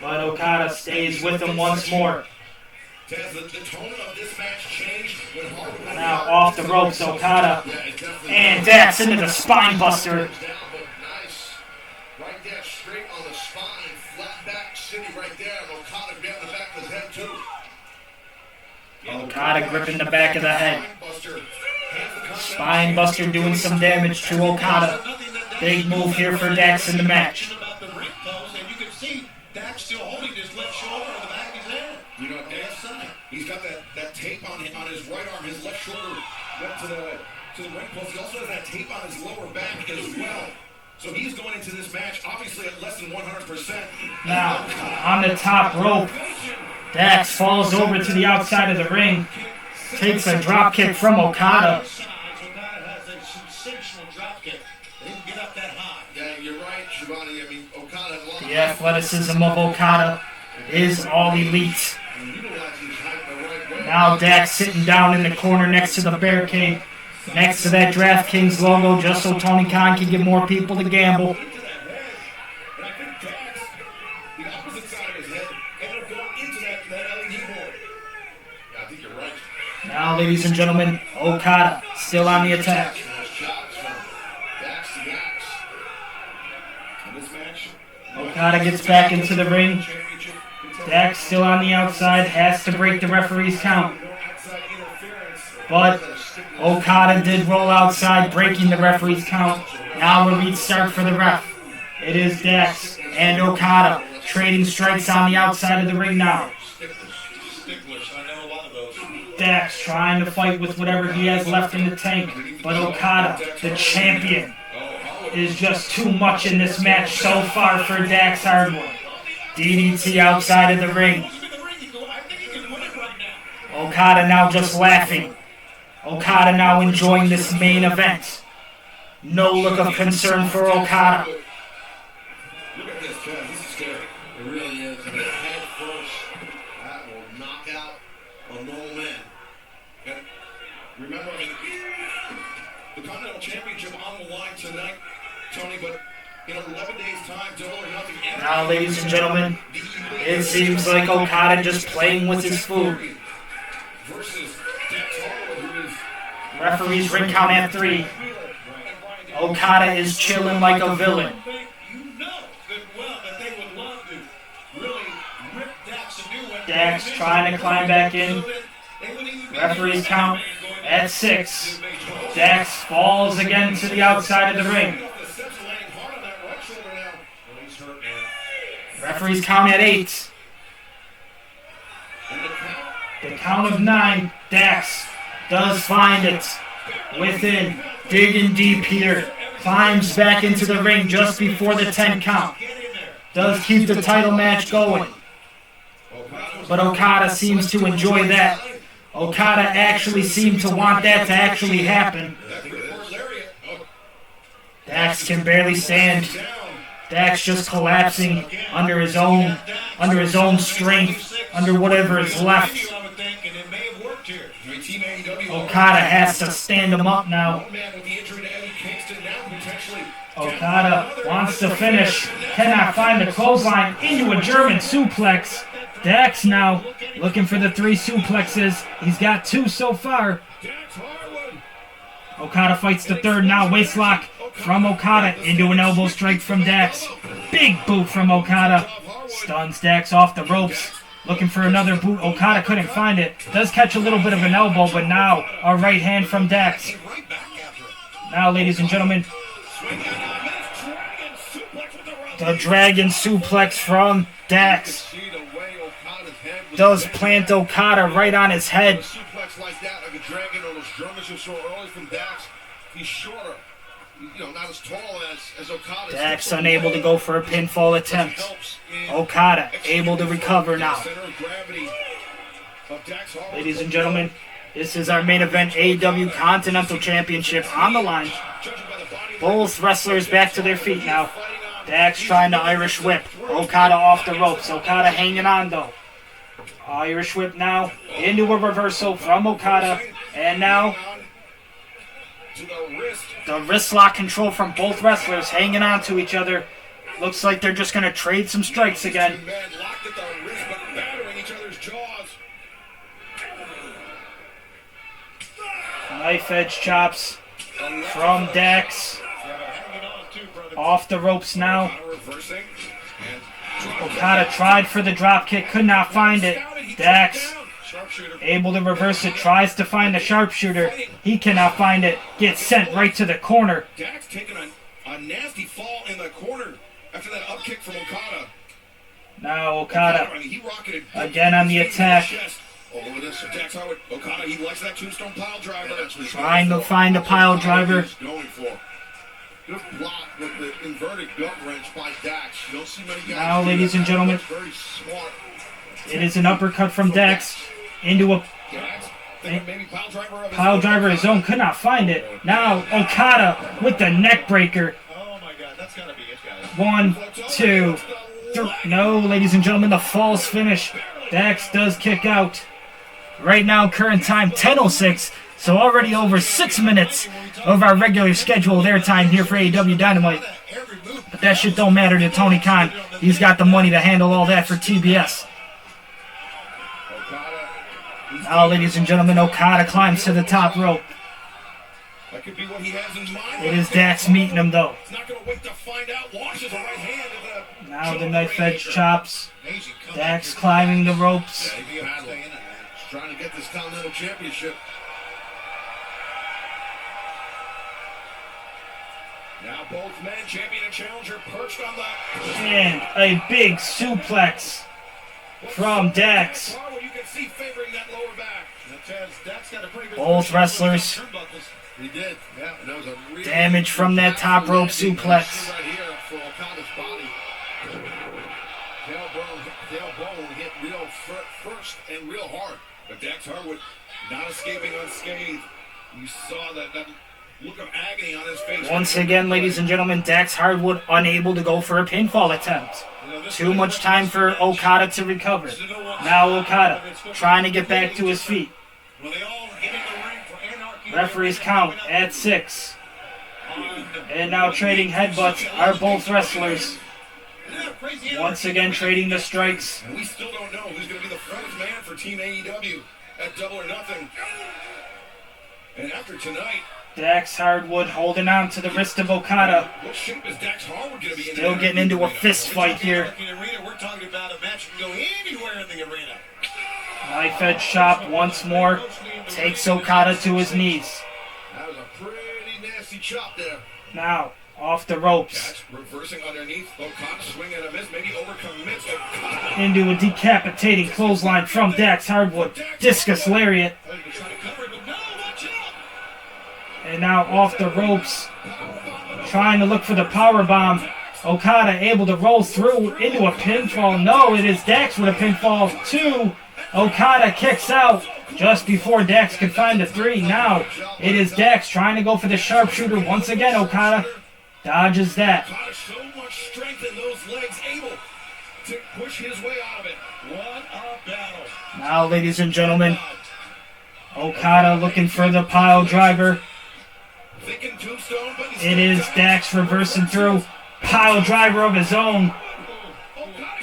But Okada stays with him once more. The tone of this match changed when Harwood Now off the ropes, Okada. And Dax into the spine buster. nice. Right there, straight on the spine, flat back, city right there. And Okada grabbing the back of his head too. Okada gripping the back of the head. Spine buster doing some damage to Okada. Big move here for Dax in the match. He's got that tape on his right arm. His left shoulder went to the ring post. He also has that tape on his lower back as well. So he's going into this match, obviously at less than 100%. Now, on the top rope, Dax falls over to the outside of the ring, takes a drop kick from Okada. Okada has a sensational drop kick. They didn't get up that high. Yeah, you're right, Shivani. I mean, Okada has a lot The athleticism of Okada is all elite. Now Dax sitting down in the corner next to the barricade, next to that DraftKings logo, just so Tony Khan can get more people to gamble. Now, ladies and gentlemen, Okada still on the attack. Okada gets back into the ring. Dax still on the outside, has to break the referee's count. But Okada did roll outside, breaking the referee's count. Now a restart for the ref. It is Dax and Okada trading strikes on the outside of the ring now. Dax trying to fight with whatever he has left in the tank. But Okada, the champion, is just too much in this match so far for Dax Hardwood. DDT outside of the ring. Okada now just laughing. Okada now enjoying this main event. No look of concern for Okada. Look at this, Ken. This is scary. It really is. I mean, head first, that will knock out a normal man. And remember, I mean, the Continental Championship on the line tonight, Tony, but in 11 days' time, double or nothing. Now, ladies and gentlemen, it seems like Okada just playing with his food. Referee's ring count at 3. Okada is chilling like a villain. Dax trying to climb back in. Referee's count at 6. Dax falls again to the outside of the ring. Referee's count at 8. The count of 9. Dax does find it within. Digging deep here. Climbs back into the ring just before the 10 count. Does keep the title match going. But Okada seems to enjoy that. Okada actually seemed to want that to actually happen. Dax can barely stand. Dax just collapsing under his own strength, under whatever is left. Okada has to stand him up now. Okada wants to finish, cannot find the clothesline, into a German suplex. Dax now looking for the 3 suplexes. He's got 2 so far. Okada fights the 3rd now. Waistlock from Okada into an elbow strike from Dax. Big boot from Okada. Stuns Dax off the ropes. Looking for another boot. Okada couldn't find it. Does catch a little bit of an elbow, but now a right hand from Dax. Now, ladies and gentlemen, the Dragon Suplex from Dax does plant Okada right on his head. Suplex like that, like a dragon or those Germans you saw early from Dax. He's shorter, not as tall as Okada. Dax unable to go for a pinfall attempt. Okada able to recover now. Ladies and gentlemen, this is our main event, AEW Continental Championship on the line. Both wrestlers back to their feet now. Dax trying to Irish whip. Okada off the ropes. Okada hanging on though. Irish whip now into a reversal from Okada. And now the wrist lock control from both wrestlers hanging on to each other. Looks like they're just going to trade some strikes again. Knife edge chops from Dax. Off the ropes now. Okada tried for the drop kick, could not find it. Dax able to reverse it, tries to find the sharpshooter. He cannot find it. Gets sent right to the corner. Dax taking a nasty fall in the corner after that up kick from Okada. Now Okada again on the attack. all over this. Dax Harwood, Okada, he likes that tombstone pile driver. Trying to find a pile driver. Going for. Good block with the inverted gut wrench by Dax. You don't see many guys. Now, ladies and gentlemen, very smart. it is an uppercut from Dax into a pile driver of his own. Could not find it. Now Okada with the neck breaker. Oh my God, that's gotta be it, guys. 1, 2, 3. No, ladies and gentlemen, the false finish. Dax does kick out. Right now, current time 10:06. So already over 6 minutes of our regular scheduled airtime here for AEW Dynamite. But that shit don't matter to Tony Khan. He's got the money to handle all that for TBS. Now, ladies and gentlemen, Okada climbs to the top rope. That could be what he has in mind. It is Dax meeting him, though. He's not going to wait to find out. Launches a right hand of the Now the knife edge chops. Dax climbing the ropes. He's trying to get this Continental Championship. Now both men, champion and challenger, perched on the... And a big suplex from Dax. You can see favoring that lower back. Dax got a pretty good Both wrestlers. He did. Yeah, and that was a real Damage from that top rope suplex. right here for Okada's body. Tailbone hit real first and real hard. But Dax Harwood not escaping unscathed. You saw that look of agony on his face. Once again, ladies and gentlemen, Dax Harwood unable to go for a pinfall attempt. Too much time for Okada to recover. Now Okada trying to get back to his feet. Referee's count at 6. And now trading headbutts are both wrestlers. Once again trading the strikes. And we still don't know who's going to be the fourth man for Team AEW at Double or Nothing. And after tonight, Dax Harwood holding on to the wrist of Okada. what shape is Dax Harwood going to be in? Still getting into a fist fight here. We're talking about a match that can go anywhere in the arena. Knife edge chop once more. Takes Okada to his knees. That was a pretty nasty chop there. Now, off the ropes. Dax reversing underneath. Okada swing and a miss. Maybe overcommits. Okada. Into a decapitating clothesline from Dax Harwood. Discus lariat. And now off the ropes. Trying to look for the power bomb. Okada able to roll through into a pinfall. No, it is Dax with a pinfall. 2. Okada kicks out just before Dax can find the 3. Now it is Dax trying to go for the sharpshooter once again. Okada dodges that. Okada so much strength in those legs, able to push his way out of it. What a battle. Now, ladies and gentlemen, Okada looking for the pile driver. Thinking tombstone, but It is Dax reversing through. Pile driver of his own.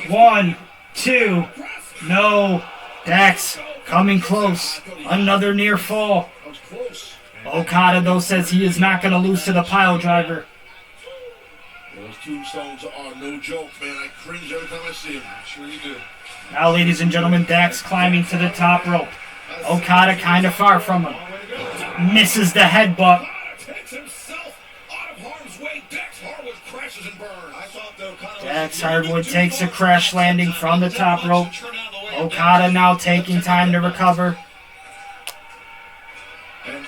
1, 2. No. Dax coming close. Another near fall. Okada, though, says he is not going to lose to the pile driver. Those tombstones are no joke, man. I cringe every time I see them. Sure you do. Now, ladies and gentlemen, Dax climbing to the top rope. Okada kind of far from him. Misses the headbutt. Takes himself out of harm's way. Dax Harwood crashes and burns. I thought the Okada Dax Harwood takes a crash landing from the top rope. Okada now taking time to recover. And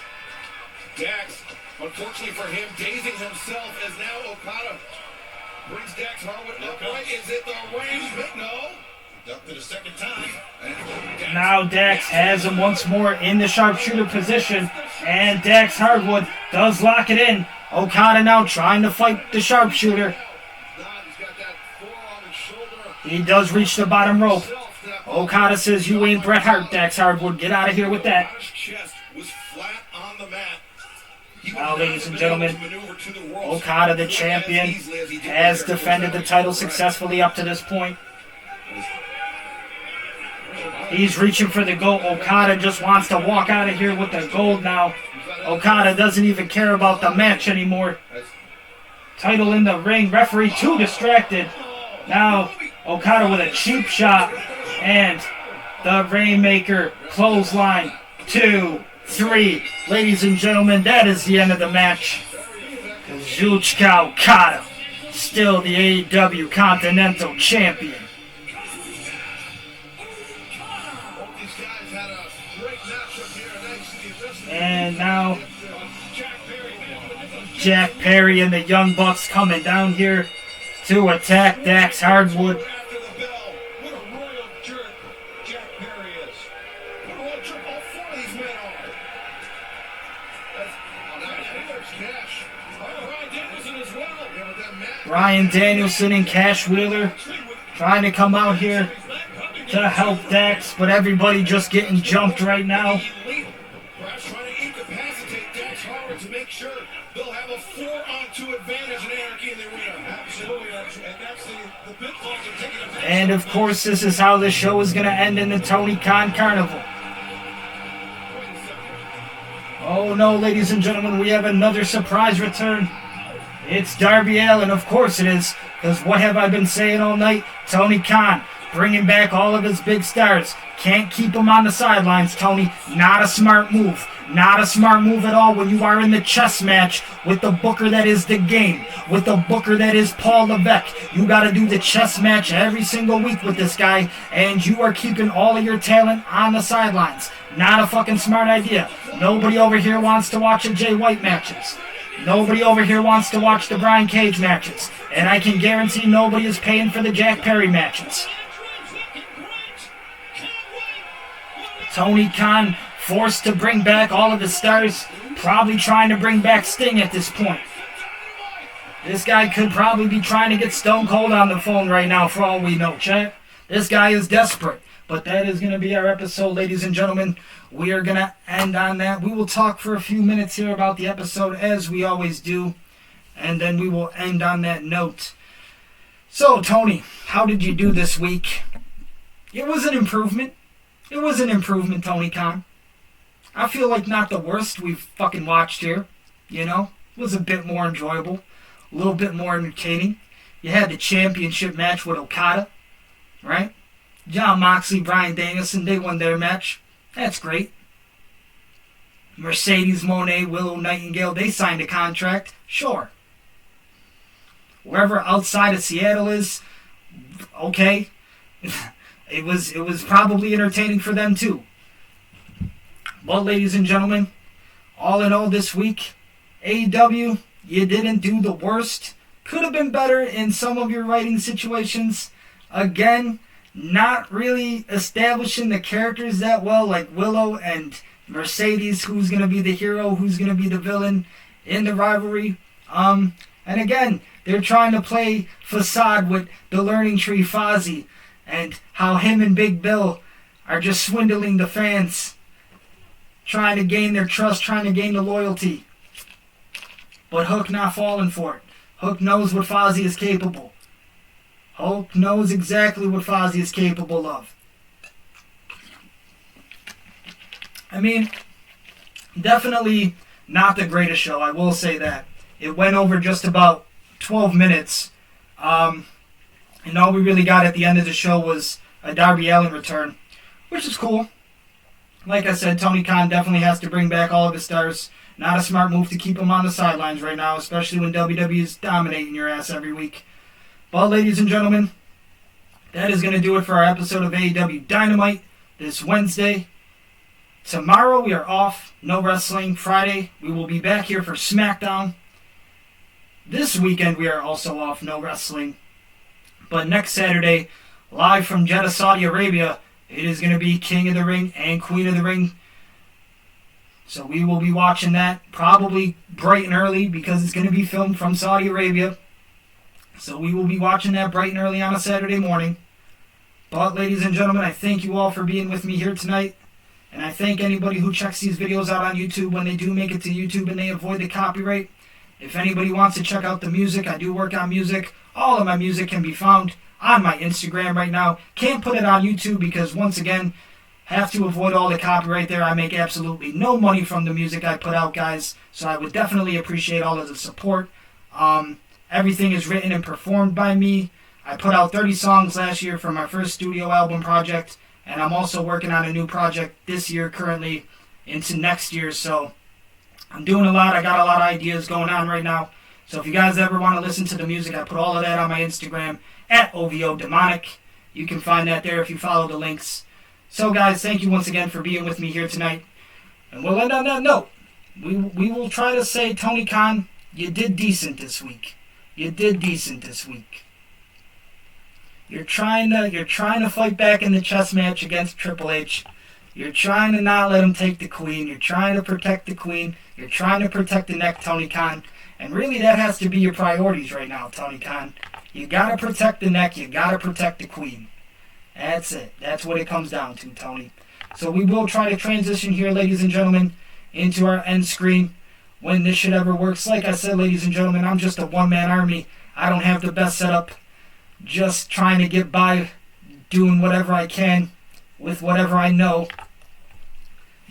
Dax, unfortunately for him, dazing himself as now Okada brings Dax Harwood upright. Is it the range? No. Up to the second time. Now Dax has him once more in the sharpshooter position. And Dax Harwood does lock it in. Okada now trying to fight the sharpshooter. He does reach the bottom rope. Okada says, "You ain't Bret Hart, Dax Harwood. Get out of here with that." Chest was flat on the mat. Now, ladies and gentlemen, Okada, the champion, has defended the title successfully up to this point. He's reaching for the gold. Okada just wants to walk out of here with the gold now. Okada doesn't even care about the match anymore. Title in the ring. Referee too distracted. Now Okada with a cheap shot. And the Rainmaker clothesline. 2, 3. Ladies and gentlemen, that is the end of the match. Kazuchika Okada, still the AEW Continental Champion. These guys had a And now Jack Perry and the Young Bucks coming down here to attack Dax Hardwood. Ryan Danielson and Cash Wheeler trying to come out here to help Dax, but everybody just getting jumped right now. Perhaps trying to incapacitate Dax Harwood to make sure they'll have a 4-on-2 advantage in Anarchy in the arena. Absolutely, and that's the pitfalls are taking advantage. And of course, this is how the show is going to end in the Tony Khan Carnival. Oh no, ladies and gentlemen, we have another surprise return. It's Darby Allin, of course it is, because what have I been saying all night? Tony Khan bringing back all of his big stars. Can't keep them on the sidelines, Tony. Not a smart move. Not a smart move at all when you are in the chess match with the booker that is the game, with the booker that is Paul Levesque. You got to do the chess match every single week with this guy, and you are keeping all of your talent on the sidelines. Not a fucking smart idea. Nobody over here wants to watch the Jay White matches. Nobody over here wants to watch the Brian Cage matches. And I can guarantee nobody is paying for the Jack Perry matches. Tony Khan forced to bring back all of his stars. Probably trying to bring back Sting at this point. This guy could probably be trying to get Stone Cold on the phone right now for all we know, chat. This guy is desperate. But that is going to be our episode, ladies and gentlemen. We are going to end on that. We will talk for a few minutes here about the episode, as we always do. And then we will end on that note. So, Tony, how did you do this week? It was an improvement. It was an improvement, Tony Khan. I feel like not the worst we've fucking watched here. You know? It was a bit more enjoyable. A little bit more entertaining. You had the championship match with Okada. Right? John Moxley, Bryan Danielson, they won their match. That's great. Mercedes Moné, Willow Nightingale, they signed a contract. Sure. Wherever outside of Seattle is, okay. It was probably entertaining for them too. But ladies and gentlemen, all in all this week, AEW, you didn't do the worst. Could have been better in some of your writing situations. Again, not really establishing the characters that well, like Willow and Mercedes, who's going to be the hero, who's going to be the villain in the rivalry. And again, they're trying to play facade with the Learning Tree Fozzy and how him and Big Bill are just swindling the fans, trying to gain their trust, trying to gain the loyalty. But Hook not falling for it. Hook knows what Fozzy is capable. Hook knows exactly what Fozzy is capable of. I mean, definitely not the greatest show, I will say that. It went over just about 12 minutes. And all we really got at the end of the show was a Darby Allin return, which is cool. Like I said, Tony Khan definitely has to bring back all of his stars. Not a smart move to keep them on the sidelines right now, especially when WWE is dominating your ass every week. Well, ladies and gentlemen, that is going to do it for our episode of AEW Dynamite this Wednesday. Tomorrow we are off, no wrestling. Friday we will be back here for SmackDown. This weekend we are also off, no wrestling. But next Saturday, live from Jeddah, Saudi Arabia, it is going to be King of the Ring and Queen of the Ring. So we will be watching that probably bright and early because it's going to be filmed from Saudi Arabia. So we will be watching that bright and early on a Saturday morning. But ladies and gentlemen, I thank you all for being with me here tonight. And I thank anybody who checks these videos out on YouTube when they do make it to YouTube and they avoid the copyright. If anybody wants to check out the music, I do work on music. All of my music can be found on my Instagram right now. Can't put it on YouTube because, once again, have to avoid all the copyright there. I make absolutely no money from the music I put out, guys. So I would definitely appreciate all of the support. Everything is written and performed by me. I put out 30 songs last year for my first studio album project. And I'm also working on a new project this year currently into next year. So I'm doing a lot. I got a lot of ideas going on right now. So if you guys ever want to listen to the music, I put all of that on my Instagram at OVO Demonic. You can find that there if you follow the links. So, guys, thank you once again for being with me here tonight. And we'll end on that note. We will try to say, Tony Khan, you did decent this week. You did decent this week. You're trying to fight back in the chess match against Triple H. You're trying to not let him take the queen. You're trying to protect the queen. You're trying to protect the neck, Tony Khan. And really, that has to be your priorities right now, Tony Khan. You gotta protect the neck. You gotta protect the queen. That's it. That's what it comes down to, Tony. So we will try to transition here, ladies and gentlemen, into our end screen when this shit ever works. Like I said, ladies and gentlemen, I'm just a one-man army. I don't have the best setup. Just trying to get by, doing whatever I can with whatever I know.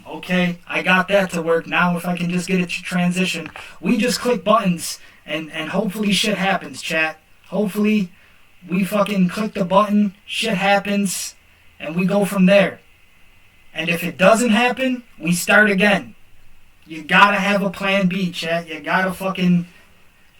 Okay, I got that to work. Now if I can just get it to transition. We just click buttons and hopefully shit happens, chat. Hopefully we fucking click the button, shit happens, and we go from there. And if it doesn't happen, we start again. You gotta have a plan B, chat. You gotta fucking...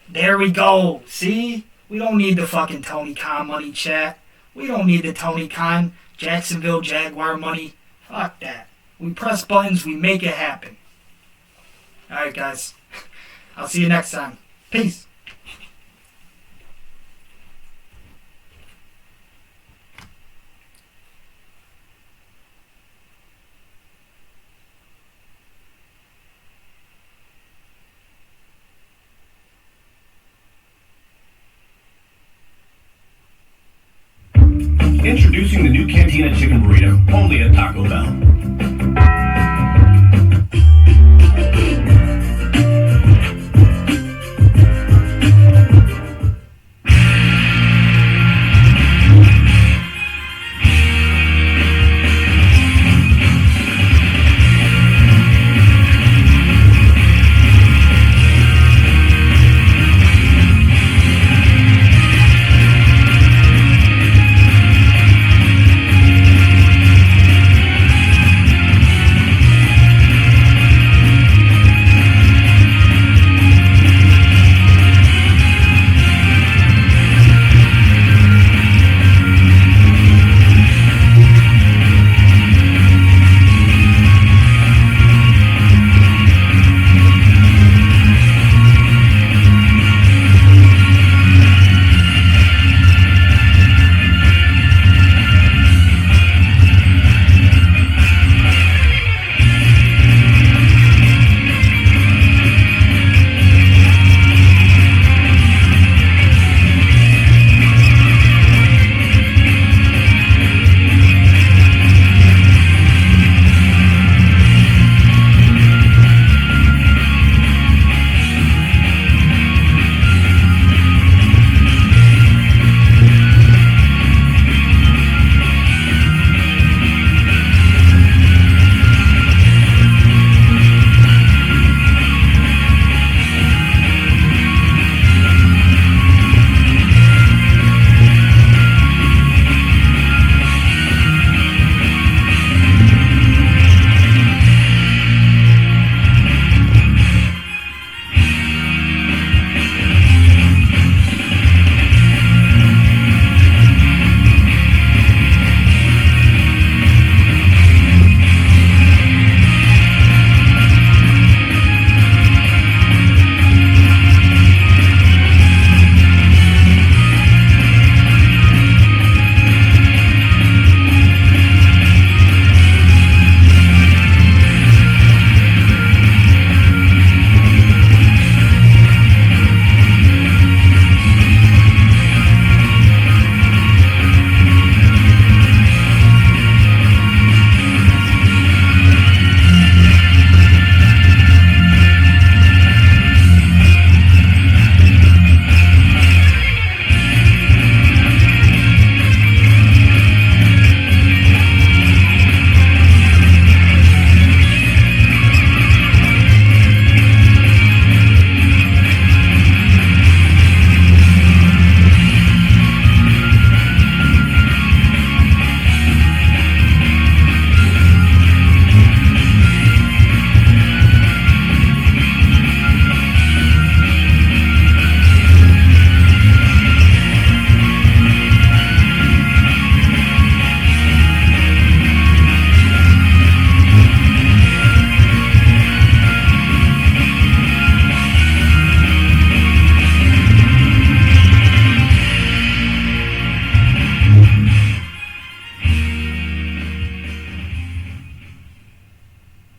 There we go. See? We don't need the fucking Tony Khan money, chat. We don't need the Tony Khan Jacksonville Jaguar money. Fuck that. We press buttons, we make it happen. Alright, guys. I'll see you next time. Peace. Introducing the new Cantina Chicken Burrito, only at Taco Bell.